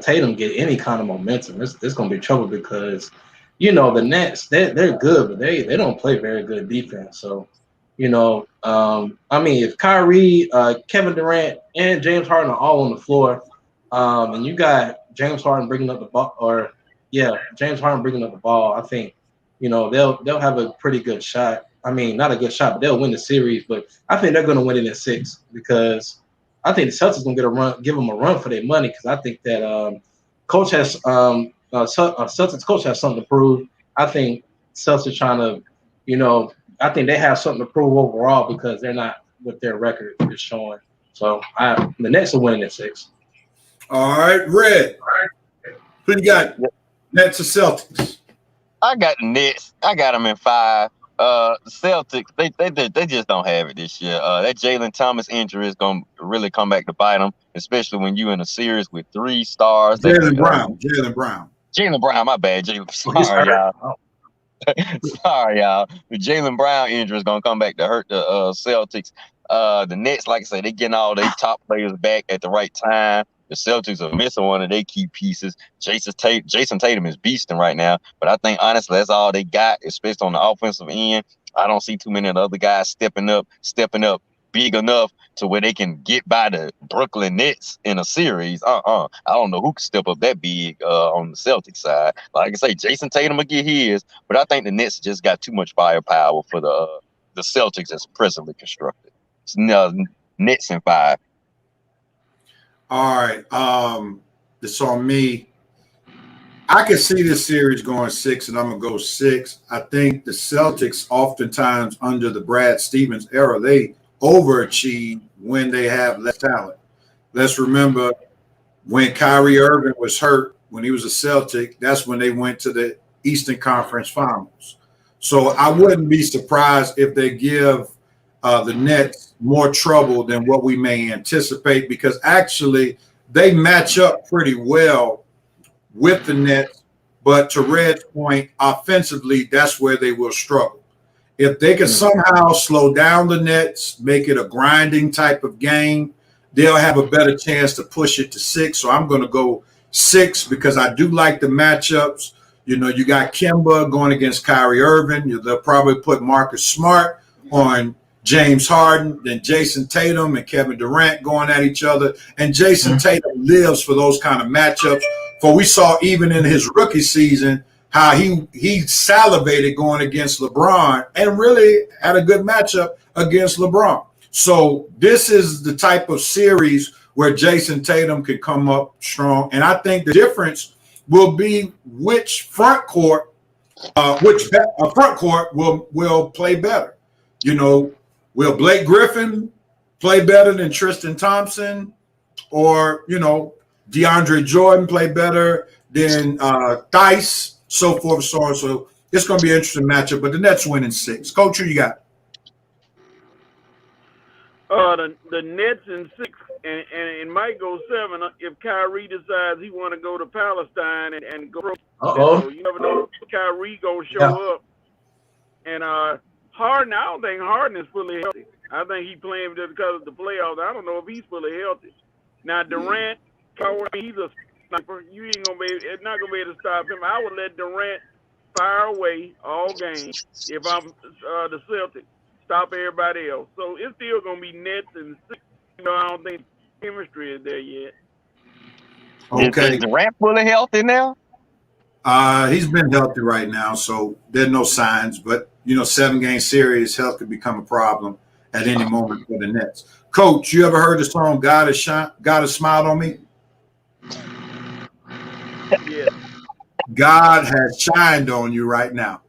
Tatum get any kind of momentum, this gonna be trouble because the Nets they're good, but they don't play very good defense. So if Kyrie, Kevin Durant, and James Harden are all on the floor, and you got James Harden bringing up the ball, James Harden bringing up the ball, I think they'll have a pretty good shot. I mean, not a good shot, but they'll win the series. But I think they're going to win it in 6 because I think the Celtics going to give them a run for their money because I think that Celtics coach has something to prove. I think Celtics trying to, I think they have something to prove overall because they're not what their record is showing. So the Nets are winning at 6. All right, Red. Who you got? Nets or Celtics? I got the Nets. I got them in 5. The Celtics, they just don't have it this year. That Jalen Thomas injury is going to really come back to bite them, especially when you in a series with 3 stars. Jalen Brown, my bad. Sorry, y'all. Sorry, y'all. The Jalen Brown injury is going to come back to hurt the Celtics. The Nets, like I said, they getting all their top players back at the right time. The Celtics are missing one of their key pieces. Jason Tatum is beasting right now, but I think honestly that's all they got, especially on the offensive end. I don't see too many of the other guys stepping up big enough to where they can get by the Brooklyn Nets in a series. I don't know who can step up that big on the Celtics side. Like I say, Jason Tatum will get his, but I think the Nets just got too much firepower for the Celtics as presently constructed. It's Nets in 5. All right. It's on me. I can see this series going 6, and I'm going to go 6. I think the Celtics oftentimes under the Brad Stevens era, they overachieve when they have less talent. Let's remember when Kyrie Irving was hurt, when he was a Celtic, that's when they went to the Eastern Conference Finals. So I wouldn't be surprised if they give the Nets more trouble than what we may anticipate because actually they match up pretty well with the Nets, but to Red's point, offensively, that's where they will struggle. If they can somehow slow down the Nets, make it a grinding type of game, they'll have a better chance to push it to 6. So I'm going to go 6 because I do like the matchups. You got Kemba going against Kyrie Irving. They'll probably put Marcus Smart on James Harden, then Jason Tatum and Kevin Durant going at each other. And Jason Tatum lives for those kind of matchups. For we saw even in his rookie season how he salivated going against LeBron and really had a good matchup against LeBron. So this is the type of series where Jason Tatum can come up strong. And I think the difference will be which front court will play better. Will Blake Griffin play better than Tristan Thompson, or DeAndre Jordan play better than Theis, so forth and so on. So It's going to be an interesting matchup, but the Nets win in 6. Coach, who you got? The Nets in 6, and it might go 7 if Kyrie decides he want to go to Palestine and go. So you never know if Kyrie gonna show up. And Harden, I don't think Harden is fully healthy. I think he's playing just because of the playoffs. I don't know if he's fully healthy. Now Durant, he's a sniper. You ain't gonna be. It's not gonna be able to stop him. I would let Durant fire away all game if I'm the Celtics. Stop everybody else. So it's still gonna be Nets and 6. I don't think chemistry is there yet. Okay. Is Durant fully healthy now? He's been healthy right now, so there's no signs. But 7-game series, health could become a problem at any moment for the Nets. Coach, you ever heard the song "God Has Smiled on Me"? Yeah. God has shined on you right now.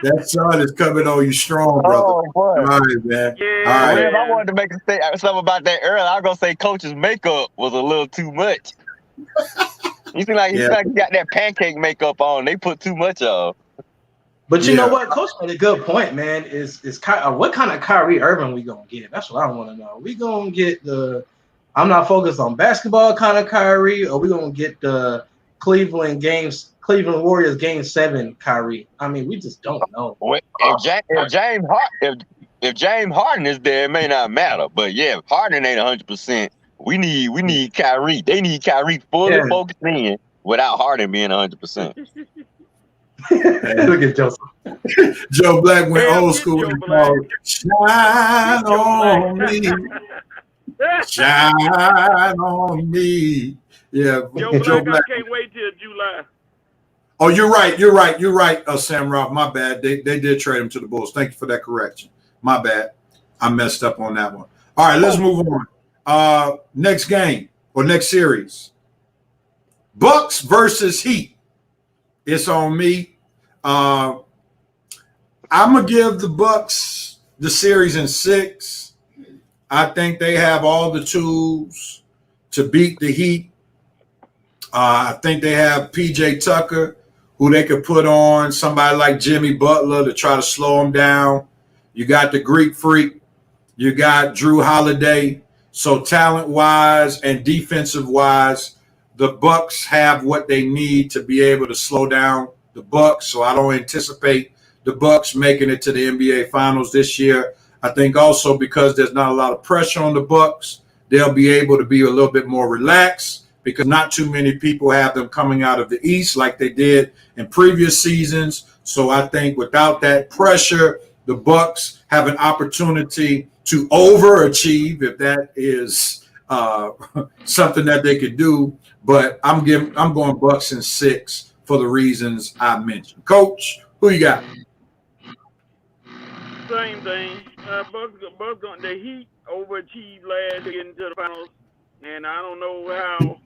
That sun is coming on you strong, brother. Oh, boy. All right, man. Yeah. All right. I wanted to make something about that earlier. I was gonna say Coach's makeup was a little too much. You seem like he got that pancake makeup on. They put too much on. But you know what? Coach made a good point, man. Is what kind of Kyrie Irving we gonna get? That's what I want to know. We gonna get the I'm not focused on basketball kind of Kyrie, or we gonna get the Cleveland Warriors Game 7 Kyrie? I mean, we just don't know. If James Harden is there, it may not matter. But yeah, if Harden ain't 100%. We need Kyrie. They need Kyrie fully focused in without Harden being 100%. Look at Joseph. Joe Black went old school and called "Shine on Me, Shine on Me." Yeah, Joe Black. I can't wait till July. Oh, you're right, Sam Rock. My bad. They did trade him to the Bulls. Thank you for that correction. My bad. I messed up on that one. All right, let's move on. Next game or next series. Bucks versus Heat. It's on me. I'm gonna give the Bucks the series in 6. I think they have all the tools to beat the Heat. I think they have PJ Tucker, who they could put on somebody like Jimmy Butler to try to slow him down. You got the Greek Freak. You got Drew Holiday. So talent-wise and defensive-wise, the Bucks have what they need to be able to slow down the Bucks. So I don't anticipate the Bucks making it to the NBA Finals this year. I think also because there's not a lot of pressure on the Bucks, they'll be able to be a little bit more relaxed because not too many people have them coming out of the East like they did in previous seasons. So I think without that pressure, the Bucks have an opportunity to overachieve if that is something that they could do. But I'm going Bucks in 6 for the reasons I mentioned. Coach, who you got? Same thing. Bucks the Heat overachieved last year into the finals, and I don't know how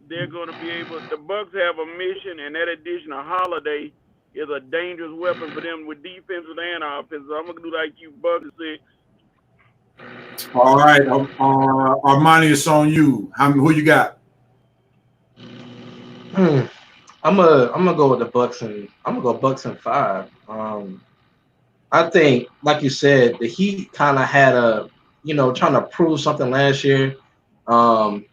they're going to be able. The Bucks have a mission, and that addition of Holiday is a dangerous weapon for them with defensive and offense. So I'm going to do like you, Bucks in 6. All right, Armani, it's on you. Who you got? I'm gonna go with the Bucks, and I'm gonna go Bucks in 5. I think, like you said, the Heat kind of had trying to prove something last year. And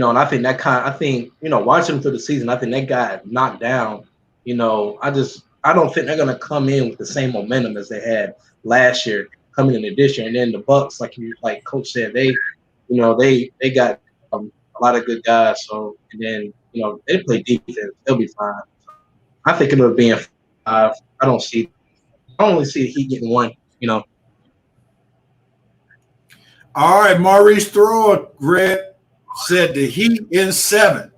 I think watching them through the season, I think they got knocked down. I don't think they're gonna come in with the same momentum as they had last year coming in this year. And then the Bucks, like Coach said, they got a lot of good guys. So and then they play defense, they'll be fine. I think it'll be in 5. I only see Heat getting 1. All right, Maurice Thrower said the Heat in 7.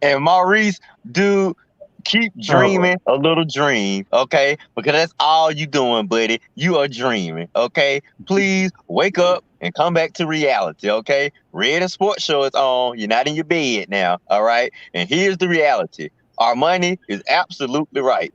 And Maurice, dude, keep dreaming a little dream, okay? Because that's all you doing, buddy. You are dreaming, okay? Please wake up and come back to reality, okay? Red and Sports Show is on. You're not in your bed now, all right? And here's the reality. Our money is absolutely right.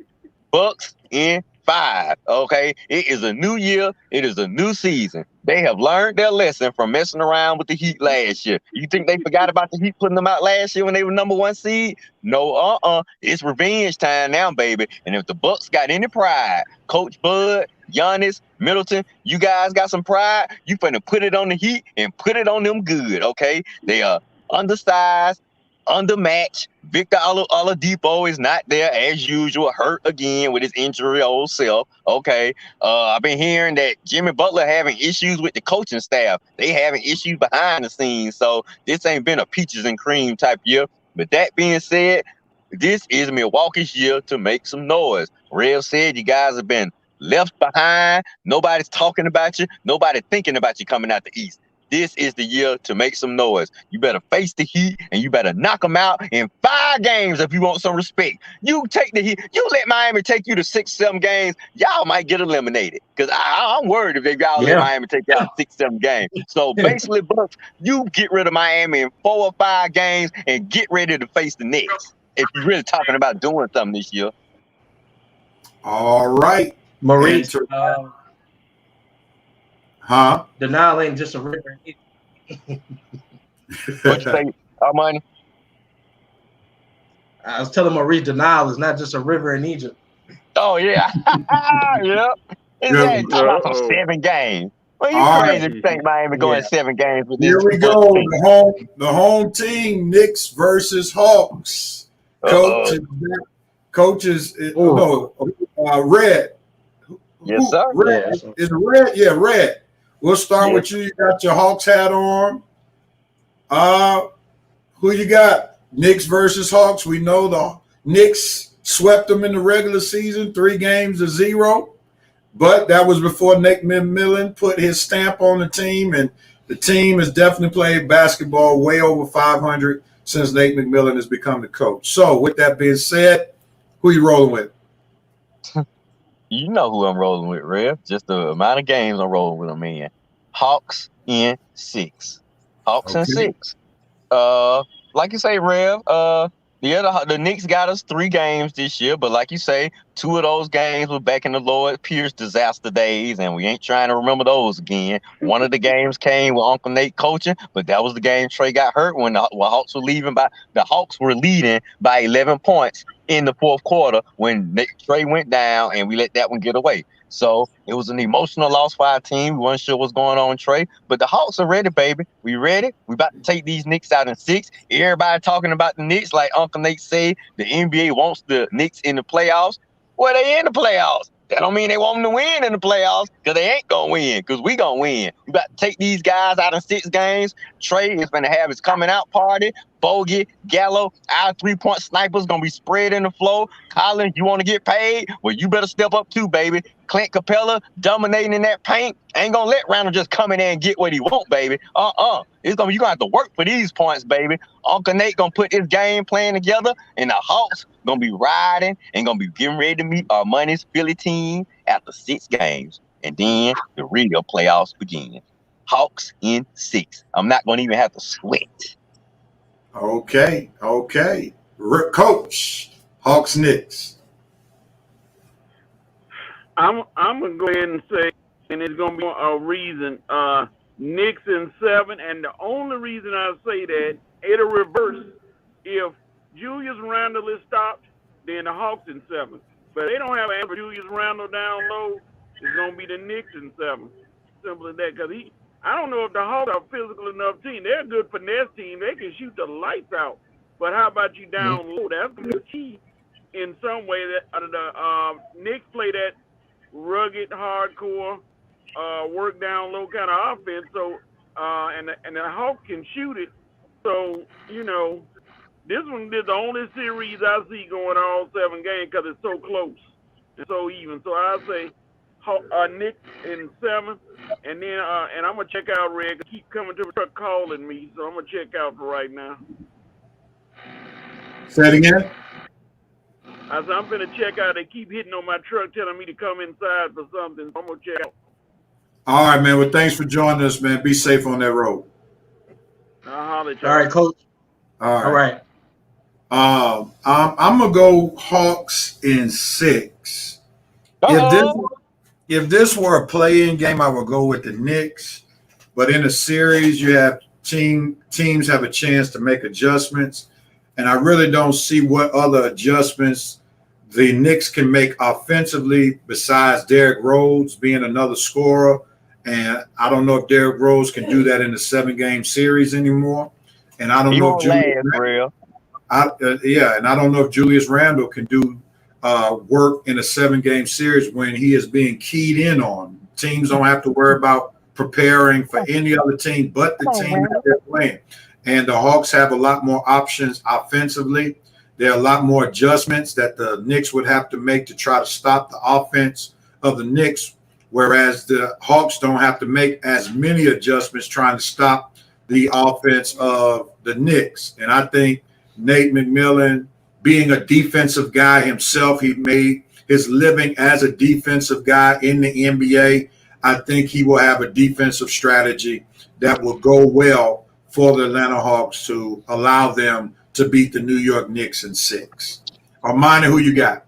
Bucks in 5. Okay, it is a new year. It is a new season. They have learned their lesson from messing around with the Heat last year. You think they forgot about the Heat putting them out last year when they were number 1 seed? No, it's revenge time now, baby. And if the Bucks got any pride, Coach Bud, Giannis, Middleton, you guys got some pride, you finna put it on the Heat and put it on them good, okay? They are undersized, undermatched. Victor Oladipo is not there as usual, hurt again with his injury old self. Okay. I've been hearing that Jimmy Butler having issues with the coaching staff. They having issues behind the scenes. So this ain't been a peaches and cream type year. But that being said, this is Milwaukee's year to make some noise. Rev said you guys have been left behind. Nobody's talking about you. Nobody thinking about you coming out the East. This is the year to make some noise. You better face the Heat, and you better knock them out in 5 games if you want some respect. You take the Heat. You let Miami take you to 6, 7 games, y'all might get eliminated. Because I'm worried if y'all let Miami take y'all to 6, 7 games. So basically, Bucks, you get rid of Miami in 4 or 5 games and get ready to face the Knicks if you're really talking about doing something this year. All right. Maurice, Denial ain't just a river. What you say, Armani? I was telling Maurice, denial is not just a river in Egypt. Oh, yeah. Yep. Exactly. Talking about some 7 games. Well, you crazy to think Miami going 7 games with this. Here we go. The home team, Knicks versus Hawks. Coach is Red. Yes, sir. Red. Is it Red? Yeah, Red. We'll start with you. You got your Hawks hat on. Who you got? Knicks versus Hawks. We know the Knicks swept them in the regular season, 3-0. But that was before Nick McMillan put his stamp on the team, and the team has definitely played basketball way over 500 since Nate McMillan has become the coach. So with that being said, who you rolling with? You know who I'm rolling with, Rev. Just the amount of games I'm rolling with them in. Hawks in 6. Hawks in 6. Like you say, Rev, the Knicks got us 3 games this year, but like you say, 2 of those games were back in the Lloyd Pierce disaster days, and we ain't trying to remember those again. One of the games came with Uncle Nate coaching, but that was the game Trey got hurt when the Hawks were leading by 11 points in the 4th quarter when Trey went down, and we let that one get away. So it was an emotional loss for our team. We weren't sure what's going on with Trey, but the Hawks are ready, baby. We ready. We about to take these Knicks out in 6. Everybody talking about the Knicks, like Uncle Nate said, the NBA wants the Knicks in the playoffs. Well, they in the playoffs. That don't mean they want them to win in the playoffs, because they ain't going to win, because we going to win. We about to take these guys out in 6 games. Trey is going to have his coming out party. Bogey, Gallo, our 3-point snipers going to be spread in the floor. Collins, you want to get paid? Well, you better step up too, baby. Clint Capella dominating in that paint. Ain't going to let Randall just come in there and get what he want, baby. You're going to have to work for these points, baby. Uncle Nate going to put his game plan together, and the Hawks going to be riding and going to be getting ready to meet our Money's Philly team after 6 games. And then the real playoffs begin. Hawks in 6. I'm not going to even have to sweat. Okay. Coach, Hawks Knicks. I'm gonna go ahead and say, and it's gonna be a reason. Knicks in 7, and the only reason I say that, it'll reverse. If Julius Randle is stopped, then the Hawks in 7. But they don't have Julius Randle down low. It's gonna be the Knicks in 7. Simple as that. Because I don't know if the Hawks are a physical enough team. They're a good finesse team. They can shoot the lights out. But how about you down low? That's the key in some way. That the Knicks play that rugged, hardcore, work down low kind of offense. So and the Hawks can shoot it. So this one is the only series I see going all 7 games because it's so close and so even. So I say Knicks in 7, and then and I'm gonna check out Red. Keep coming to the truck calling me, so I'm gonna check out for right now. Say it again. I said I'm gonna check out. They keep hitting on my truck, telling me to come inside for something. So I'm gonna check out. All right, man. Well, thanks for joining us, man. Be safe on that road. All right, Coach. All right. I'm gonna go Hawks in 6. If this Uh-oh. if this were a play-in game, I would go with the Knicks. But in a series, you have teams have a chance to make adjustments, and I really don't see what other adjustments the Knicks can make offensively besides Derrick Rose being another scorer. And I don't know if Derrick Rose can do that in a 7-game series anymore. And I don't He know if won't last, real. and I don't know if Julius Randle can do work in a 7-game series when he is being keyed in on. Teams don't have to worry about preparing for any other team but the team that they're playing. And the Hawks have a lot more options offensively. There are a lot more adjustments that the Knicks would have to make to try to stop the offense of the Knicks, whereas the Hawks don't have to make as many adjustments trying to stop the offense of the Knicks. And I think Nate McMillan, being a defensive guy himself, he made his living as a defensive guy in the NBA. I think he will have a defensive strategy that will go well for the Atlanta Hawks to allow them to beat the New York Knicks in 6. Armani, who you got?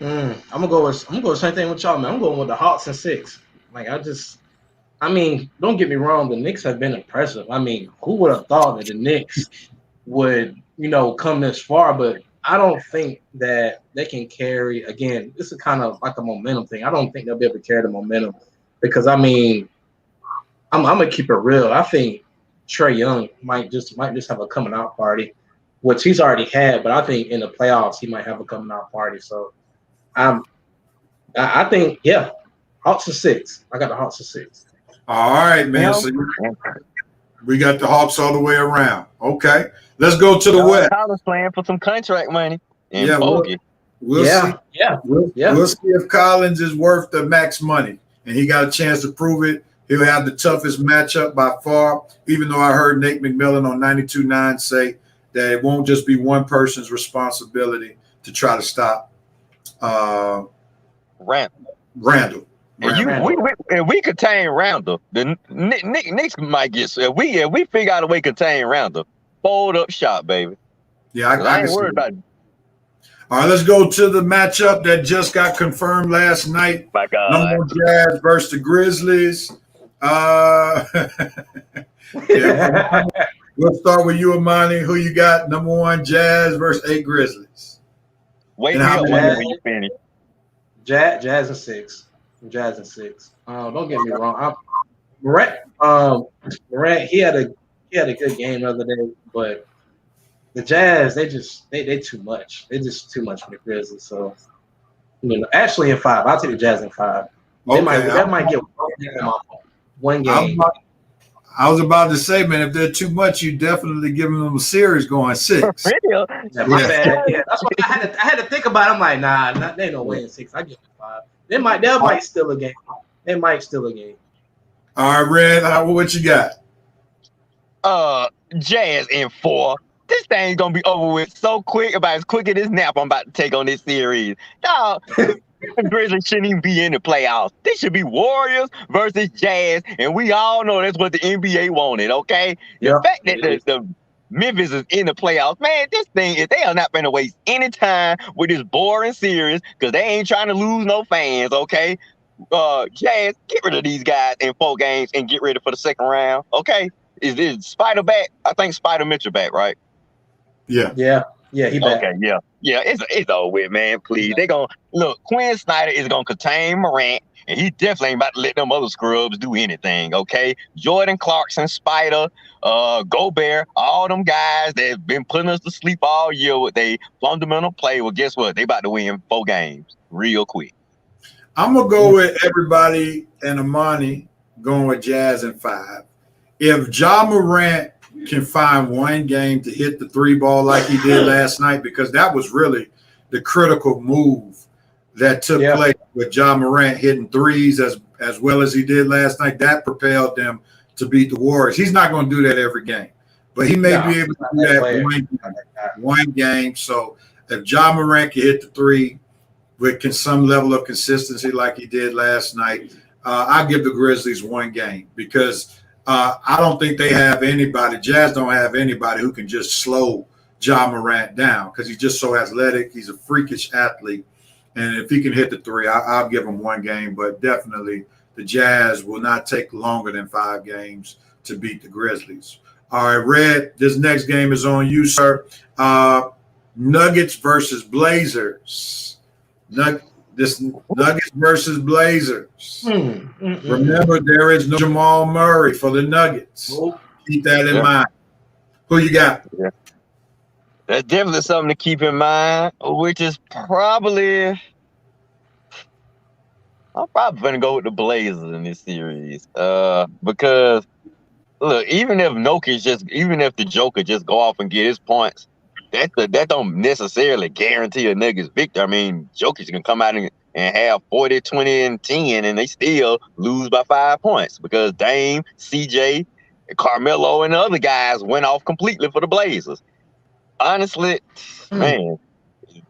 I'm gonna go with the same thing with y'all, man. I'm going with the Hawks in 6. I mean, don't get me wrong, the Knicks have been impressive. I mean, who would have thought that the Knicks would, come this far? But I don't think that they can carry. Again, this is kind of like a momentum thing. I don't think they'll be able to carry the momentum because I mean, I'm gonna keep it real. I think Trae Young might just have a coming out party, which he's already had. But I think in the playoffs he might have a coming out party. So I think Hawks in 6. I got the Hawks in 6. All right, man. So we got the Hawks all the way around. Okay, let's go to the West. Tyler's playing for some contract money. And we'll see. We'll see if Collins is worth the max money, and he got a chance to prove it. He'll have the toughest matchup by far, even though I heard Nate McMillan on 92.9 say that it won't just be one person's responsibility to try to stop Randall. If we contain Randall, the Knicks might get. If we figure out a way to contain Randall, fold up shop, baby. Yeah, I ain't worried about it. All right, let's go to the matchup that just got confirmed last night. My God. Number 1 Jazz versus the Grizzlies. We'll start with you, Armani. Who you got? Number 1 Jazz versus 8 Grizzlies. Wait when you finish. Jazz in 6. Jazz in 6. Don't get me wrong. Morant, he had a good game the other day, but the Jazz, they too much. They're just too much for the Grizzlies. So, actually in 5. I'll take the Jazz in 5. That might get one game. I was about to say, man, if they're too much, you definitely giving them a series going 6. Bad. Yeah, that's what I had to think about. I'm like, nah, they no way in 6. I give them 5. They might steal a game. They might steal a game. All right, Red, what you got? Jazz in 4. This thing's gonna be over with so quick, about as quick as this nap I'm about to take on this series. Dog, the Grizzlies shouldn't even be in the playoffs. This should be Warriors versus Jazz, and we all know that's what the NBA wanted, okay? The fact that the Memphis is in the playoffs, man, this thing, if they are not going to waste any time with this boring series, because they ain't trying to lose no fans, okay? Jazz, get rid of these guys in 4 games and get ready for the second round, okay? Is Spider back? I think Spider Mitchell back, right? Yeah, he back. Okay, yeah, it's over with, man. Please, they gonna look. Quinn Snyder is gonna contain Morant, and he definitely ain't about to let them other scrubs do anything. Okay, Jordan Clarkson, Spider, Gobert, all them guys that been putting us to sleep all year with their fundamental play. Well, guess what? They about to win 4 games real quick. I'm gonna go with everybody and Armani going with Jazz in 5. If Ja Morant can find one game to hit the 3 ball like he did last night, because that was really the critical move that took place with Ja Morant hitting 3s as well as he did last night. That propelled them to beat the Warriors. He's not going to do that every game, but he may be able to do that one game. So if Ja Morant can hit the 3 with some level of consistency like he did last night, I'll give the Grizzlies 1 game, because I don't think they have anybody. Jazz don't have anybody who can just slow Ja Morant down, because he's just so athletic. He's a freakish athlete. And if he can hit the three, I'll give him one game. But definitely the Jazz will not take longer than 5 games to beat the Grizzlies. All right, Red, this next game is on you, sir. Nuggets versus Blazers. Nuggets versus Blazers. Remember, there is no Jamal Murray for the Nuggets. Keep that in mind. Who you got? Yeah. That's definitely something to keep in mind, which is probably I'm probably gonna go with the Blazers in this series. Because look, even if the Joker just go off and get his points, that don't necessarily guarantee a Nuggets victory. I mean, Jokic can come out and have 40, 20, and 10, and they still lose by 5 points because Dame, CJ, Carmelo, and the other guys went off completely for the Blazers. Honestly, man,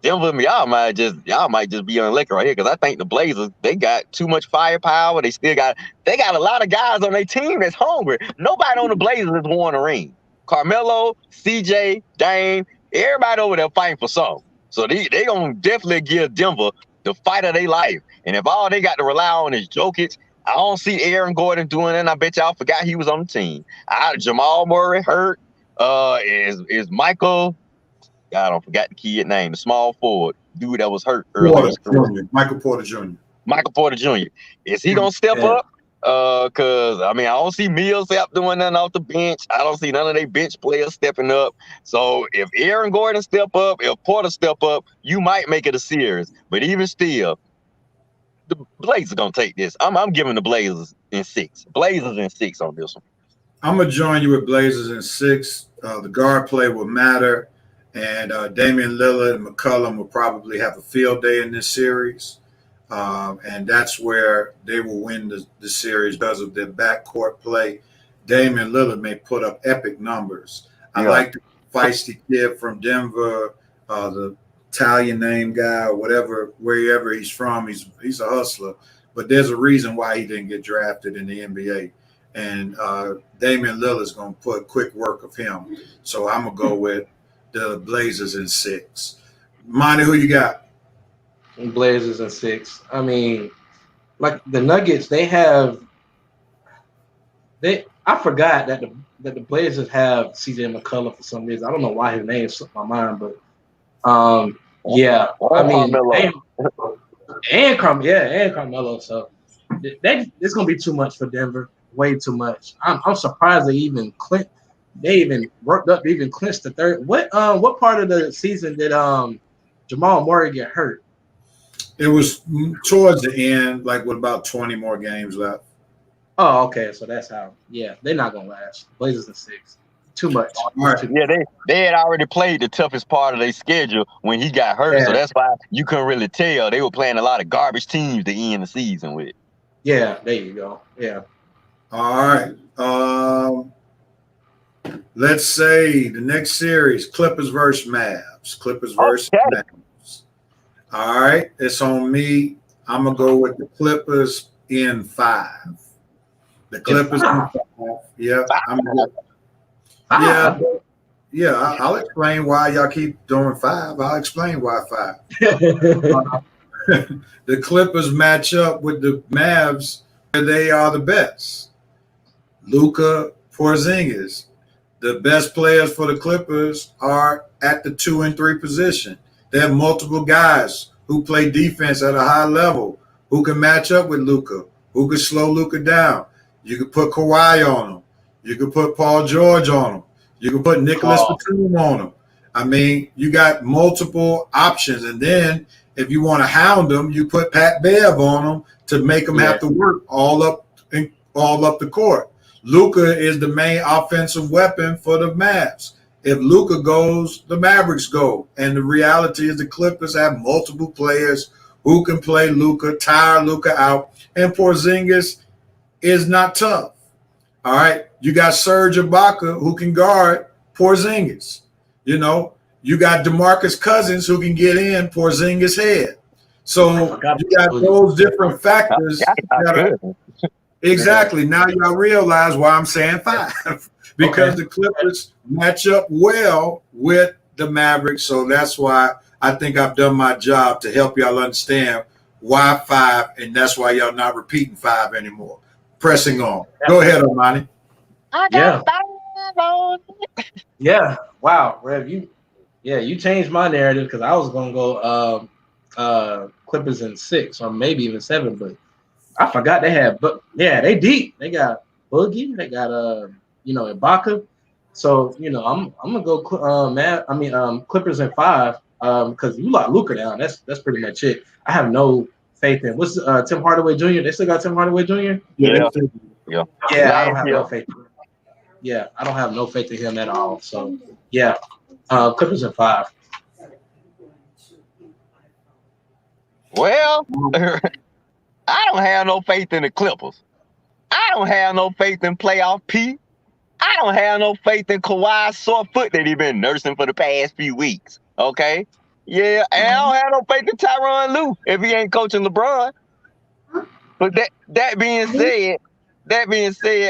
Denver, y'all might just be unlucky right here because I think the Blazers, they got too much firepower. They got a lot of guys on their team that's hungry. Nobody on the Blazers has won a ring. Carmelo, CJ, Dame, everybody over there fighting for something. So they gonna definitely give Denver the fight of their life. And if all they got to rely on is Jokic, I don't see Aaron Gordon doing it. And I bet y'all forgot he was on the team. Jamal Murray hurt. Is Michael? God, I forgot the kid name. The small forward dude that was hurt earlier. Michael Porter Jr. Michael Porter Jr. Is he gonna step up? Cause I mean I don't see Millsap doing nothing off the bench. I don't see none of their bench players stepping up. So if Aaron Gordon step up, if Porter step up, you might make it a series. But even still, the Blazers gonna take this. I'm giving the Blazers in 6. Blazers in 6 on this one. I'm gonna join you with Blazers in 6. The guard play will matter, and Damian Lillard and McCollum will probably have a field day in this series. And that's where they will win the series because of their backcourt play. Damian Lillard may put up epic numbers. I like the feisty kid from Denver, the Italian name guy, or wherever he's from. He's a hustler. But there's a reason why he didn't get drafted in the NBA. And Damian Lillard's going to put quick work of him. So I'm going to go with the Blazers in 6. Monty, who you got? Blazers in 6. I mean, like the Nuggets, I forgot that the Blazers have CJ McCollum for some reason. I don't know why his name slipped my mind, but yeah. I mean, and Carmelo. So it's gonna be too much for Denver. Way too much. I'm surprised they even worked up to even clinch the third. What part of the season did Jamal Murray get hurt? It was towards the end, like with about 20 more games left. Oh, okay. So that's how. Yeah, they're not gonna last. Blazers in 6. Too much. Right. Yeah, they had already played the toughest part of their schedule when he got hurt. Yeah. So that's why you couldn't really tell. They were playing a lot of garbage teams to end the season with. Yeah, there you go. Yeah. All right. Let's say the next series, Clippers versus Mavs. Clippers versus Mavs. All right, it's on me. I'm gonna go with the Clippers in 5. The Clippers in 5. Yeah, I'll explain why y'all keep doing 5. I'll explain why 5. The Clippers match up with the Mavs where they are the best. Luka, Porzingis. The best players for the Clippers are at the 2 and 3 position. They have multiple guys who play defense at a high level, who can match up with Luka, who can slow Luka down. You can put Kawhi on him. You can put Paul George on him. You can put Nicholas Batum on him. I mean, you got multiple options. And then if you want to hound them, you put Pat Bev on them to make them have to work all up the court. Luka is the main offensive weapon for the Mavs. If Luka goes, the Mavericks go. And the reality is the Clippers have multiple players who can play Luka, tire Luka out. And Porzingis is not tough. All right. You got Serge Ibaka who can guard Porzingis. You know, you got DeMarcus Cousins who can get in Porzingis' head. So you got those different factors. Exactly. Now y'all realize why I'm saying 5. Because the Clippers match up well with the Mavericks. So that's why I think I've done my job to help y'all understand why 5, and that's why y'all not repeating 5 anymore. Pressing on. Go ahead, Armani. Yeah. Yeah. Wow, Rev, you changed my narrative because I was gonna go Clippers in 6 or maybe even 7, but I forgot they had. But yeah, they deep. They got Boogie. They got Ibaka. So I'm gonna go Clippers in 5 because you lock Luka down. That's pretty much it. I have no faith in what's Tim Hardaway Jr. They still got Tim Hardaway Jr. Yeah. I don't have no faith. Yeah, I don't have no faith in him at all. So yeah, Clippers in 5. Well, I don't have no faith in the Clippers. I don't have no faith in playoff P. I don't have no faith in Kawhi's sore foot that he been nursing for the past few weeks. Okay? Yeah, and I don't have no faith in Tyronn Lue if he ain't coaching LeBron. But that being said,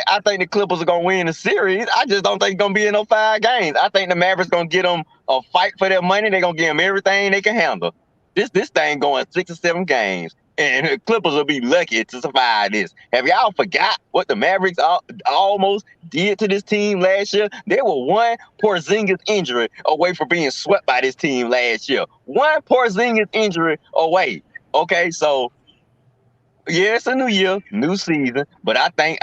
I think the Clippers are gonna win the series. I just don't think it's gonna be in no 5 games. I think the Mavericks gonna get them a fight for their money. They're gonna give them everything they can handle. This thing going 6 or 7 games. And the Clippers will be lucky to survive this. Have y'all forgot what the Mavericks almost did to this team last year? They were one Porzingis injury away from being swept by this team last year. One Porzingis injury away. Okay, so yeah, it's a new year, new season, but I think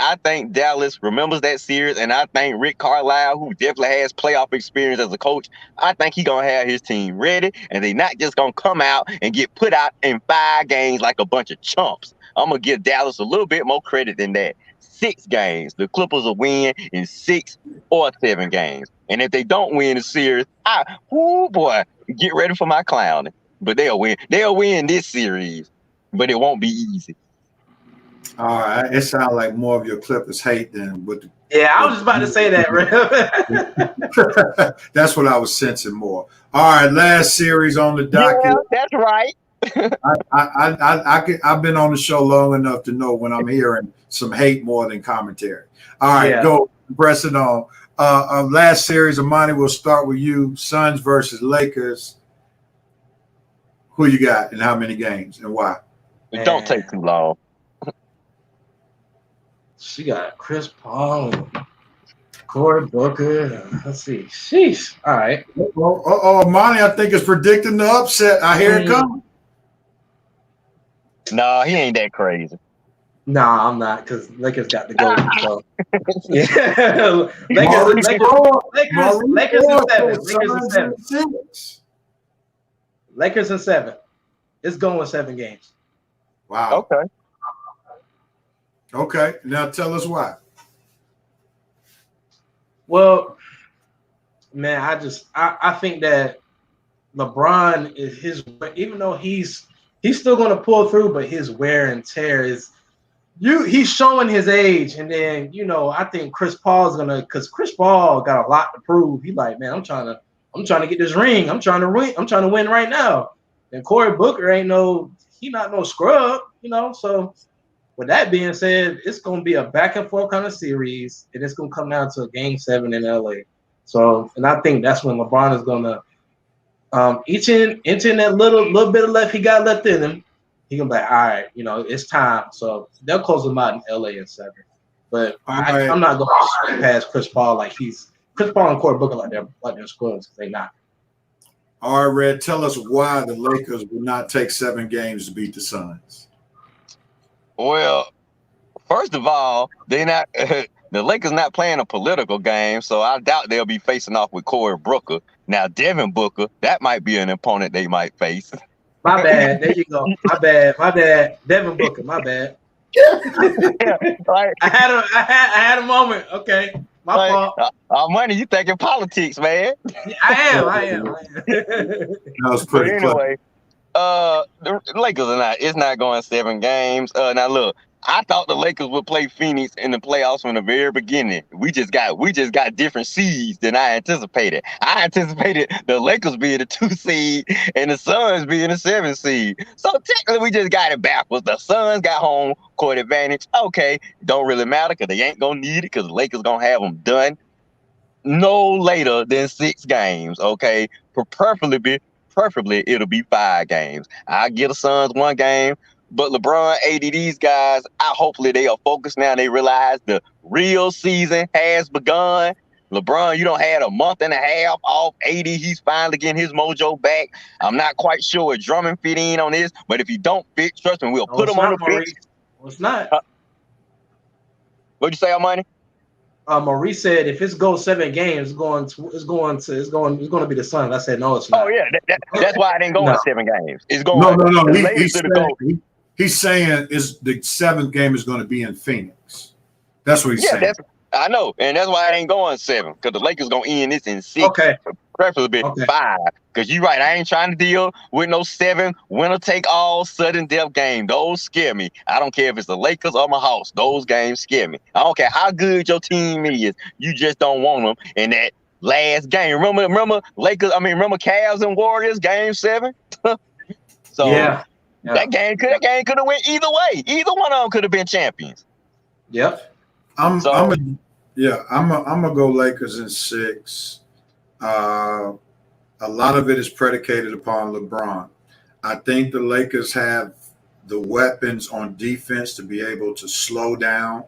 Dallas remembers that series, and I think Rick Carlisle, who definitely has playoff experience as a coach, I think he's gonna have his team ready, and they're not just gonna come out and get put out in 5 games like a bunch of chumps. I'm gonna give Dallas a little bit more credit than that. 6 games, the Clippers will win in 6 or 7 games, and if they don't win the series, get ready for my clowning. But they'll win. They'll win this series, but it won't be easy. All right, it sounds like more of your Clippers hate than what. I was just about to say that, Rev. That's what I was sensing more. All right, last series on the docket. Yeah, that's right. I've been on the show long enough to know when I'm hearing some hate more than commentary. All right, go press it on. Last series, Armani, we'll start with you. Suns versus Lakers. Who you got and how many games and why? It don't take too long. She got Chris Paul and Corey Booker. Let's see. Sheesh. All right. Armani, I think is predicting the upset. I hear it coming. No, he ain't that crazy. Nah, I'm not, because Lakers got the goal. So. Yeah. Lakers in 7. Lakers in 7. It's going 7 games. Wow. Okay. Now tell us why. Well, man, I think that LeBron is even though he's still going to pull through, but his wear and tear is he's showing his age. And then, I think Chris Paul's because Chris Paul got a lot to prove. He's like, man, I'm trying to get this ring. I'm trying to win right now. And Corey Booker he not no scrub, so with that being said, it's going to be a back and forth kind of series, and it's going to come down to a game 7 in LA. So, and I think that's when LeBron is going to each in that little bit of left he got left in him. He gonna be like, all right, it's time. So they'll close him out in LA in 7. But I'm not going to pass Chris Paul like Chris Paul and Corey Booker like they're scrubs because they not. All right, Red, tell us why the Lakers will not take 7 games to beat the Suns. Well, first of all, they're not. The Lakers not playing a political game, so I doubt they'll be facing off with Corey Booker. Now, Devin Booker, that might be an opponent they might face. My bad. There you go. My bad. Devin Booker. My bad. Right. I had a moment. Okay, my fault. Money, you thinking politics, man? I am. That was pretty anyway. The Lakers it's not going 7 games. Now look, I thought the Lakers would play Phoenix in the playoffs from the very beginning. We just got different seeds than I anticipated. I anticipated the Lakers being the 2 seed and the Suns being the 7 seed. So technically we just got it backwards. The Suns got home court advantage. Okay, don't really matter because they ain't gonna need it because the Lakers gonna have them done no later than 6 games. Okay, preferably it'll be 5 games. I get the Suns 1 game, but LeBron, AD, these guys, hopefully they are focused now. They realize the real season has begun. LeBron, you don't had a month and a half off. AD, he's finally getting his mojo back. I'm not quite sure where Drummond fit in on this, but if he don't fit, trust me, we'll put him on the bench. It's not. What'd you say, Armani? Maurice said if it goes 7 games, it's going to be the Suns. I said no, it's not. Oh yeah, that's why I didn't go in 7 games. It's going no. He's saying is the 7th game is going to be in Phoenix. That's what he's saying. I know, and that's why I ain't going 7 because the Lakers gonna end this in 6. Okay. Preferably 5. Because you're right, I ain't trying to deal with no 7 winner take all sudden death game. Those scare me. I don't care if it's the Lakers or my house. Those games scare me. I don't care how good your team is. You just don't want them in that last game. Remember Cavs and Warriors game 7? So that game could have went either way. Either one of them could have been champions. Yep. I'm gonna go Lakers in 6. A lot of it is predicated upon LeBron. I think the Lakers have the weapons on defense to be able to slow down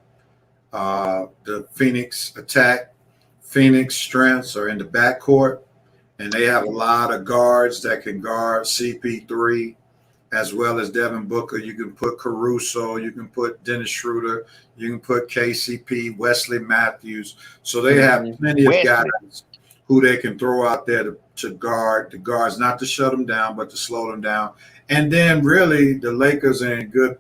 the Phoenix attack. Phoenix strengths are in the backcourt, and they have a lot of guards that can guard CP3 as well as Devin Booker. You can put Caruso, you can put Dennis Schroeder, you can put KCP, Wesley Matthews. So they have plenty of guys who they can throw out there to guard the guards, not to shut them down, but to slow them down. And then really the Lakers are in good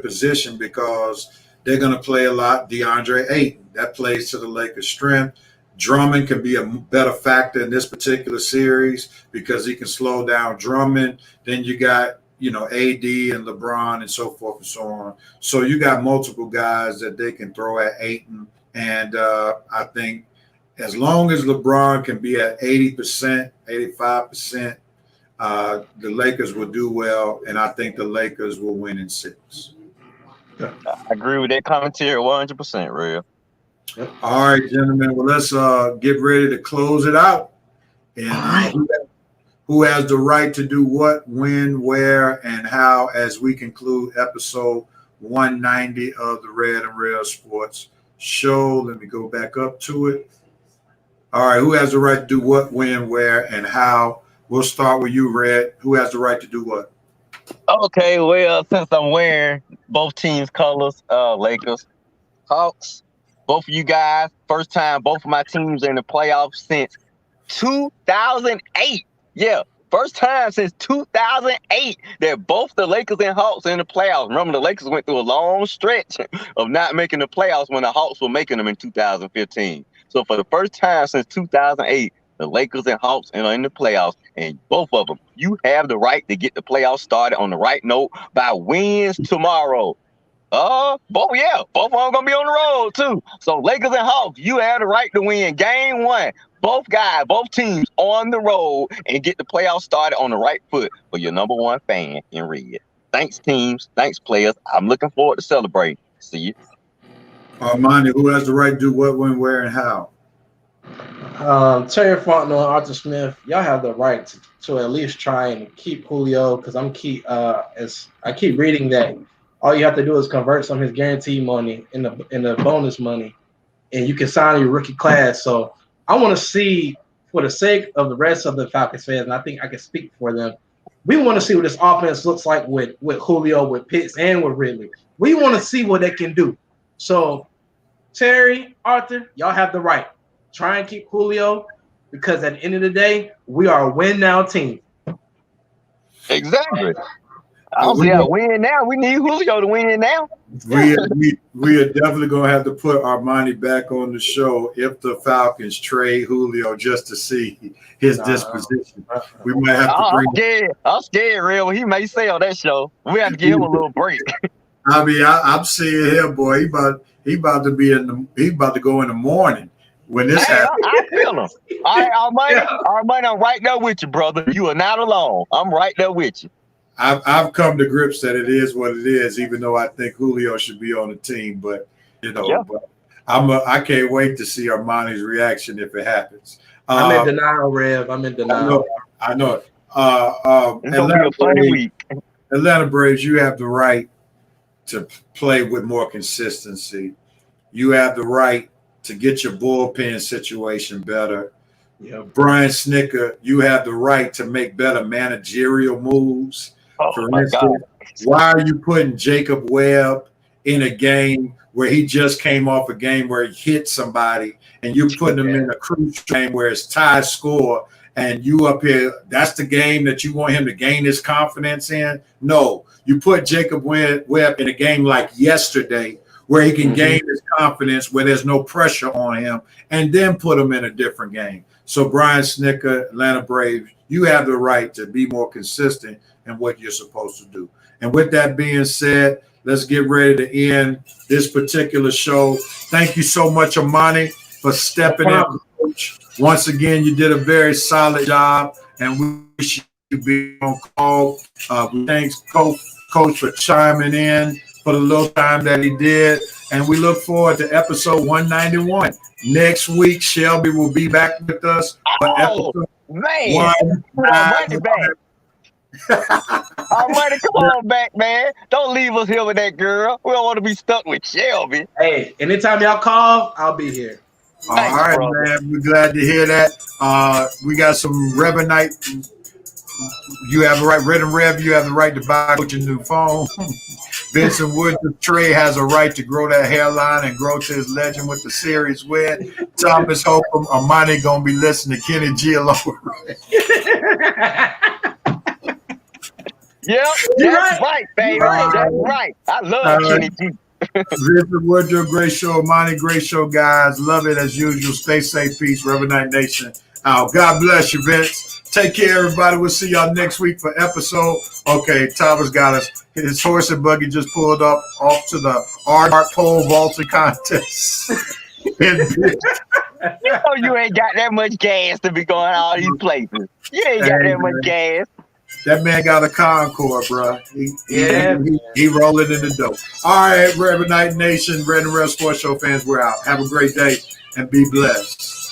position because they're going to play a lot DeAndre Ayton. That plays to the Lakers' strength. Drummond can be a better factor in this particular series because he can slow down Drummond. Then you got, AD and LeBron and so forth and so on. So you got multiple guys that they can throw at Ayton. And I think as long as LeBron can be at 80%, 85%, the Lakers will do well. And I think the Lakers will win in 6. I agree with that commentary 100%, real. All right, gentlemen. Well, let's get ready to close it out. And who has the right to do what, when, where, and how as we conclude episode 190 of the Red and Real Sports Show. Let me go back up to it. All right, who has the right to do what, when, where, and how? We'll start with you, Red. Who has the right to do what? Okay, well, since I'm wearing both teams' colors, Lakers, Hawks, both of you guys, first time both of my teams in the playoffs since 2008. Yeah, first time since 2008 that both the Lakers and Hawks are in the playoffs. Remember, the Lakers went through a long stretch of not making the playoffs when the Hawks were making them in 2015. So for the first time since 2008, the Lakers and Hawks are in the playoffs, and both of them, you have the right to get the playoffs started on the right note by wins tomorrow. Both of them gonna be on the road too. So Lakers and Hawks, you have the right to win game 1. Both teams on the road and get the playoffs started on the right foot for your number 1 fan in red. Thanks, teams. Thanks, players. I'm looking forward to celebrating. See you. Armani, who has the right to do what, when, where, and how? Terry Fontenot and Arthur Smith, y'all have the right to at least try and keep Julio, because as I keep reading that all you have to do is convert some of his guaranteed money in the bonus money, and you can sign your rookie class. So I want to see, for the sake of the rest of the Falcons fans, and I think I can speak for them, we want to see what this offense looks like with Julio, with Pitts, and with Ridley. We want to see what they can do. So Terry, Arthur, y'all have the right. Try and keep Julio, because at the end of the day, we are a win now team. Exactly. I don't see how to win now. We need Julio to win now. We are definitely going to have to put Armani back on the show if the Falcons trade Julio just to see his disposition. We might have to bring. I'm scared, real. He may sell that show. We have to give him a little break. I mean, I'm seeing him, boy. He about to go in the morning when this happens. I feel him. All right, Armani, I'm right there with you, brother. You are not alone. I'm right there with you. I've come to grips that it is what it is, even though I think Julio should be on the team. But but I can't wait to see Armani's reaction if it happens. I'm in denial, Rev. I'm in denial. I know it. It's gonna be a funny week. Atlanta Braves, you have the right to play with more consistency. You have the right to get your bullpen situation better. Brian Snicker, you have the right to make better managerial moves. For instance, why are you putting Jacob Webb in a game where he just came off a game where he hit somebody, and you're putting him in a crucial game where it's tied score, and you up here, that's the game that you want him to gain his confidence in? No, you put Jacob Webb in a game like yesterday where he can gain his confidence, where there's no pressure on him, and then put him in a different game. So Brian Snicker, Atlanta Braves, you have the right to be more consistent in what you're supposed to do. And with that being said, let's get ready to end this particular show. Thank you so much, Armani, for stepping in, Coach. Once again, you did a very solid job, and we wish you be on call. Thanks, Coach, for chiming in for the little time that he did. And we look forward to episode 191. Next week, Shelby will be back with us for episode 191. Alrighty, come on back, man. Don't leave us here with that girl. We don't want to be stuck with Shelby. Hey, anytime y'all call, I'll be here. All right, man. We're glad to hear that. We got some Rev-a-Night. You have the right, Red and Rev, you have the right to buy Coach a new phone. Vincent Woods of Trey has a right to grow that hairline and grow to his legend with the series win. Thomas Hope, Armani going to be listening to Kenny G along. Yep, that's right, baby. That's right. I love Kenny G. Vincent Woodrow, great show. Armani, great show, guys. Love it as usual. Stay safe, peace. Rev-a-Night Nation out. God bless you, Vince. Take care, everybody. We'll see y'all next week for episode. Okay, Thomas got us. His horse and buggy just pulled up off to the art pole vaulting contest. You know you ain't got that much gas to be going all these places. You ain't got that much gas. That man got a Concord, bro. He rolling in the dope. All right, Rev-a-Night Nation, Red and Rev Sports Show fans, we're out. Have a great day and be blessed.